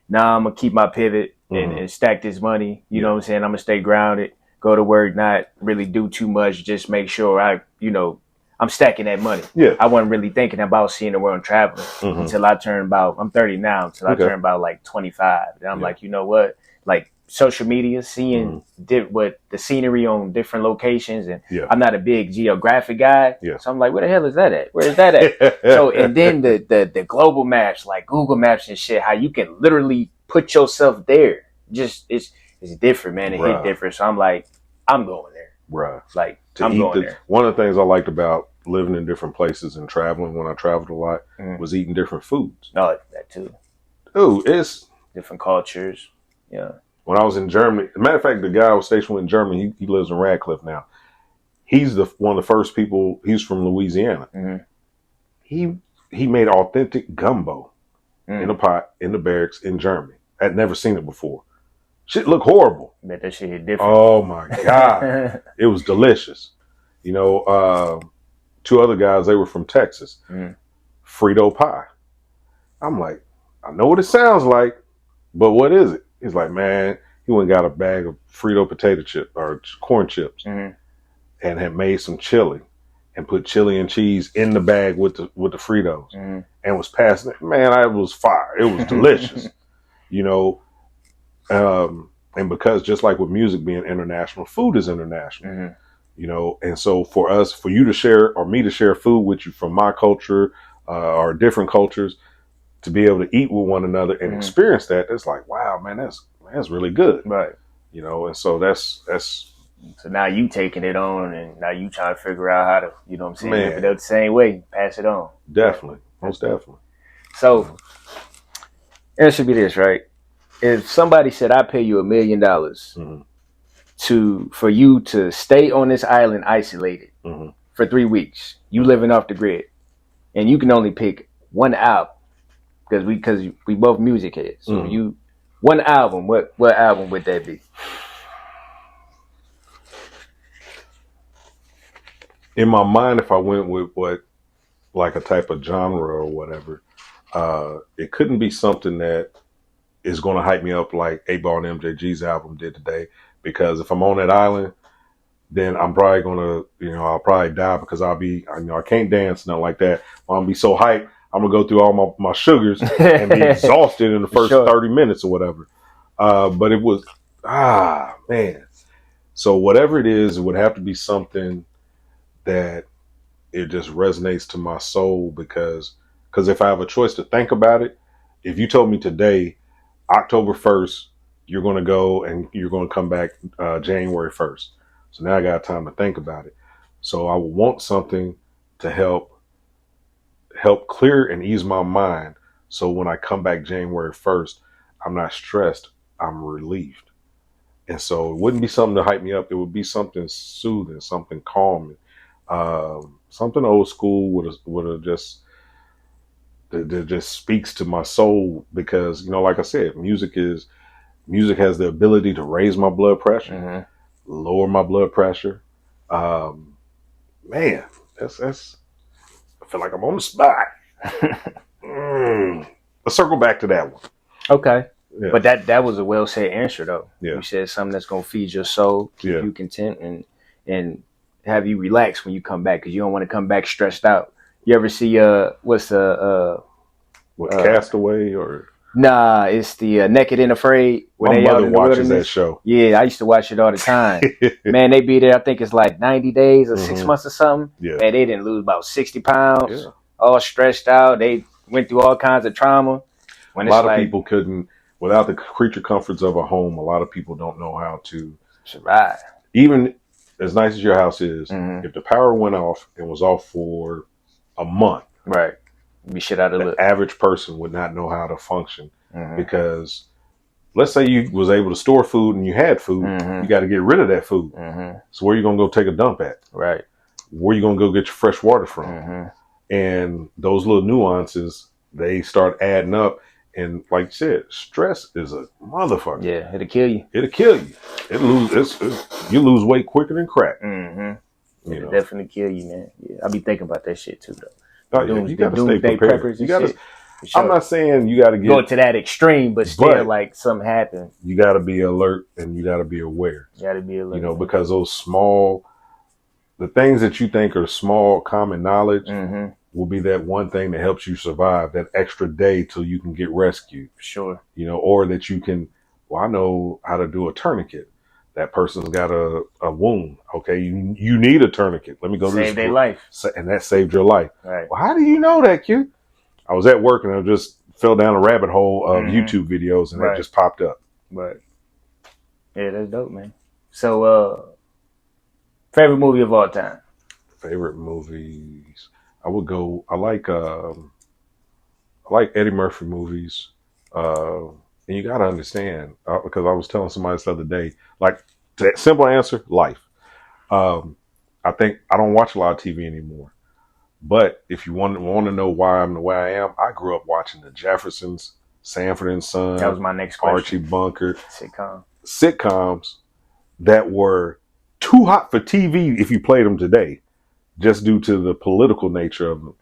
I'm gonna keep my pivot and stack this money. You know what I'm saying? I'm gonna stay grounded, go to work, not really do too much, just make sure I'm stacking that money. Yeah. I wasn't really thinking about seeing the world and traveling until I turned I'm 30 now, until I turned about like 25. And I'm like, you know what? Like social media, seeing what the scenery on different locations, and I'm not a big geographic guy. Yeah. So I'm like, where the hell is that at? Where is that at? So and then the global maps, like Google Maps and shit, how you can literally put yourself there. Just it's different, man. It hit different. So I'm like, I'm going there. Right. Like I'm going there. One of the things I liked about living in different places and traveling when I traveled a lot was eating different foods. No, that too. Ooh, it's different cultures. Yeah. When I was in Germany, as a matter of fact, the guy I was stationed with in Germany, he lives in Radcliffe now. He's one of the first people. He's from Louisiana. He made authentic gumbo in a pot in the barracks in Germany. I'd never seen it before. Shit looked horrible. Bet that shit hit different. Oh my God. It was delicious. 2 other guys, they were from Texas. Frito pie. I'm like, I know what it sounds like, but what is it? He's like, man, he went and got a bag of Frito potato chip or corn chips and had made some chili and put chili and cheese in the bag with the Fritos and was passing it. Man, it was fire. It was delicious. And because just like with music being international, food is international. And so for you to share or me to share food with you from my culture or different cultures, to be able to eat with one another and experience that, it's like, wow, man, that's really good. Right. And so that's so now you taking it on and now you trying to figure out how to, live it up the same way, pass it on. Definitely. Most definitely. So it should be this, right? If somebody said, I pay you $1 million for you to stay on this island isolated for 3 weeks, you living off the grid, and you can only pick one album, because we both music heads. So one album, what album would that be? In my mind, if I went with like a type of genre or whatever, it couldn't be something that is going to hype me up like 8Ball and MJG's album did today. Because if I'm on that island, then I'm probably going to, I'll probably die because I can't dance, nothing like that. I'm going to be so hyped. I'm going to go through all my sugars and be exhausted in the first 30 minutes or whatever. But it was, man. So whatever it is, it would have to be something that it just resonates to my soul because if I have a choice to think about it, if you told me today, October 1st, you're going to go and you're going to come back January 1st. So now I got time to think about it. So I would want something to help clear and ease my mind. So when I come back January 1st, I'm not stressed. I'm relieved. And so it wouldn't be something to hype me up. It would be something soothing, something calming, something old school would have just that just speaks to my soul because like I said, music has the ability to raise my blood pressure, lower my blood pressure. Man, that's I feel like I'm on the spot. Let's circle back to that one. Okay. Yeah. But that was a well said answer though. Yeah. You said something that's gonna feed your soul, keep you content, and have you relax when you come back because you don't want to come back stressed out. You ever see Castaway or? Nah, it's the Naked and Afraid. My mother watches that show. Yeah, I used to watch it all the time. Man, they be there. I think it's like 90 days or 6 months or something. Yeah. Man, they didn't lose about 60 pounds. Yeah. All stressed out. They went through all kinds of trauma. A lot of people couldn't, without the creature comforts of a home, a lot of people don't know how to survive. Even as nice as your house is, if the power went off and was off for a month, right, be shit out of the average person would not know how to function because let's say you was able to store food and you had food, you got to get rid of that food. So where you gonna go take a dump at? Right. Where you gonna go get your fresh water from? And those little nuances, they start adding up. And like you said, stress is a motherfucker. Yeah, it'll kill you. It'll kill you. You lose weight quicker than crack. It'll definitely kill you, man. Yeah, I be thinking about that shit too, though. You got to stay prepared. You got to. Sure. I'm not saying you got to go to that extreme, but still, like something happened. You got to be alert and you got to be aware. You got to be alert. Because the things that you think are small, common knowledge will be that one thing that helps you survive that extra day till you can get rescued. Sure. Or that you can. Well, I know how to do a tourniquet. That person's got a wound. Okay, you need a tourniquet. Let me go save their life, and that saved your life. Right. Well, how do you know that, Q? I was at work and I just fell down a rabbit hole of YouTube videos and that just popped up. Right. Yeah, that's dope, man. So, favorite movie of all time? Favorite movies? I like Eddie Murphy movies. And you got to understand, because I was telling somebody this other day, like, simple answer, life. I think I don't watch a lot of TV anymore. But if you want to know why I'm the way I am, I grew up watching The Jeffersons, Sanford and Son. That was my next question. Archie Bunker. Sitcoms that were too hot for TV if you played them today, just due to the political nature of them,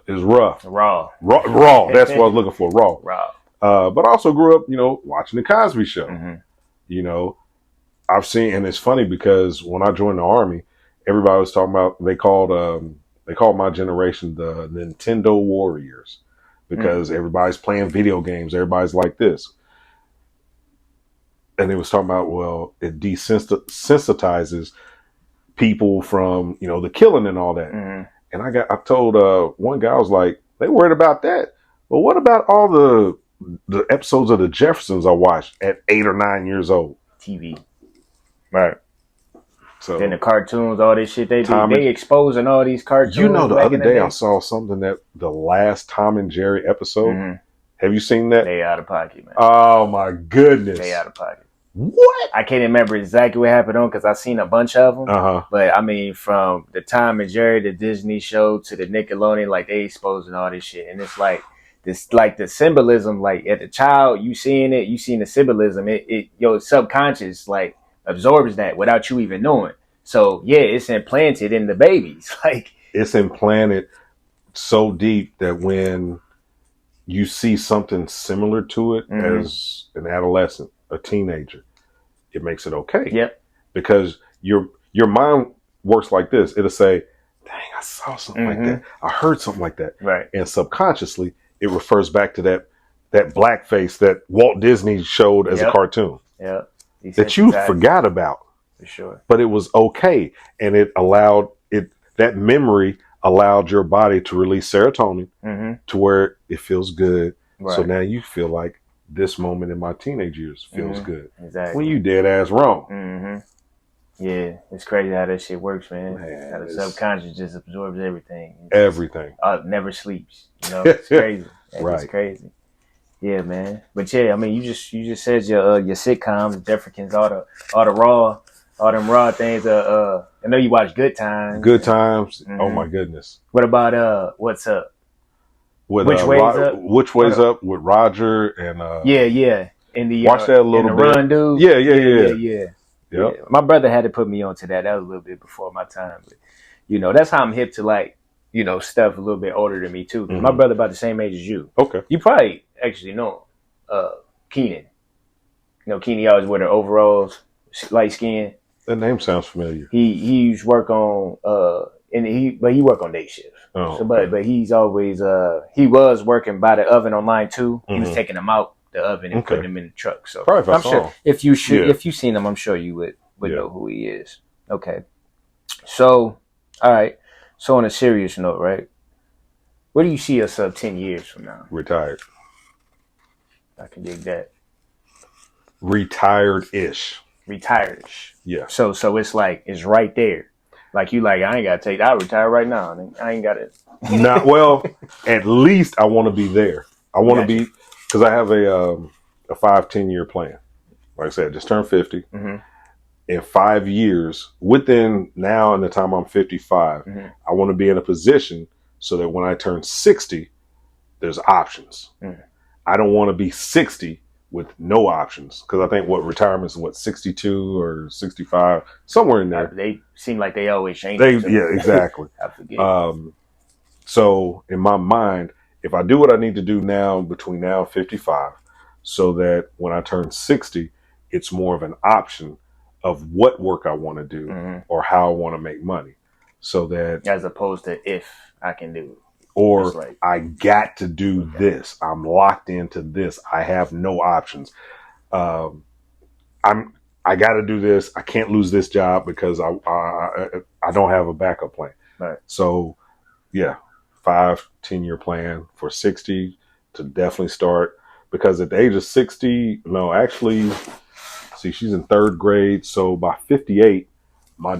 It's rough. Raw. That's what I was looking for. Raw. But I also grew up, watching the Cosby Show. I've seen, and it's funny because when I joined the Army, everybody was talking about, they called my generation the Nintendo Warriors because everybody's playing video games. Everybody's like this. And they was talking about, well, it desensitizes people from, the killing and all that. And I told one guy, I was like, they worried about that. But what about all the episodes of The Jeffersons I watched at 8 or 9 years old? TV. Right. So then the cartoons, all this shit they do, they exposing all these cartoons. The other day I saw something that the last Tom and Jerry episode. Have you seen that? They out of pocket, man. Oh my goodness. They out of pocket. What? I can't remember exactly what happened on because I've seen a bunch of them. But I mean, from the Tom and Jerry, the Disney show to the Nickelodeon, like they exposing all this shit, and it's like this, like the symbolism, like at the child, you seeing the symbolism. It your subconscious like absorbs that without you even knowing. So yeah, it's implanted in the babies. Like it's implanted so deep that when you see something similar to it as an adolescent, a teenager, it makes it okay. Yep. Because your mind works like this. It'll say, dang, I saw something like that. I heard something like that. Right. And subconsciously it refers back to that blackface that Walt Disney showed as a cartoon. Yeah. That you forgot about. For sure. But it was okay. And it allowed that memory allowed your body to release serotonin to where it feels good. Right. So now you feel like this moment in my teenage years feels good. Exactly. When you dead ass wrong. Yeah, it's crazy how that shit works, man. How the subconscious just absorbs everything. Everything. Never sleeps. It's crazy. Right. It's crazy. Yeah, man. But yeah, I mean, you just said your sitcoms, Jefferkins, all the all them raw things. I know you watch Good Times. Good Times. Oh Mhm. my goodness. What about What's Up? With Which Way's Up? Which Way's Up with Roger and Yeah. watch that a In little the bit. Run, dude. Yeah. Yeah. Yep. My brother had to put me onto that. That was a little bit before my time, but that's how I'm hip to like stuff a little bit older than me too. 'Cause my brother about the same age as you. Okay. You probably actually know Keenan. Keenan always wear the overalls, light skin. That name sounds familiar. He used to work on but he work on day shift. Oh, So okay. but he's always he was working by the oven on line 2. He was taking them out the oven and putting them in the truck. So probably if I I'm saw sure him. if you seen him, I'm sure you would know who he is. Okay. So all right. So on a serious note, right? Where do you see yourself 10 years from now? Retired. I can dig that. Retired-ish. Retire-ish. Yeah. So it's like it's right there. Like you like I ain't gotta take that. I retire right now. I ain't got it. Not well. At least I want to be there. I want to be because I have a 5-10 year plan. Like I said, just turned 50. Mm-hmm. In 5 years, within now and the time I'm 55, I want to be in a position so that when I turn 60, there's options. I don't want to be 60 with no options because I think retirement is 62 or 65, somewhere in there. They seem like they always change. Yeah, exactly. I forget. So in my mind, if I do what I need to do now between now and 55, so that when I turn 60, it's more of an option of what work I want to do or how I want to make money, so that as opposed to if I can do it. Or I got to do this. I'm locked into this. I have no options. I got to do this. I can't lose this job because I don't have a backup plan. Right. So, yeah, 5-10 year plan for 60 to definitely start. Because at the age of 60, no, actually, see, she's in 3rd grade. So by 58, my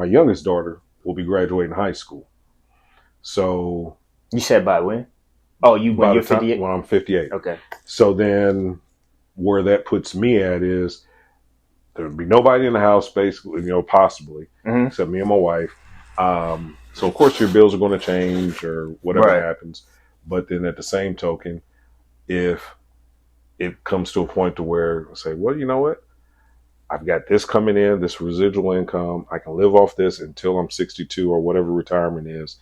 youngest daughter, will be graduating high school. So you said by when? Oh, when you're 58? When I'm 58. Okay. So then where that puts me at is there'll be nobody in the house, basically, possibly, except me and my wife. So of course your bills are going to change or whatever happens. But then at the same token, if it comes to a point to where I say, well, you know what? I've got this coming in, this residual income. I can live off this until I'm 62 or whatever retirement is.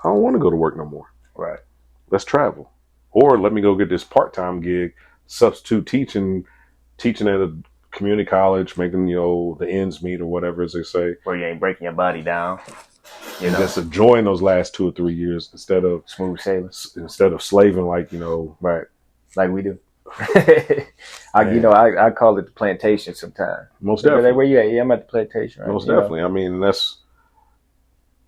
I don't want to go to work no more. Right. Let's travel. Or let me go get this part-time gig, substitute teaching at a community college, making, the ends meet or whatever, as they say. Where you ain't breaking your body down. Just enjoying those last 2 or 3 years instead of smooth sailing. Instead of slaving like, Right. Like we do. I call it the plantation sometimes. Most definitely. Where you at? Yeah, I'm at the plantation. Right? Most definitely. I mean,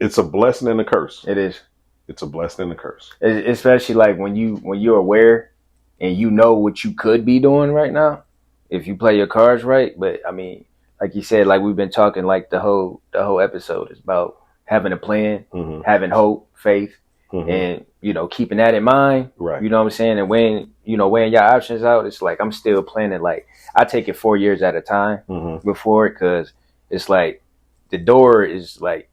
it's a blessing and a curse. It is. It's a blessing and a curse. Especially like when you're aware and you know what you could be doing right now, if you play your cards right. But I mean, like you said, like we've been talking, like the whole episode is about having a plan, having hope, faith, and keeping that in mind. Right. You know what I'm saying? And weighing your options out. It's like I'm still planning. Like I take it 4 years at a time before it, because it's like the door is like.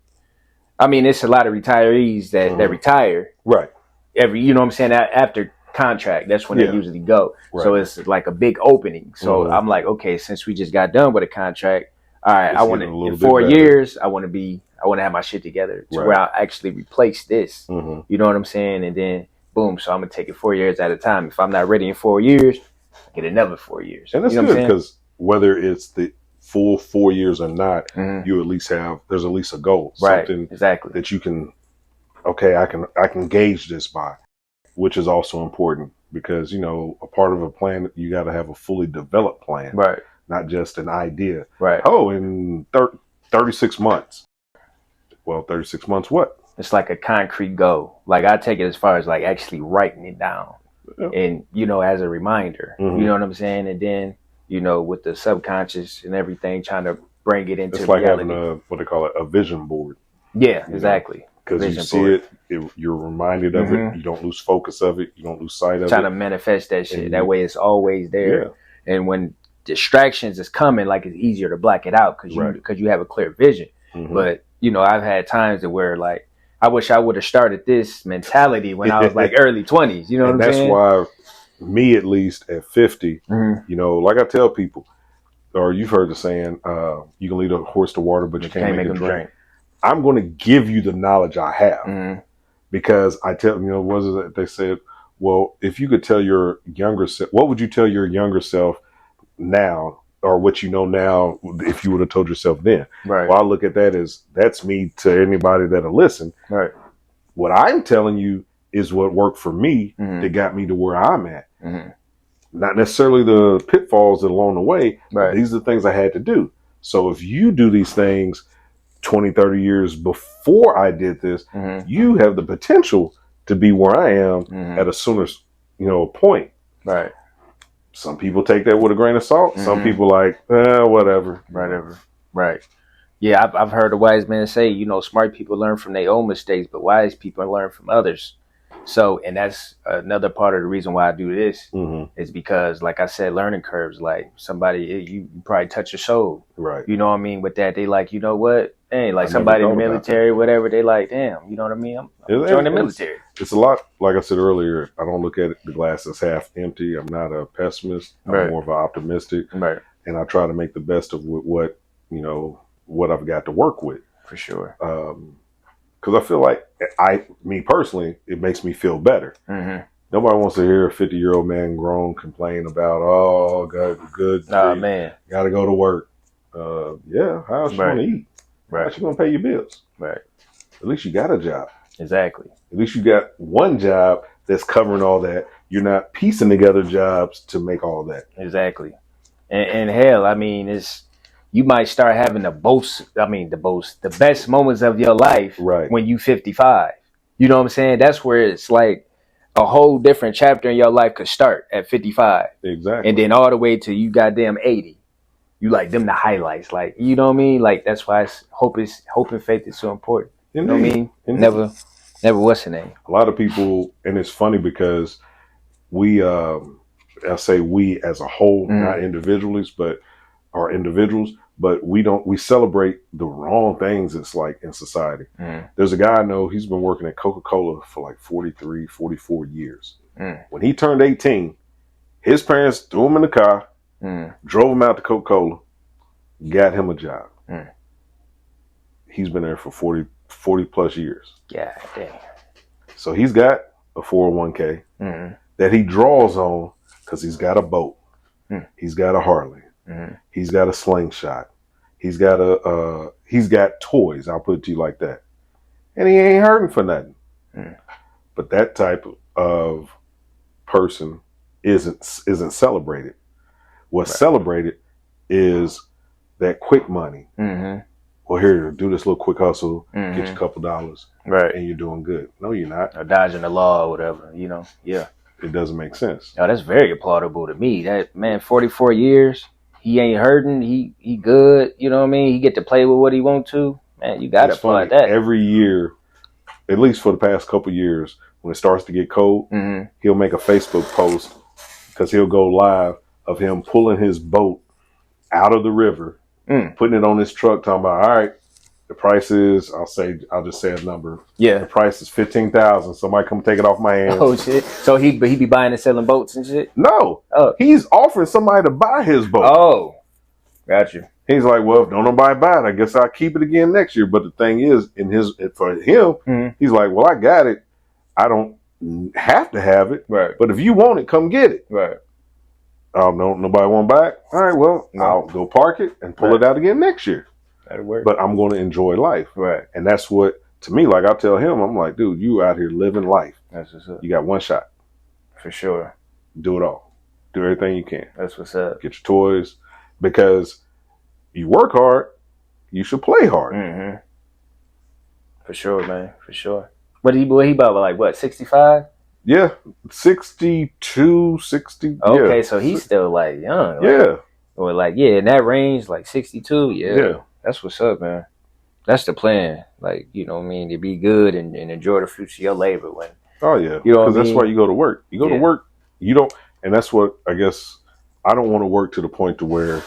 I mean, it's a lot of retirees that retire. Right. You know what I'm saying? After contract, that's when they usually go. Right. So it's like a big opening. So I'm like, okay, since we just got done with a contract, all right, I want to, in 4 years, I want to have my shit together to where I actually replace this. You know what I'm saying? And then, boom, so I'm going to take it 4 years at a time. If I'm not ready in 4 years, I get another 4 years. And that's good, because whether it's the full 4 years or not, you at least there's at least a goal, something that you can, I can gauge this by, which is also important, because a part of a plan, you got to have a fully developed plan, right? Not just an idea, right? Oh, in 36 months. Well, 36 months, what? It's like a concrete goal. Like I take it as far as like actually writing it down, and as a reminder. You know what I'm saying, and then. With the subconscious and everything, trying to bring it into reality. It's like having what they call a vision board. Yeah, exactly. because you Vision see for it, you're reminded of Mhm. it. You don't lose focus of it. You don't lose sight of Trying to it. manifest that shit. And That way, it's always there. Yeah, And when distractions is coming, like, it's easier to block it out because Right. you have a clear vision. Mhm. But I've had times where, like, I wish I would have started this mentality when I was like early 20s. You know and what I'm that's saying? why me, at least at 50, Mhm. like I tell people, or you've heard the saying, you can lead a horse to water, but you can't make him drink. I'm going to give you the knowledge I have Mhm. because I tell what is it they said? Well, if you could tell your younger self, what would you tell your younger self now, or what you know now, if you would have told yourself then? Right. Well, I look at that as that's me to anybody that'll listen. Right. What I'm telling you is what worked for me Mhm. that got me to where I'm at. Mhm. Not necessarily the pitfalls that along the way. Right. These are the things I had to do. So if you do these things 20, 30 years before I did this, Mhm. you have the potential to be where I am Mhm. at a sooner, point. Right. Some people take that with a grain of salt. Some Mhm. people like, whatever. Whatever. Right. Yeah, I've heard a wise man say, smart people learn from their own mistakes, but wise people learn from others. So, and that's another part of the reason why I do this Mhm. is because, like I said, learning curves. Like somebody, you probably touch your soul. Right. You know what I mean? With that, they like, you know what? Hey, like I somebody in never the thought about military, whatever. They like, damn. You know what I mean? I'm And- joining the and military. It's a lot, like I said earlier, I don't look at it, the glass as half empty. I'm not a pessimist. I'm Right. more of an optimistic. Right. And I try to make the best of what, what I've got to work with. For sure. Because I feel like me personally, it makes me feel better. Mm-hmm. Nobody wants to hear a 50-year-old man grown complain about, good, Man. got to go to work. Yeah, how's she going to eat? Right. How's she going to pay your bills? Right. At least you got a job. Exactly. At least you got one job that's covering all that. You're not piecing together jobs to make all that. Exactly. And hell, I mean, you might start having the best moments of your life Right. when you 55. You know what I'm saying? That's where it's like a whole different chapter in your life could start at 55. Exactly. And then all the way to you goddamn 80. You like them the highlights. Like, you know what I mean? Like, that's why hope and faith is so important. You know what I mean? Indeed. Never what's the name? A lot of people, and it's funny because we, I say we as a whole, not individuals, but we celebrate the wrong things. It's like in society. There's a guy I know, he's been working at Coca-Cola for like 43, 44 years. When he turned 18, his parents threw him in the car, drove him out to Coca-Cola, got him a job. He's been there for 40 plus years. Yeah, dang. So he's got a 401k that he draws on because he's got a boat. He's got a Harley. He's got a slingshot. He's got toys. I'll put it to you like that. And he ain't hurting for nothing. But that type of person isn't celebrated. What's celebrated is that quick money. Well, here, do this little quick hustle, get you a couple dollars, right, and you're doing good. No, you're not. Or dodging the law or whatever, Yeah. It doesn't make sense. Oh, that's very applaudable to me. That man, 44 years, he ain't hurting. He good. You know what I mean? He get to play with what he want to. Man, you got to applaud that. Every year, at least for the past couple years, when it starts to get cold, he'll make a Facebook post because he'll go live of him pulling his boat out of the river, putting it on his truck, talking about, all right, the price is, I'll just say a number. Yeah. The price is $15,000. Somebody come take it off my hands. Oh shit. So he be buying and selling boats and shit? No. Oh. He's offering somebody to buy his boat. Oh. Gotcha. He's like, well, if don't nobody buy it, I guess I'll keep it again next year. But the thing is, for him, he's like, well, I got it. I don't have to have it. Right. But if you want it, come get it. Right. Oh, no, nobody want back? All right, well, I'll go park it and pull it out again next year. That'll work. But I'm going to enjoy life. Right. And that's what, to me, like I tell him, I'm like, dude, you out here living life. That's what's up. You got one shot. For sure. Do it all. Do everything you can. That's what's up. Get your toys. Because you work hard, you should play hard. For sure, man. For sure. What he about, like, what, 65? Yeah, 62, 60. Okay, yeah. so he's still like young. Yeah. Or like, in that range, like 62. Yeah. Yeah. That's what's up, man. That's the plan. Like, you know what I mean? To be good and enjoy the fruits of your labor. When Oh yeah, you know what because I that's why mean? you go to work. You go to Yeah. work. You don't, and that's what I guess I don't want to work to the point to where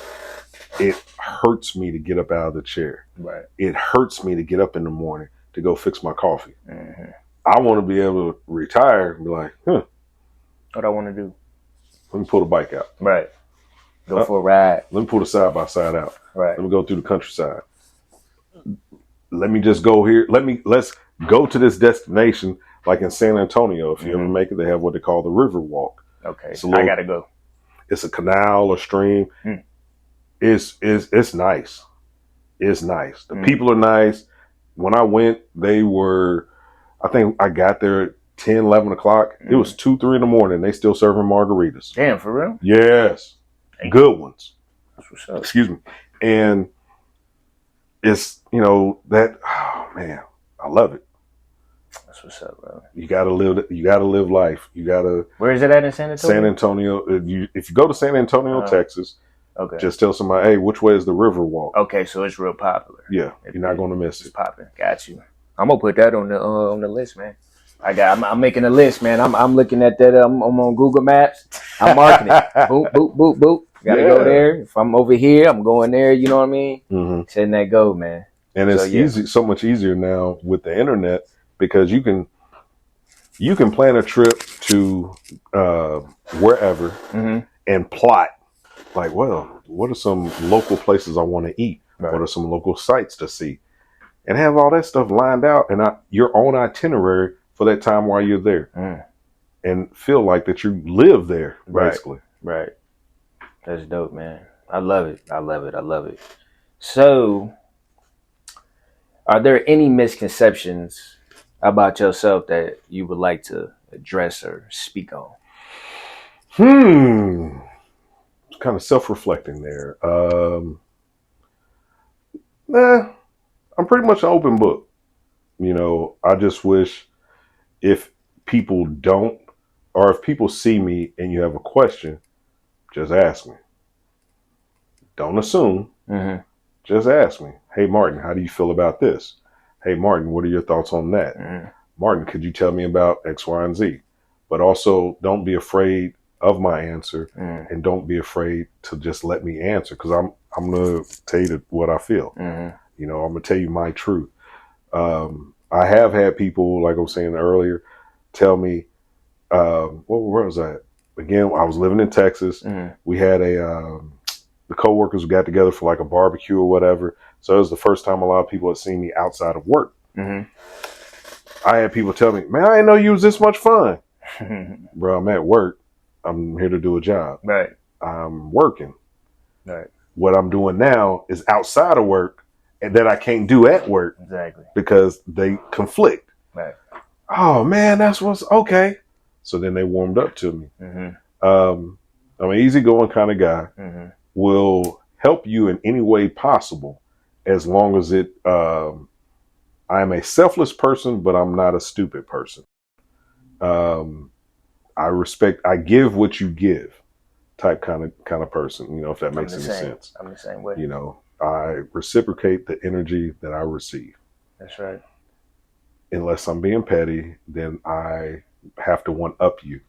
it hurts me to get up out of the chair. Right. It hurts me to get up in the morning to go fix my coffee. Mm-hmm. I want to be able to retire and be like, What I want to do. let me pull the bike out. Right. Go for a ride. Let me pull the side by side out. Right. Let me go through the countryside. Let me just go here. Let's go to this destination, like in San Antonio. If you ever make it, they have what they call the River Walk. Okay. I gotta go. It's a canal or stream. It's nice. It's nice. The people are nice. When I went, I think I got there at 10, 11 o'clock. It was 2, 3 in the morning. They still serving margaritas. Damn, for real? Yes. Good ones. That's what's up. Excuse me. And it's, oh man, I love it. That's what's up, bro. You gotta live life. Where is it at in San Antonio? San Antonio. If you go to San Antonio, Texas, okay, just tell somebody, hey, which way is the River Walk? Okay, so it's real popular. Yeah, you're not gonna miss it. It's popping. Got you. I'm gonna put that on the list, man. I'm making a list, man. I'm looking at that. I'm on Google Maps. I'm marking it. Boop, boop, boop, boop. Gotta go there. If I'm over here, I'm going there. You know what I mean? Mm-hmm. Setting that go, man. And it's easy, so much easier now with the internet, because you can plan a trip to wherever and plot like, well, what are some local places I want to eat? Right. What are some local sites to see? And have all that stuff lined out and your own itinerary for that time while you're there. And feel like that you live there, basically. Right. That's dope, man. I love it. I love it. I love it. So, are there any misconceptions about yourself that you would like to address or speak on? It's kind of self-reflecting there. I'm pretty much an open book. I just wish if people don't, or if people see me and you have a question, just ask me. Don't assume. Just ask me. Hey, Martin, how do you feel about this? Hey, Martin, what are your thoughts on that? Martin, could you tell me about X, Y, and Z? But also, don't be afraid of my answer, and don't be afraid to just let me answer, because I'm going to tell you what I feel. I'm going to tell you my truth. I have had people, like I was saying earlier, tell me, where was I? Again, I was living in Texas. We had the coworkers got together for like a barbecue or whatever. So it was the first time a lot of people had seen me outside of work. I had people tell me, man, I didn't know you was this much fun. Bro, I'm at work. I'm here to do a job. Right. I'm working. Right. What I'm doing now is outside of work and that I can't do at work. Exactly. Because they conflict. Right. Oh man, that's what's okay. So then they warmed up to me. I'm an easygoing kind of guy. Will help you in any way possible, as long as I'm a selfless person, but I'm not a stupid person. I give what you give type kind of person, if that makes any sense. I'm the same way. I reciprocate the energy that I receive. That's right. Unless I'm being petty, then I have to one up you.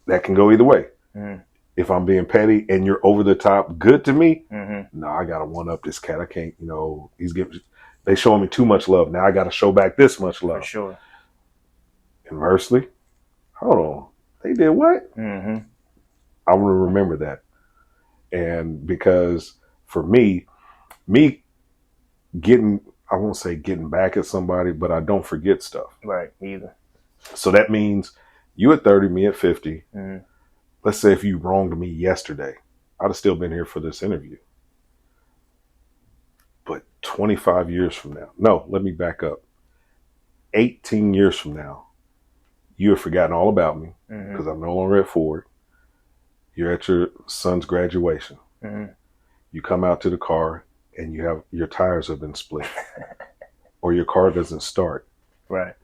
That can go either way. If I'm being petty and you're over the top good to me, no, I gotta one up this cat. I can't, they showing me too much love. Now I gotta show back this much love. For sure. Inversely, hold on, they did what? I'm gonna remember that. And because for me getting, I won't say getting back at somebody, but I don't forget stuff. Right, me either. So that means you at 30, me at 50. Let's say if you wronged me yesterday, I'd have still been here for this interview. But 25 years from now, no, let me back up. 18 years from now, you have forgotten all about me because I'm no longer at Ford. You're at your son's graduation. You come out to the car and your tires have been split or your car doesn't start. Right.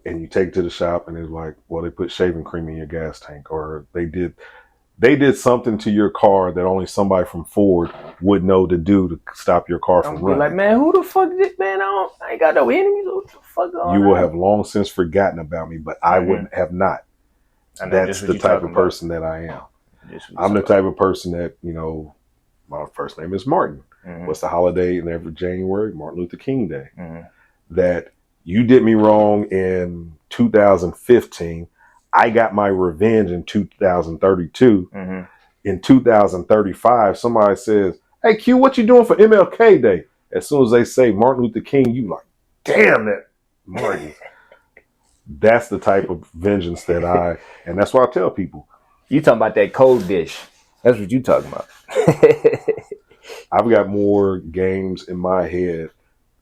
And you take it to the shop and it's like, well, they put shaving cream in your gas tank, or they did they did something to your car that only somebody from Ford would know to do to stop your car from I'm be running. like, man, who the fuck this man? I ain't got no enemies. What the fuck going on? You will have long since forgotten about me, but I wouldn't have not. I know That's just what the you type talking of person that I am. about. Just what you I'm the talking type of person that, my first name is Martin. about. What's the holiday in every January? Martin Luther King Day. Mhm. That you did me wrong in 2015. I got my revenge in 2032. Mhm. In 2035, somebody says, "Hey Q, what you doing for MLK Day?" As soon as they say Martin Luther King, you like, damn that Martin. That's the type of vengeance that and that's why I tell people. You talking about that cold dish? That's what you talking about. I've got more games in my head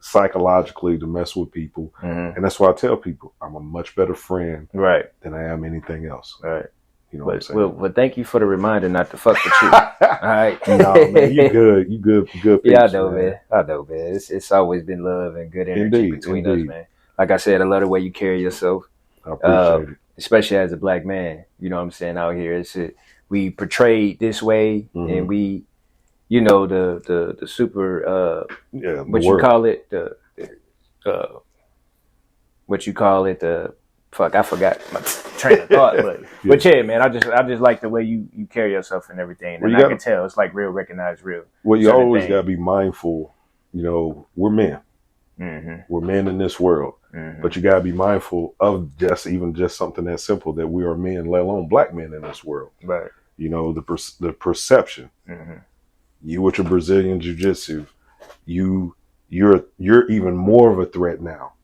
psychologically to mess with people, and that's why I tell people I'm a much better friend, right, than I am anything else. Right. You know what I'm saying? Well, thank you for the reminder not to fuck with you. All right. No, man, you good. You good. Good. Yeah, I peeps, know, man. I know, man. It's always been love and good energy Indeed, between indeed. us, man. Like I said, I love the way you carry yourself. I appreciate it. Especially as a black man. You know what I'm saying? Out here, we portrayed this way, and we, the super what you call it, what you call it, fuck, I forgot my train of thought, but yeah, man, I just like the way you carry yourself and everything, and I can tell it's like real, recognized real. Well, you always got to be mindful. We're men. We're men in this world, but you got to be mindful of just something that simple, that we are men, let alone black men in this world. Right. The perception. You with your Brazilian jiu-jitsu, you're even more of a threat now.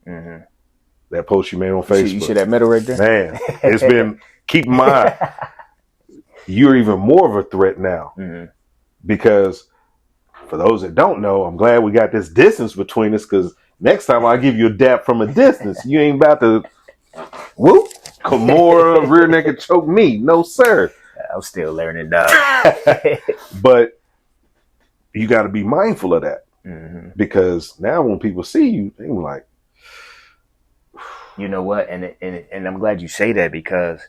That post you made on Facebook. You see that medal right there? Man, it's been, keep in mind, you're even more of a threat now. Because for those that don't know, I'm glad we got this distance between us, because next time I give you a dap from a distance, you ain't about to whoop, Kimura, rear naked choke me. No, sir. I'm still learning, dog. But you got to be mindful of that. Because now when people see you, they're like, you know what? And I'm glad you say that, because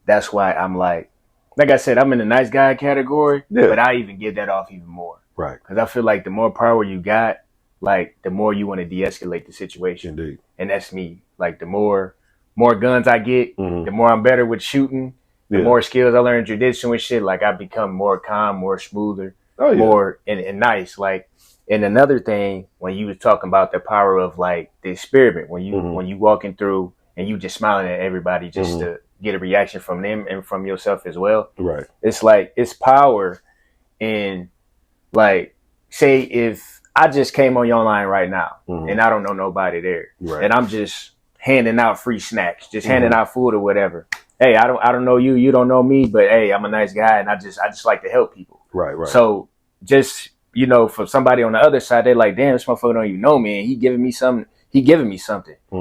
that's why I'm like I said, I'm in the nice guy category, but I even get that off even more. Right. Because I feel like the more power you got, like the more you want to de-escalate the situation. Indeed. And that's me. Like the more guns I get, the more I'm better with shooting, the more skills I learn jiu-jitsu and shit. Like I become more calm, more smoother, more and nice. Like, and another thing, when you was talking about the power of like the experiment, when you walking through and you just smiling at everybody just to get a reaction from them and from yourself as well. Right. It's like, it's power in, like, say if I just came on your line right now and I don't know nobody there, and I'm just handing out free snacks, just handing out food or whatever. Hey, I don't know you, you don't know me, but hey, I'm a nice guy and I just like to help people. Right. So just, for somebody on the other side, they're like, damn, this motherfucker don't even know me, and he giving me something.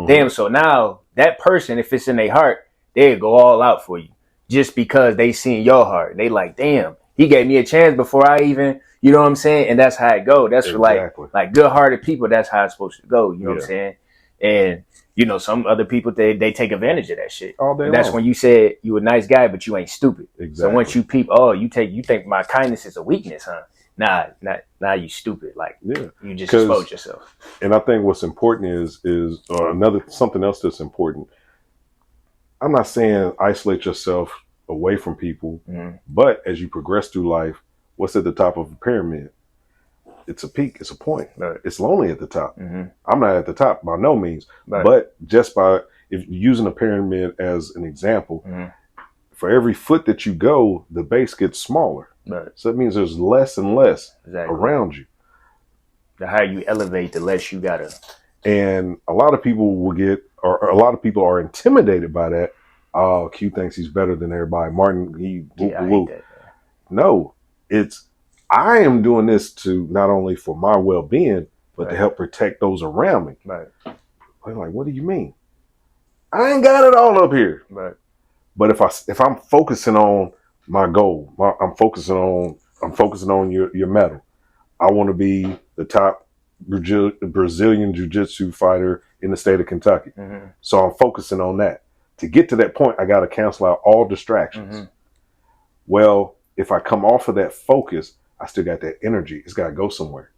Damn, so now that person, if it's in their heart, they'll go all out for you just because they seen your heart. They like, damn, he gave me a chance before I even, you know what I'm saying? And that's how it go. That's exactly. for like good-hearted people. That's how it's supposed to go. You know what I'm saying? And some other people, they take advantage of that shit. All day That's long. when you said you a nice guy, but you ain't stupid. Exactly. So once you peep, you think my kindness is a weakness, huh? Nah, you stupid. Like, you just expose yourself. And I think what's important is something else that's important. I'm not saying isolate yourself away from people, but as you progress through life, what's at the top of a pyramid? It's a peak. It's a point. Right. It's lonely at the top. I'm not at the top by no means, right. But just if using a pyramid as an example, for every foot that you go, the base gets smaller. Right. So that means there's less and less around you. The higher you elevate, the less you gotta. And a lot of people a lot of people are intimidated by that. Oh, Q thinks he's better than everybody. Martin, I hate that. No, I am doing this to not only for my well-being, but to help protect those around me. Right. I'm like, what do you mean? I ain't got it all up here. Right. But if I'm focusing on my goal, I'm focusing on your medal. I want to be the top Brazilian jiu-jitsu fighter in the state of Kentucky. So I'm focusing on that. To get to that point, I got to cancel out all distractions. Well, if I come off of that focus, I still got that energy. It's got to go somewhere.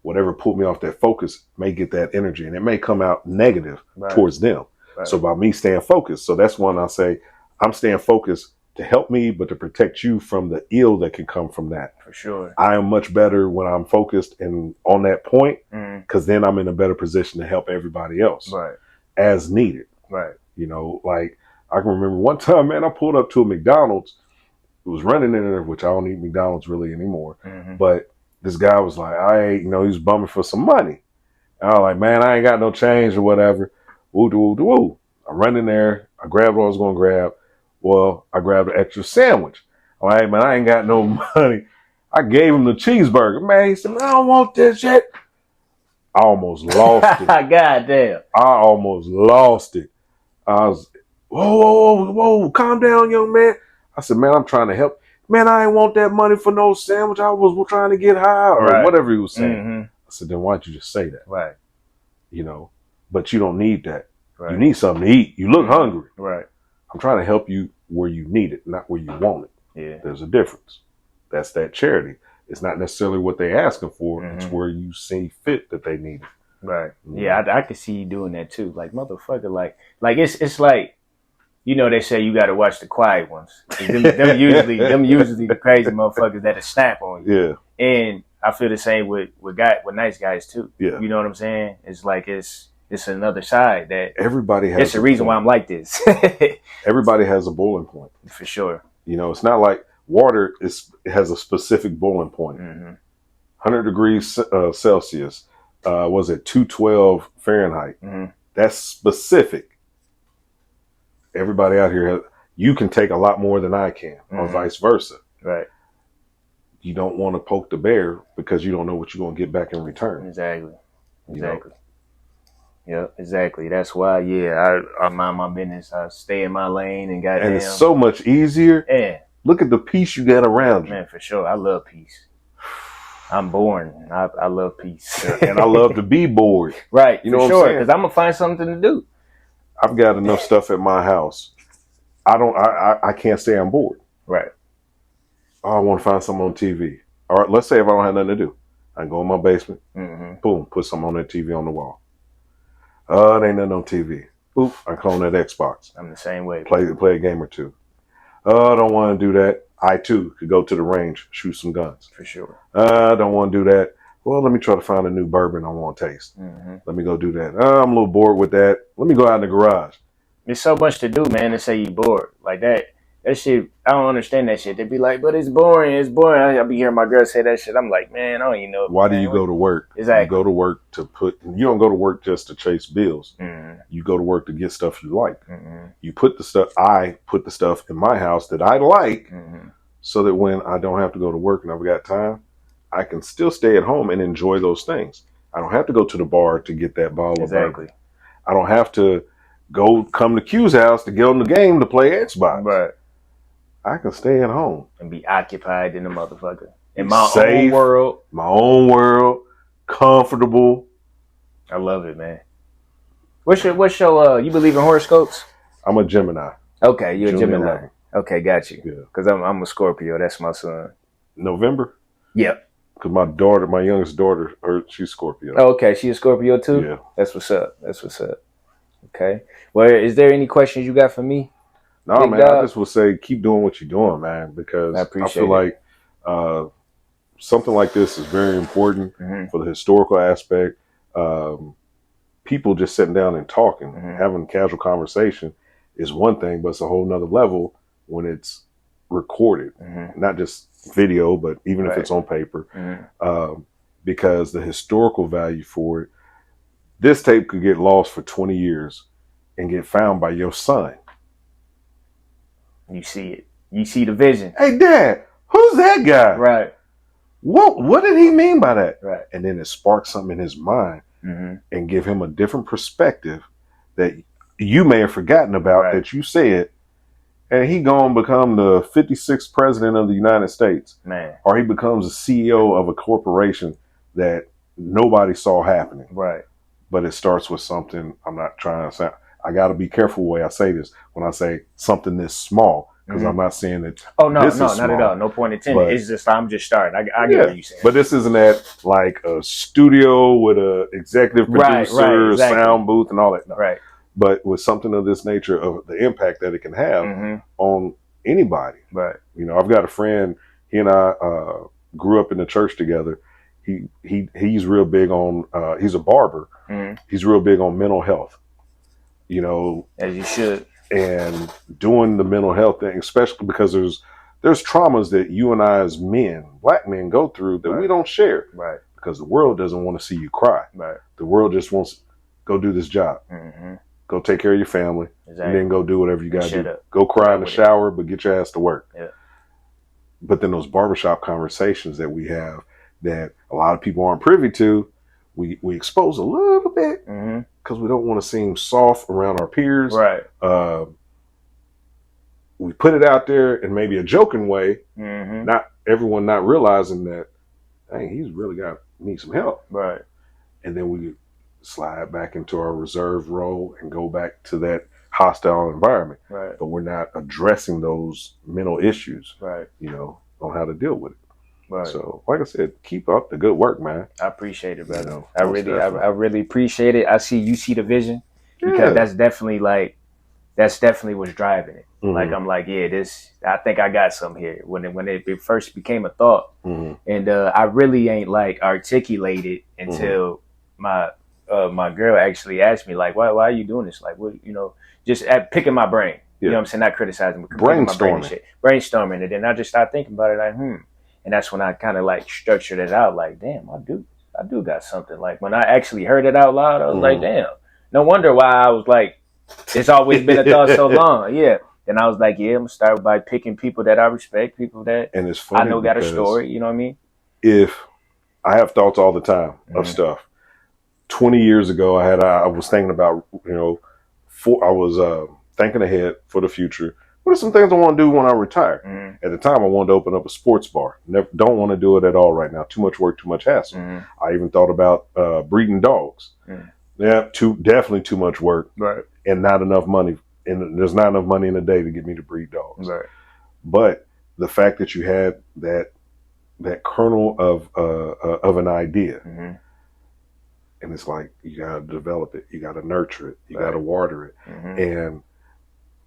Whatever pulled me off that focus may get that energy, and it may come out negative towards them. Right. So by me staying focused, so that's when I say I'm staying focused to help me, but to protect you from the ill that can come from that. For sure. I am much better when I'm focused and on that point, because then I'm in a better position to help everybody else as needed. Right. You know, like I can remember one time, man, I pulled up to a McDonald's. It was running in there, which I don't eat McDonald's really anymore. But this guy was like, he was bumming for some money. And I was like, man, I ain't got no change or whatever. Woo, woo, woo, woo. I run in there. I grabbed what I was going to grab. Well, I grabbed an extra sandwich. I'm like, hey, man, I ain't got no money. I gave him the cheeseburger. Man, he said, man, I don't want this shit. I almost lost it. God damn. I almost lost it. I was, whoa, calm down, young man. I said, man, I'm trying to help. Man, I ain't want that money for no sandwich. I was trying to get high or whatever he was saying. I said, then why don't you just say that? Right. You know, but you don't need that. Right. You need something to eat. You look hungry. Right. I'm trying to help you where you need it, not where you want it. Yeah. There's a difference. That's that charity. It's not necessarily what they're asking for. It's where you see fit that they need it. Right. Yeah, I could see you doing that too. Like, motherfucker, like it's like, you know, they say you got to watch the quiet ones. Them usually the crazy motherfuckers that'll snap on you. Yeah. And I feel the same with nice guys too. Yeah. You know what I'm saying? It's like it's another side that everybody has. It's the reason why I'm like this. Everybody has a boiling point. For sure. You know, it's not like water has a specific boiling point. 100 degrees Celsius. Was it 212 Fahrenheit? That's specific. Everybody out here, you can take a lot more than I can, or vice versa. Right. You don't want to poke the bear because you don't know what you're going to get back in return. Exactly. You know? Yeah, exactly. That's why, I mind my business. I stay in my lane and goddamn. And it's so much easier. Yeah. Look at the peace you got around you. Man, for sure. I love peace. I'm boring. I love peace. And I love to be bored. Right. You know for what I'm saying? Because I'm going to find something to do. I've got enough stuff at my house. I can't stay on board. Right. Oh, I want to find something on TV. All right, let's say if I don't have nothing to do, I can go in my basement, boom, put something on that TV on the wall. It ain't nothing on TV. Oop, I clone that Xbox. I'm the same way. Play a game or two. I don't want to do that. I too could go to the range, shoot some guns. For sure. I don't want to do that. Well, let me try to find a new bourbon I want to taste. Let me go do that. I'm a little bored with that. Let me go out in the garage. There's so much to do, man, to say you bored. Like that shit, I don't understand that shit. They be like, but it's boring. It's boring. I'll be hearing my girl say that shit. I'm like, man, I don't even know. Why do you go to work? Exactly. You go to work you don't go to work just to chase bills. You go to work to get stuff you like. I put the stuff in my house that I like so that when I don't have to go to work and I've got time, I can still stay at home and enjoy those things. I don't have to go to the bar to get that bottle of bourbon. I don't have to come to Q's house to get on the game to play Xbox. Right. I can stay at home. And be occupied in the motherfucker. In my own world. My own world. Comfortable. I love it, man. What's your you believe in horoscopes? I'm a Gemini. Okay, you're a Gemini. 11. Okay, got you. Yeah. Because I'm a Scorpio. That's my son. November? Yep. Because my youngest daughter, she's Scorpio. Oh, okay, she a Scorpio too? Yeah. That's what's up. Okay. Well, is there any questions you got for me? No, man, I just would say keep doing what you're doing, man, because I feel like something like this is very important for the historical aspect. People just sitting down and talking, having casual conversation is one thing, but it's a whole nother level when it's recorded, not just video, but even if it's on paper, because the historical value for it, this tape could get lost for 20 years and get found by your son. You see it. You see the vision. Hey, Dad, who's that guy? Right. What did he mean by that? Right. And then it sparks something in his mind and give him a different perspective that you may have forgotten about that you said. And he gonna become the 56th president of the United States. Man. Or he becomes a CEO of a corporation that nobody saw happening. Right. But it starts with something, I'm not trying to sound, I got to be careful the way I say this when I say something this small, because I'm not saying that. Oh no, this is not small, at all. No point intended. but- It's just I'm just starting. I get what you're saying. But this isn't at like a studio with a executive Right, producer, exactly. sound booth, and all that. No. Right. But with something of this nature, of the impact that it can have on anybody. Right. You know, I've got a friend. He and I grew up in the church together. He's real big on. He's a barber. He's real big on mental health. You know, As you should. And doing the mental health thing, especially because there's traumas that you and I as men, black men, go through that we don't share. Right. Because the world doesn't want to see you cry. Right. The world just wants go do this job. Go take care of your family. Exactly. And then go do whatever you got to do. Up. Go cry in the shower, but get your ass to work. Yeah. But then those barbershop conversations that we have that a lot of people aren't privy to, we expose a little bit because we don't want to seem soft around our peers. Right. We put it out there in maybe a joking way, not everyone not realizing that, hey, he's really need some help. Right. And then we slide back into our reserve role and go back to that hostile environment. Right. But we're not addressing those mental issues, right? You know, on how to deal with it. Right. So, like I said, keep up the good work, man. I appreciate it, brother. You know, I really appreciate it. I see you see the vision because that's definitely what's driving it. Like I'm like, yeah, I think I got something here. When it first became a thought, and I really ain't like articulated until my girl actually asked me like, why are you doing this? Like, what, you know, just picking my brain. You know what I'm saying? Not criticizing, but brainstorming. And then I just started thinking about it like, and that's when I kind of like structured it out. Like, damn, I do got something. Like when I actually heard it out loud, I was like, damn, no wonder why I was like, it's always been a thought so long. Yeah. And I was like, yeah, I'm gonna start by picking people that I respect, people that and it's funny I know got a story. You know what I mean? If I have thoughts all the time of stuff. 20 years ago, I was thinking about, you know, I was thinking ahead for the future. What are some things I want to do when I retire? At the time, I wanted to open up a sports bar. Don't want to do it at all right now. Too much work, too much hassle. I even thought about breeding dogs. Yeah, definitely too much work, right? And not enough money. And there's not enough money in a day to get me to breed dogs. Right. But the fact that you had that kernel of an idea, and it's like you got to develop it, you got to nurture it, you got to water it, and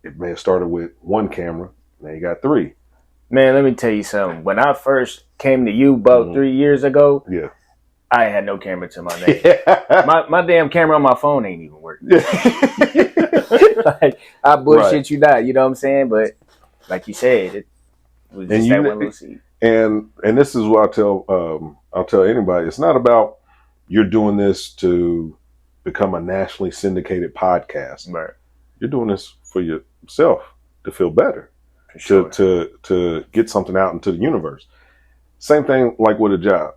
it may have started with one camera, now you got 3. Man, let me tell you something. When I first came to you about 3 years ago, I had no camera to my name. my damn camera on my phone ain't even working. Like, I bullshit you not, you know what I'm saying? But like you said, it was just that one little seed. And this is what I'll tell anybody. It's not about you're doing this to become a nationally syndicated podcast. Right. You're doing this for yourself to feel better, for sure. to get something out into the universe. Same thing like with a job.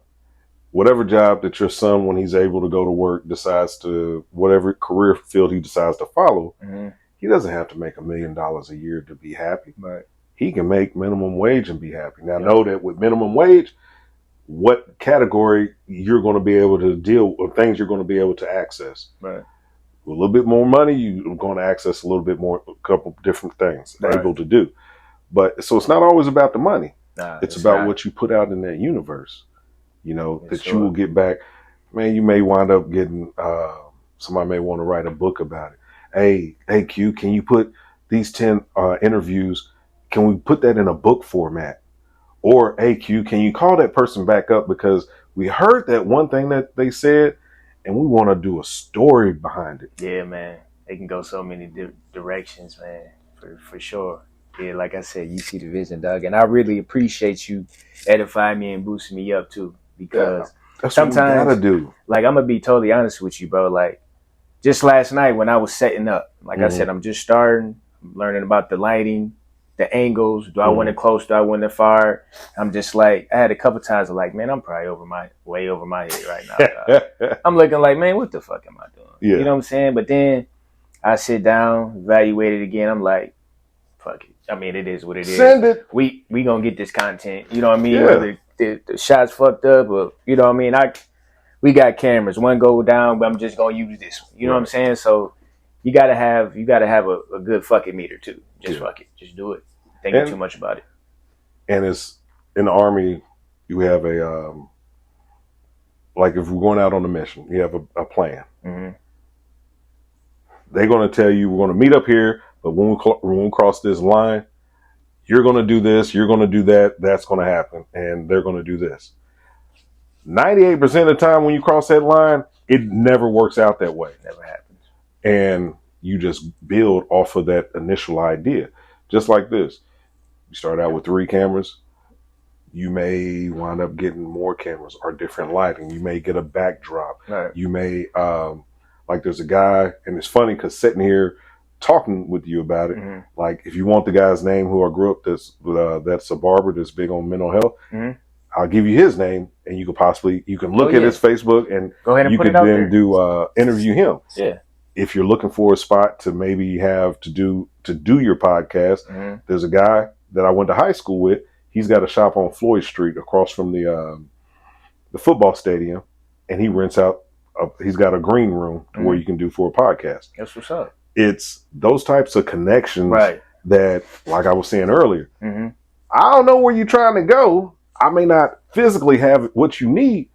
Whatever job that your son, when he's able to go to work, decides to, whatever career field he decides to follow, he doesn't have to make $1 million a year to be happy. Right. He can make minimum wage and be happy. Now, know that with minimum wage, what category you're going to be able to deal with, things you're going to be able to access. Right. With a little bit more money, you're going to access a little bit more, a couple different things able to do. But so it's not always about the money. Nah, it's about what you put out in that universe. You know, that you will get back. Man, you may wind up getting, somebody may want to write a book about it. Hey, Q, can you put these 10 interviews, can we put that in a book format? Or, hey, Q, can you call that person back up because we heard that one thing that they said and we want to do a story behind it. Yeah, man. It can go so many directions, man, for sure. Yeah, like I said, you see the vision, Doug. And I really appreciate you edifying me and boosting me up, too. Because that's sometimes, what you gotta do. Like, I'm going to be totally honest with you, bro. Like, just last night when I was setting up, like I said, I'm just starting, learning about the lighting, the angles. Do I want it close? Do I want it far? I'm just like, I had a couple times of like, man, I'm probably way over my head right now. I'm looking like, man, what the fuck am I doing? Yeah. You know what I'm saying? But then I sit down, evaluate it again. I'm like, fuck it. I mean, it is what it is. Send it. We gonna get this content. You know what I mean? Yeah. Whether the shot's fucked up or, you know what I mean? We got cameras. One go down, but I'm just gonna use this one. You know what I'm saying? So you gotta have a good fucking meter too. Just fuck it. Just do it. thinking too much about it. And it's in the Army, you have a like if we're going out on a mission, you have a plan. Mm-hmm. They're going to tell you we're going to meet up here, but when we cross this line, you're going to do this, you're going to do that, that's going to happen, and they're going to do this. 98% of the time when you cross that line, it never works out that way. Never happens. And you just build off of that initial idea. Just like this. You start out with 3 cameras. You may wind up getting more cameras or different lighting. You may get a backdrop. Right. You may, like there's a guy, and it's funny because sitting here talking with you about it, mm-hmm. like if you want the guy's name who I grew up, that's a barber that's big on mental health, mm-hmm. I'll give you his name, and you can look at his Facebook, and go ahead and you put could it out then there. do interview him. Yeah. If you're looking for a spot to maybe have to do your podcast, mm-hmm. there's a guy that I went to high school with. He's got a shop on Floyd Street across from the football stadium, and he rents out. He's got a green room mm-hmm. where you can do for a podcast. That's what's up. It's those types of connections, right? That, like I was saying earlier, mm-hmm. I don't know where you're trying to go. I may not physically have what you need,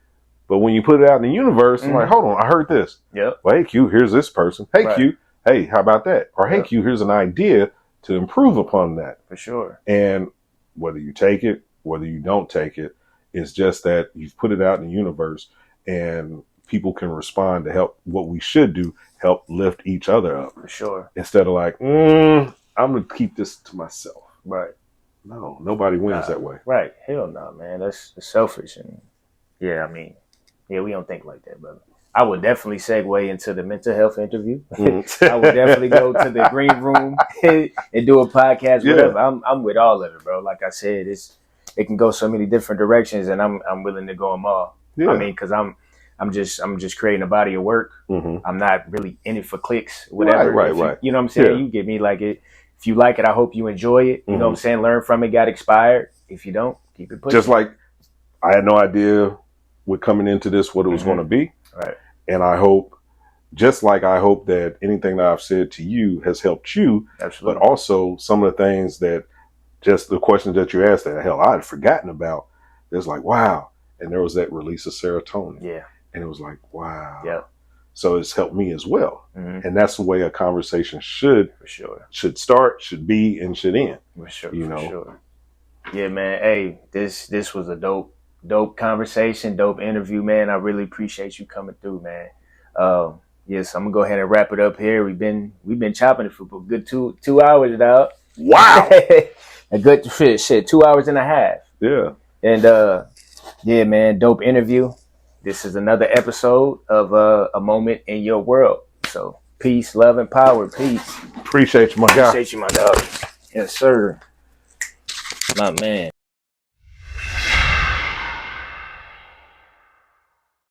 but when you put it out in the universe, mm-hmm. I'm like, hold on, I heard this. Yep. Well, hey Q, here's this person. Hey right. Q, hey, how about that? Or hey Q, here's an idea to improve upon that. For sure. And whether you take it, whether you don't take it, it's just that you've put it out in the universe, and people can respond to help. What we should do, help lift each other up. For sure. Instead of like, I'm gonna keep this to myself. Right. No, nobody wins that way. Right. Hell no, man. That's selfish. And yeah, I mean, yeah, we don't think like that, brother. I would definitely segue into the mental health interview. Mm-hmm. I would definitely go to the green room and do a podcast. Yeah. Whatever. I'm with all of it, bro. Like I said, it can go so many different directions, and I'm willing to go them all. Yeah. I mean, because I'm just creating a body of work. Mm-hmm. I'm not really in it for clicks, whatever. Right. You know what I'm saying? Yeah. You get me, like it. If you like it, I hope you enjoy it. You know what I'm saying? Learn from it, got expired. If you don't, keep it pushing. Just like I had no idea with coming into this what it was mm-hmm. going to be. Right. And I hope that anything that I've said to you has helped you. Absolutely. But also some of the things that, just the questions that you asked that, hell, I had forgotten about. There's like, wow. And there was that release of serotonin. Yeah. And it was like, wow. Yeah. So it's helped me as well. Mm-hmm. And that's the way a conversation should start, should be, and should end. For sure. You know? Sure. Yeah, man. Hey, this was a dope conversation, dope interview, man. I really appreciate you coming through, man. Yes, I'm gonna go ahead and wrap it up here. We've been chopping it for a good 2 hours now. Wow. A good 2 hours and a half. Yeah. And yeah, man, dope interview. This is another episode of A Moment in Your World. So peace, love, and power. Peace. Appreciate you, my guy. Appreciate you, my dog. Yes, sir. My man.